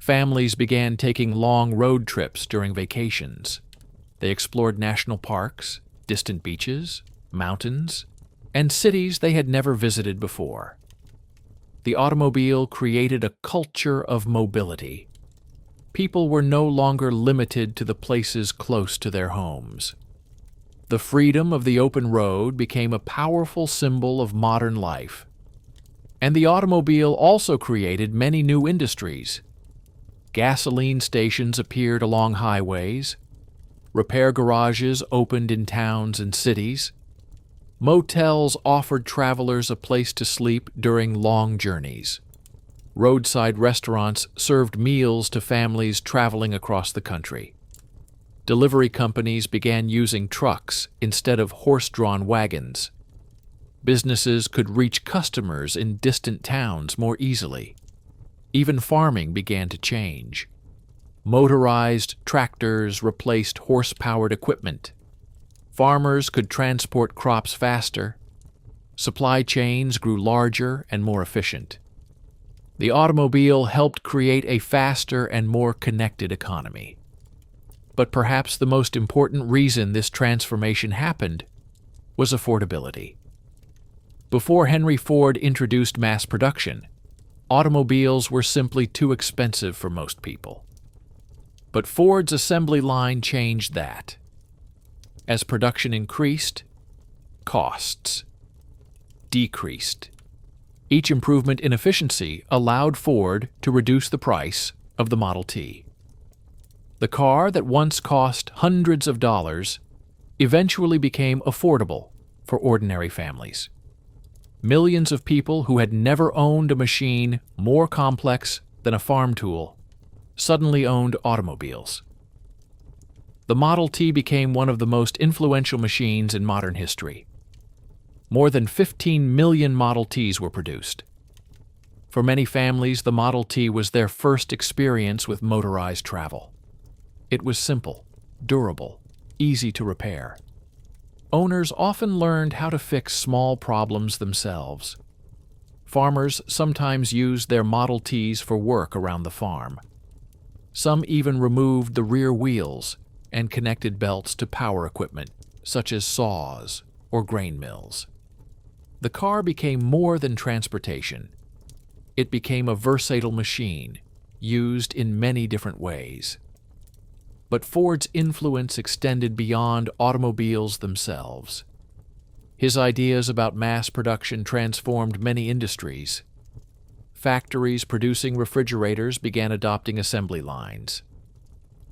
Families began taking long road trips during vacations. They explored national parks, distant beaches, mountains, and cities they had never visited before. The automobile created a culture of mobility. People were no longer limited to the places close to their homes. The freedom of the open road became a powerful symbol of modern life. And the automobile also created many new industries. Gasoline stations appeared along highways. Repair garages opened in towns and cities. Motels offered travelers a place to sleep during long journeys. Roadside restaurants served meals to families traveling across the country. Delivery companies began using trucks instead of horse-drawn wagons. Businesses could reach customers in distant towns more easily. Even farming began to change. Motorized tractors replaced horse-powered equipment. Farmers could transport crops faster. Supply chains grew larger and more efficient. The automobile helped create a faster and more connected economy. But perhaps the most important reason this transformation happened was affordability. Before Henry Ford introduced mass production, automobiles were simply too expensive for most people. But Ford's assembly line changed that. As production increased, costs decreased. Each improvement in efficiency allowed Ford to reduce the price of the Model T. The car that once cost hundreds of dollars eventually became affordable for ordinary families. Millions of people who had never owned a machine more complex than a farm tool suddenly owned automobiles. The Model T became one of the most influential machines in modern history. More than 15 million Model Ts were produced. For many families, the Model T was their first experience with motorized travel. It was simple, durable, easy to repair. Owners often learned how to fix small problems themselves. Farmers sometimes used their Model Ts for work around the farm. Some even removed the rear wheels and connected belts to power equipment, such as saws or grain mills. The car became more than transportation. It became a versatile machine, used in many different ways. But Ford's influence extended beyond automobiles themselves. His ideas about mass production transformed many industries. Factories producing refrigerators began adopting assembly lines.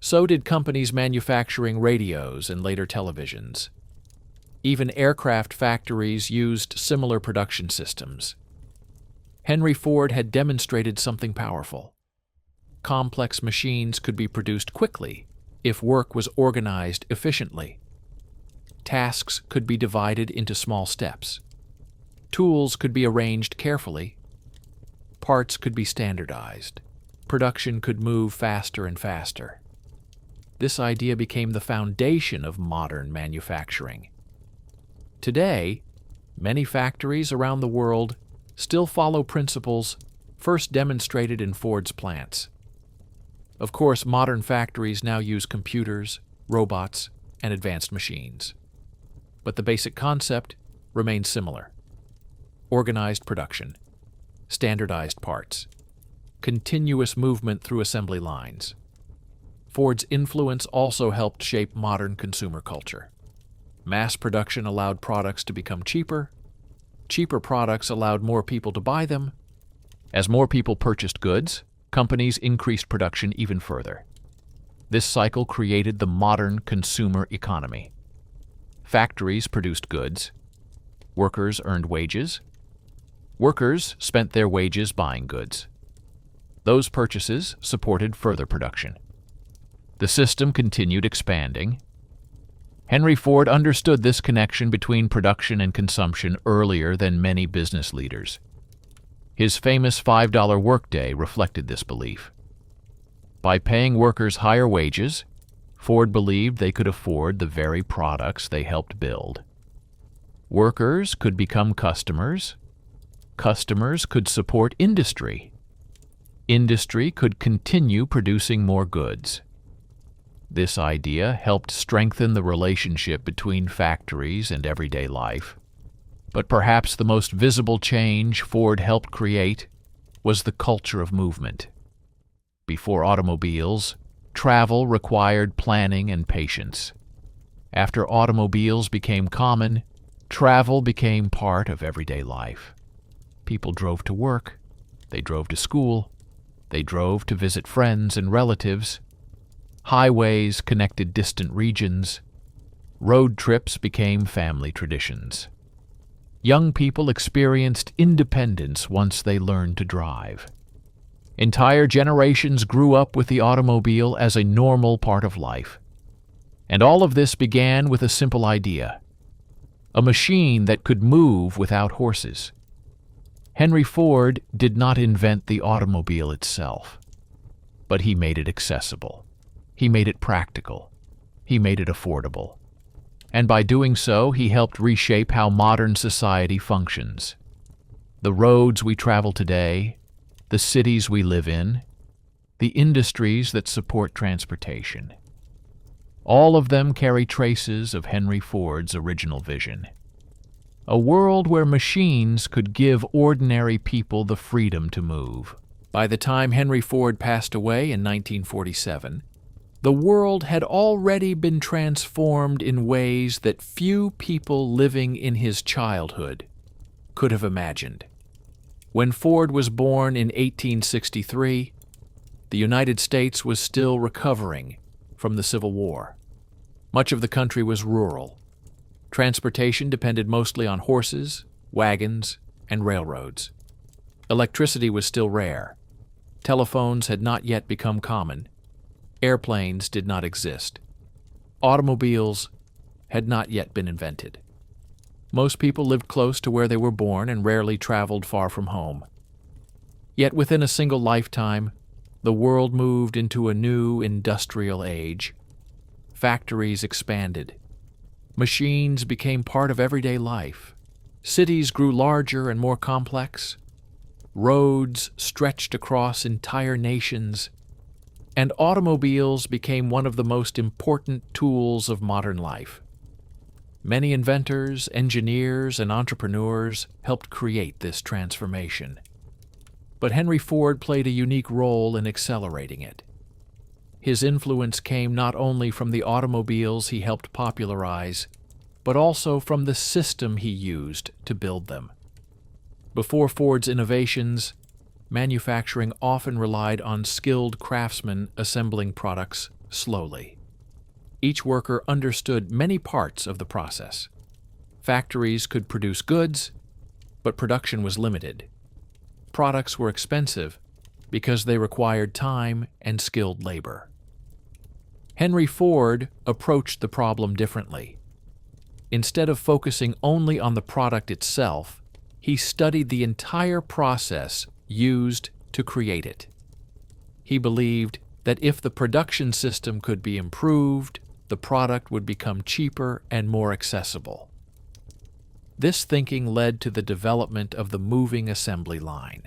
So did companies manufacturing radios and later televisions. Even aircraft factories used similar production systems. Henry Ford had demonstrated something powerful. Complex machines could be produced quickly if work was organized efficiently. Tasks could be divided into small steps. Tools could be arranged carefully. Parts could be standardized. Production could move faster and faster. This idea became the foundation of modern manufacturing. Today, many factories around the world still follow principles first demonstrated in Ford's plants. Of course, modern factories now use computers, robots, and advanced machines. But the basic concept remains similar. Organized production, standardized parts, continuous movement through assembly lines. Ford's influence also helped shape modern consumer culture. Mass production allowed products to become cheaper. Cheaper products allowed more people to buy them. As more people purchased goods, companies increased production even further. This cycle created the modern consumer economy. Factories produced goods. Workers earned wages. Workers spent their wages buying goods. Those purchases supported further production. The system continued expanding. Henry Ford understood this connection between production and consumption earlier than many business leaders. His famous $5 workday reflected this belief. By paying workers higher wages, Ford believed they could afford the very products they helped build. Workers could become customers. Customers could support industry. Industry could continue producing more goods. This idea helped strengthen the relationship between factories and everyday life. But perhaps the most visible change Ford helped create was the culture of movement. Before automobiles, travel required planning and patience. After automobiles became common, travel became part of everyday life. People drove to work, they drove to school, they drove to visit friends and relatives. Highways connected distant regions. Road trips became family traditions. Young people experienced independence once they learned to drive. Entire generations grew up with the automobile as a normal part of life. And all of this began with a simple idea: a machine that could move without horses. Henry Ford did not invent the automobile itself, but he made it accessible. He made it practical. He made it affordable. And by doing so, he helped reshape how modern society functions. The roads we travel today, the cities we live in, the industries that support transportation. All of them carry traces of Henry Ford's original vision. A world where machines could give ordinary people the freedom to move. By the time Henry Ford passed away in 1947, the world had already been transformed in ways that few people living in his childhood could have imagined. When Ford was born in 1863, the United States was still recovering from the Civil War. Much of the country was rural. Transportation depended mostly on horses, wagons, and railroads. Electricity was still rare. Telephones had not yet become common. Airplanes did not exist. Automobiles had not yet been invented. Most people lived close to where they were born and rarely traveled far from home. Yet within a single lifetime, the world moved into a new industrial age. Factories expanded. Machines became part of everyday life. Cities grew larger and more complex. Roads stretched across entire nations. And automobiles became one of the most important tools of modern life. Many inventors, engineers, and entrepreneurs helped create this transformation. But Henry Ford played a unique role in accelerating it. His influence came not only from the automobiles he helped popularize, but also from the system he used to build them. Before Ford's innovations, manufacturing often relied on skilled craftsmen assembling products slowly. Each worker understood many parts of the process. Factories could produce goods, but production was limited. Products were expensive because they required time and skilled labor. Henry Ford approached the problem differently. Instead of focusing only on the product itself, he studied the entire process used to create it. He believed that if the production system could be improved, the product would become cheaper and more accessible. This thinking led to the development of the moving assembly line.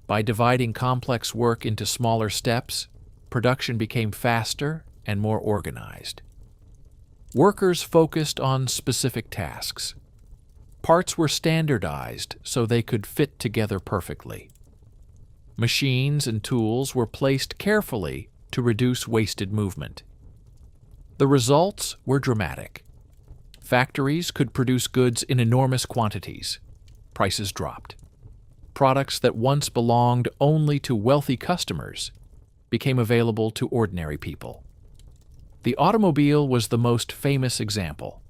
By dividing complex work into smaller steps, production became faster and more organized. Workers focused on specific tasks. Parts were standardized so they could fit together perfectly. Machines and tools were placed carefully to reduce wasted movement. The results were dramatic. Factories could produce goods in enormous quantities. Prices dropped. Products that once belonged only to wealthy customers became available to ordinary people. The automobile was the most famous example.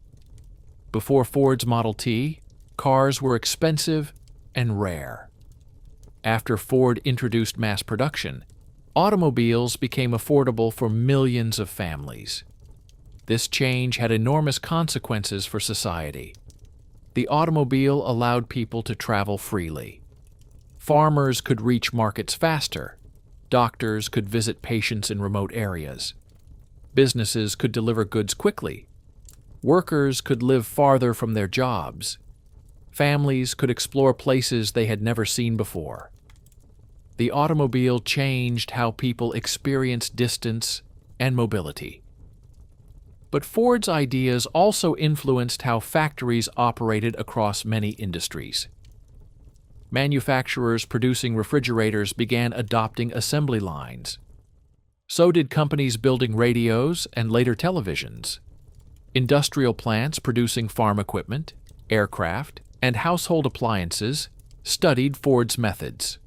Before Ford's Model T, cars were expensive and rare. After Ford introduced mass production, automobiles became affordable for millions of families. This change had enormous consequences for society. The automobile allowed people to travel freely. Farmers could reach markets faster. Doctors could visit patients in remote areas. Businesses could deliver goods quickly. Workers could live farther from their jobs. Families could explore places they had never seen before. The automobile changed how people experienced distance and mobility. But Ford's ideas also influenced how factories operated across many industries. Manufacturers producing refrigerators began adopting assembly lines. So did companies building radios and later televisions. Industrial plants producing farm equipment, aircraft, and household appliances studied Ford's methods.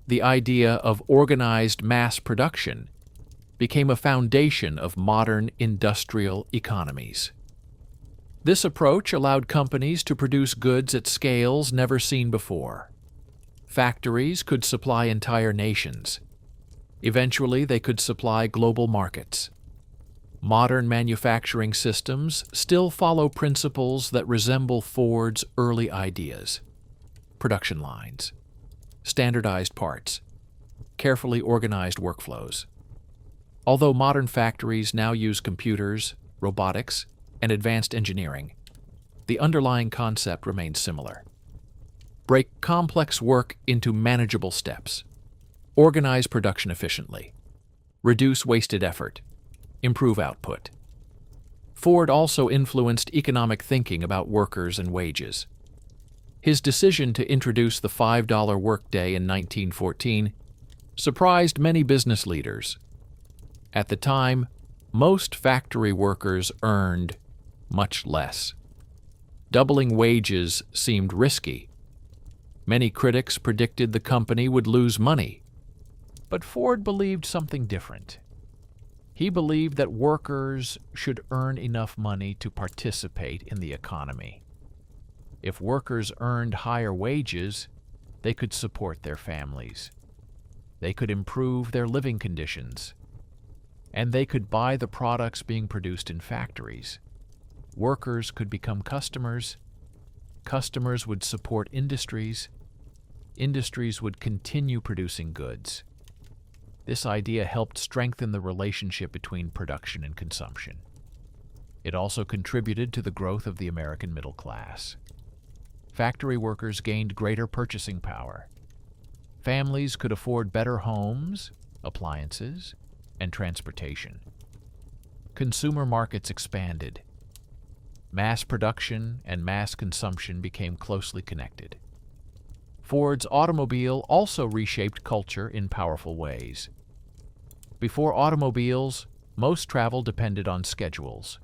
The idea of organized mass production became a foundation of modern industrial economies. This approach allowed companies to produce goods at scales never seen before. Factories could supply entire nations. Eventually, they could supply global markets. Modern manufacturing systems still follow principles that resemble Ford's early ideas. Production lines, standardized parts, carefully organized workflows. Although modern factories now use computers, robotics, and advanced engineering, the underlying concept remains similar. Break complex work into manageable steps. Organize production efficiently. Reduce wasted effort. Improve output. Ford also influenced economic thinking about workers and wages. His decision to introduce the $5 workday in 1914 surprised many business leaders. At the time, most factory workers earned much less. Doubling wages seemed risky. Many critics predicted the company would lose money. But Ford believed something different. He believed that workers should earn enough money to participate in the economy. If workers earned higher wages, they could support their families. They could improve their living conditions. And they could buy the products being produced in factories. Workers could become customers. Customers would support industries. Industries would continue producing goods. This idea helped strengthen the relationship between production and consumption. It also contributed to the growth of the American middle class. Factory workers gained greater purchasing power. Families could afford better homes, appliances, and transportation. Consumer markets expanded. Mass production and mass consumption became closely connected. Ford's automobile also reshaped culture in powerful ways. Before automobiles, most travel depended on schedules.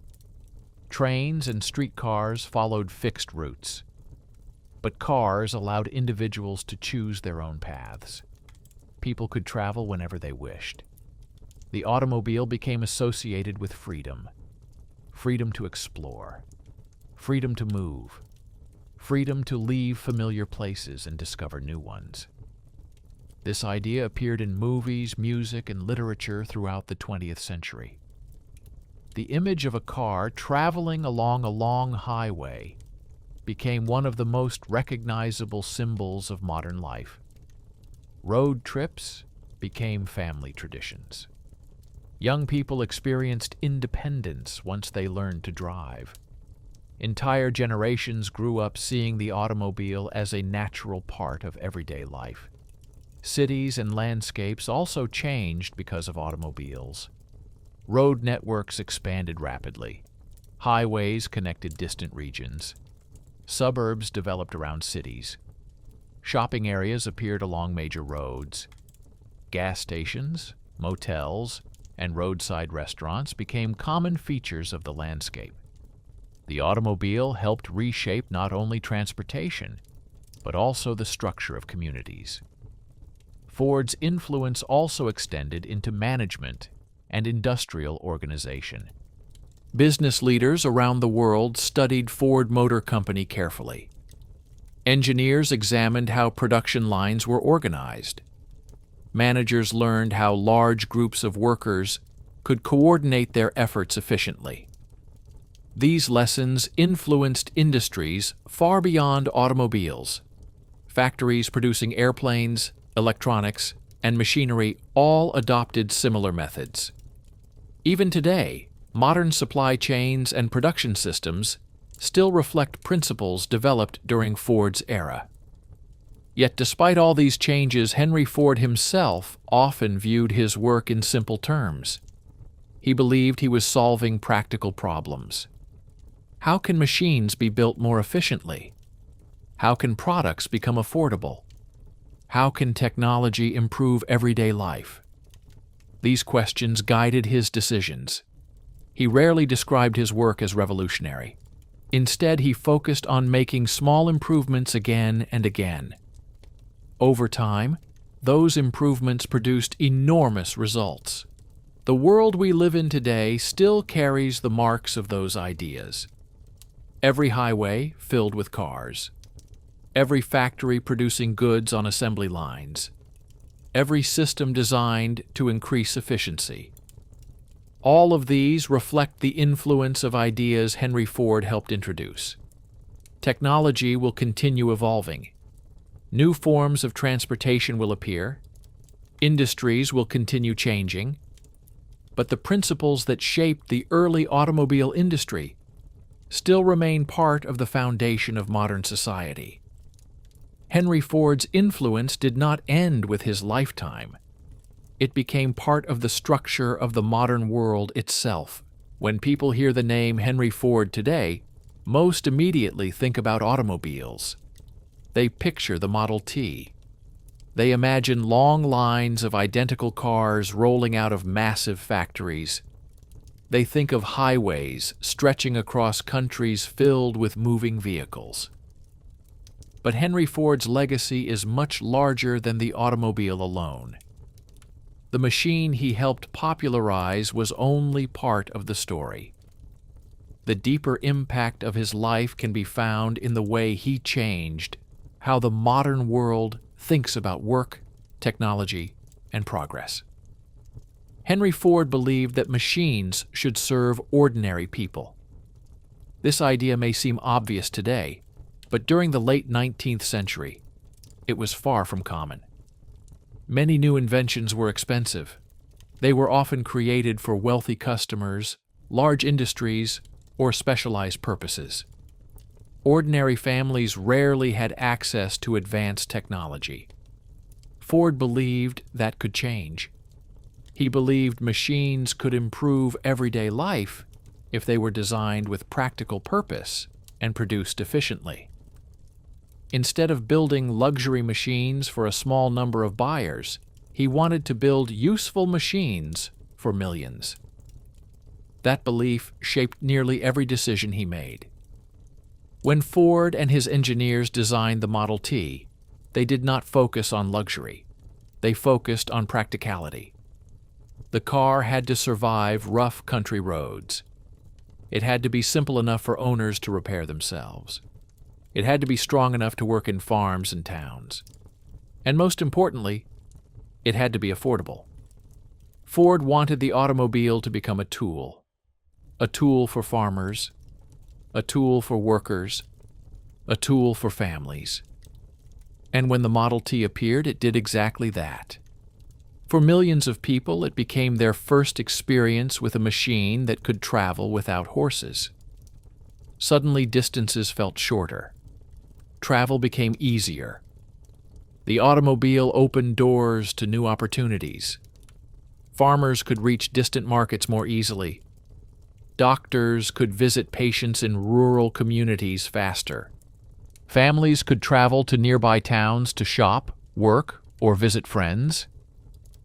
Trains and streetcars followed fixed routes. But cars allowed individuals to choose their own paths. People could travel whenever they wished. The automobile became associated with freedom. Freedom to explore. Freedom to move. Freedom to leave familiar places and discover new ones. This idea appeared in movies, music, and literature throughout the 20th century. The image of a car traveling along a long highway became one of the most recognizable symbols of modern life. Road trips became family traditions. Young people experienced independence once they learned to drive. Entire generations grew up seeing the automobile as a natural part of everyday life. Cities and landscapes also changed because of automobiles. Road networks expanded rapidly. Highways connected distant regions. Suburbs developed around cities. Shopping areas appeared along major roads. Gas stations, motels, and roadside restaurants became common features of the landscape. The automobile helped reshape not only transportation, but also the structure of communities. Ford's influence also extended into management and industrial organization. Business leaders around the world studied Ford Motor Company carefully. Engineers examined how production lines were organized. Managers learned how large groups of workers could coordinate their efforts efficiently. These lessons influenced industries far beyond automobiles. Factories producing airplanes, electronics, and machinery all adopted similar methods. Even today, modern supply chains and production systems still reflect principles developed during Ford's era. Yet despite all these changes, Henry Ford himself often viewed his work in simple terms. He believed he was solving practical problems. How can machines be built more efficiently? How can products become affordable? How can technology improve everyday life? These questions guided his decisions. He rarely described his work as revolutionary. Instead, he focused on making small improvements again and again. Over time, those improvements produced enormous results. The world we live in today still carries the marks of those ideas. Every highway filled with cars. Every factory producing goods on assembly lines. Every system designed to increase efficiency. All of these reflect the influence of ideas Henry Ford helped introduce. Technology will continue evolving. New forms of transportation will appear. Industries will continue changing. But the principles that shaped the early automobile industry still remain part of the foundation of modern society. Henry Ford's influence did not end with his lifetime. It became part of the structure of the modern world itself. When people hear the name Henry Ford today, most immediately think about automobiles. They picture the Model T. They imagine long lines of identical cars rolling out of massive factories. They think of highways stretching across countries filled with moving vehicles. But Henry Ford's legacy is much larger than the automobile alone. the machine he helped popularize was only part of the story. The deeper impact of his life can be found in the way he changed how the modern world thinks about work, technology, and progress. Henry Ford believed that machines should serve ordinary people. This idea may seem obvious today, but during the late 19th century, it was far from common. Many new inventions were expensive. They were often created for wealthy customers, large industries, or specialized purposes. Ordinary families rarely had access to advanced technology. Ford believed that could change. He believed machines could improve everyday life if they were designed with practical purpose and produced efficiently. Instead of building luxury machines for a small number of buyers, he wanted to build useful machines for millions. That belief shaped nearly every decision he made. When Ford and his engineers designed the Model T, they did not focus on luxury. They focused on practicality. The car had to survive rough country roads. It had to be simple enough for owners to repair themselves. It had to be strong enough to work in farms and towns. And most importantly, it had to be affordable. Ford wanted the automobile to become a tool for farmers, a tool for workers, a tool for families. And when the Model T appeared, it did exactly that. For millions of people, it became their first experience with a machine that could travel without horses. Suddenly, distances felt shorter. Travel became easier. The automobile opened doors to new opportunities. Farmers could reach distant markets more easily. Doctors could visit patients in rural communities faster. Families could travel to nearby towns to shop, work, or visit friends.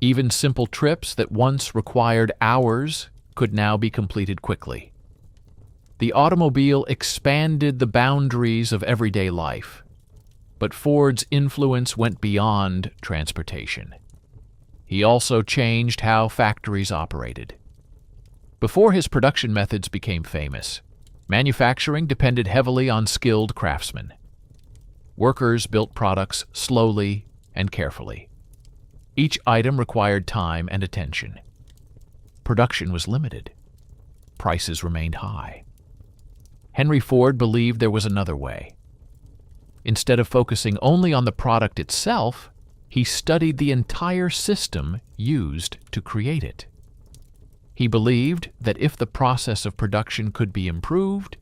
Even simple trips that once required hours could now be completed quickly. The automobile expanded the boundaries of everyday life, but Ford's influence went beyond transportation. He also changed how factories operated. Before his production methods became famous, manufacturing depended heavily on skilled craftsmen. Workers built products slowly and carefully. Each item required time and attention. Production was limited. Prices remained high. Henry Ford believed there was another way. Instead of focusing only on the product itself, he studied the entire system used to create it. He believed that if the process of production could be improved,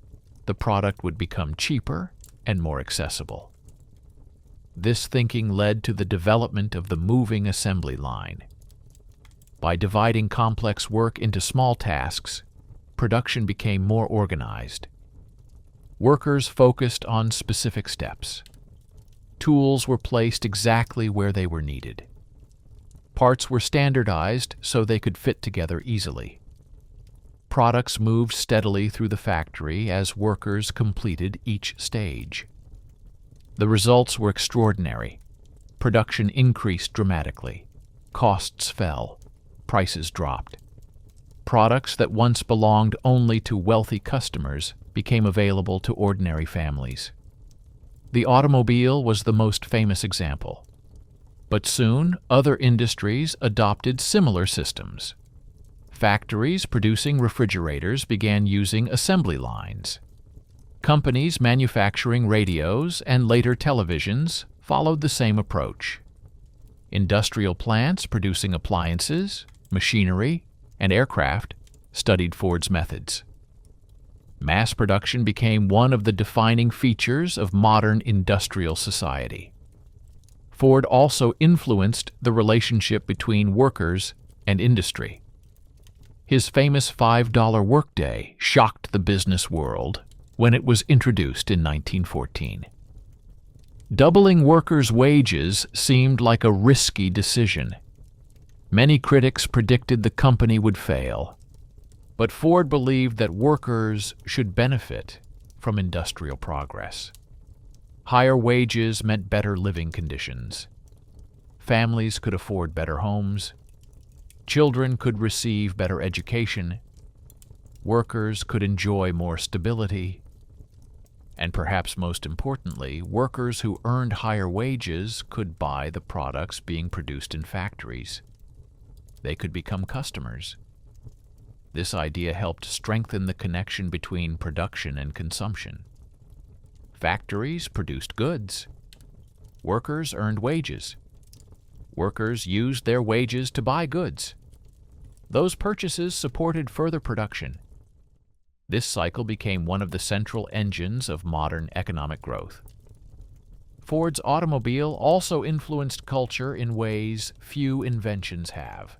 the product would become cheaper and more accessible. This thinking led to the development of the moving assembly line. By dividing complex work into small tasks, production became more organized. Workers focused on specific steps. Tools were placed exactly where they were needed. Parts were standardized so they could fit together easily. Products moved steadily through the factory as workers completed each stage. The results were extraordinary. Production increased dramatically. Costs fell. Prices dropped. Products that once belonged only to wealthy customers became available to ordinary families. The automobile was the most famous example. But soon, other industries adopted similar systems. Factories producing refrigerators began using assembly lines. Companies manufacturing radios and later televisions followed the same approach. Industrial plants producing appliances, machinery, and aircraft studied Ford's methods. Mass production became one of the defining features of modern industrial society. Ford also influenced the relationship between workers and industry. His famous $5 workday shocked the business world when it was introduced in 1914. Doubling workers' wages seemed like a risky decision. Many critics predicted the company would fail, but Ford believed that workers should benefit from industrial progress. Higher wages meant better living conditions. Families could afford better homes. Children could receive better education, workers could enjoy more stability, and perhaps most importantly, workers who earned higher wages could buy the products being produced in factories. They could become customers. This idea helped strengthen the connection between production and consumption. Factories produced goods. Workers earned wages. Workers used their wages to buy goods. Those purchases supported further production. This cycle became one of the central engines of modern economic growth. Ford's automobile also influenced culture in ways few inventions have.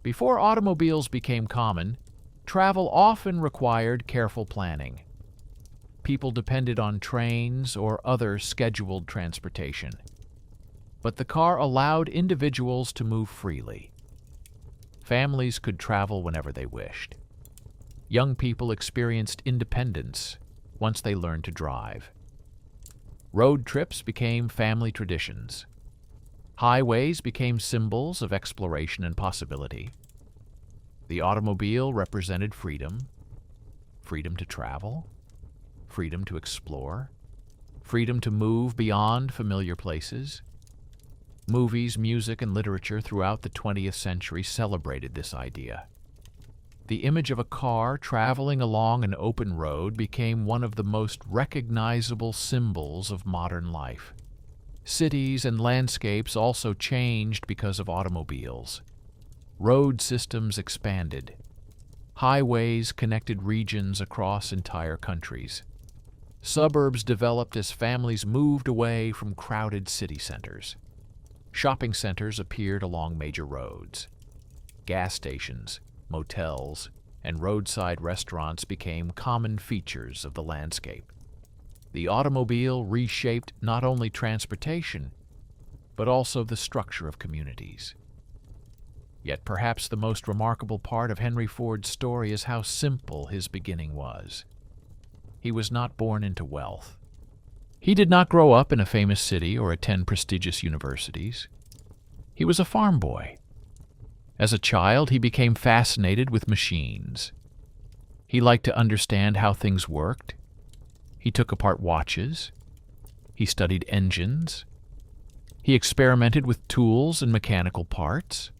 Before automobiles became common, travel often required careful planning. People depended on trains or other scheduled transportation. But the car allowed individuals to move freely. Families could travel whenever they wished. Young people experienced independence once they learned to drive. Road trips became family traditions. Highways became symbols of exploration and possibility. The automobile represented freedom, freedom to travel, freedom to explore, freedom to move beyond familiar places. Movies, music, and literature throughout the 20th century celebrated this idea. The image of a car traveling along an open road became one of the most recognizable symbols of modern life. Cities and landscapes also changed because of automobiles. Road systems expanded. Highways connected regions across entire countries. Suburbs developed as families moved away from crowded city centers. Shopping centers appeared along major roads. Gas stations, motels, and roadside restaurants became common features of the landscape. The automobile reshaped not only transportation, but also the structure of communities. Yet perhaps the most remarkable part of Henry Ford's story is how simple his beginning was. He was not born into wealth. He did not grow up in a famous city or attend prestigious universities. He was a farm boy. As a child, he became fascinated with machines. He liked to understand how things worked. He took apart watches. He studied engines. He experimented with tools and mechanical parts.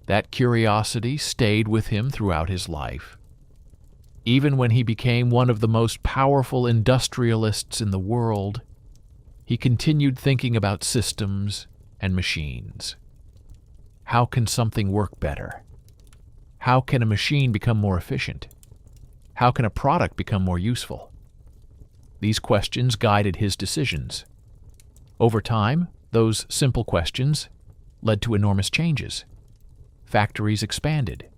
That curiosity stayed with him throughout his life. Even when he became one of the most powerful industrialists in the world, he continued thinking about systems and machines. How can something work better? How can a machine become more efficient? How can a product become more useful? These questions guided his decisions. Over time, those simple questions led to enormous changes. Factories expanded.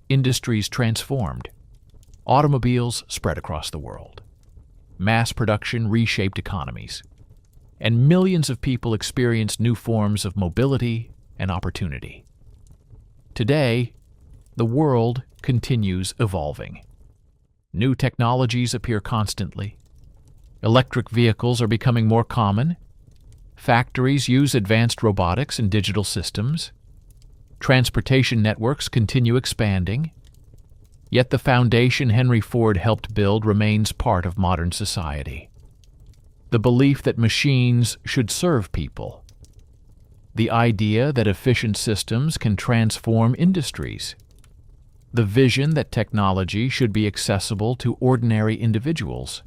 Industries transformed. Automobiles spread across the world. Mass production reshaped economies. And millions of people experienced new forms of mobility and opportunity. Today, the world continues evolving. New technologies appear constantly. Electric vehicles are becoming more common. Factories use advanced robotics and digital systems. Transportation networks continue expanding. Yet the foundation Henry Ford helped build remains part of modern society. The belief that machines should serve people. The idea that efficient systems can transform industries. The vision that technology should be accessible to ordinary individuals.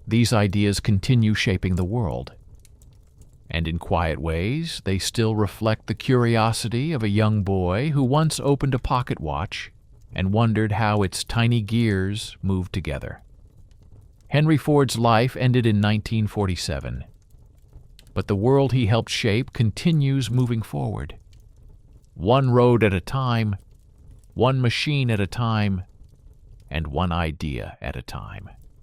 These ideas continue shaping the world. And in quiet ways, they still reflect the curiosity of a young boy who once opened a pocket watch and wondered how its tiny gears moved together. Henry Ford's life ended in 1947. But the world he helped shape continues moving forward. One road at a time, one machine at a time, and one idea at a time.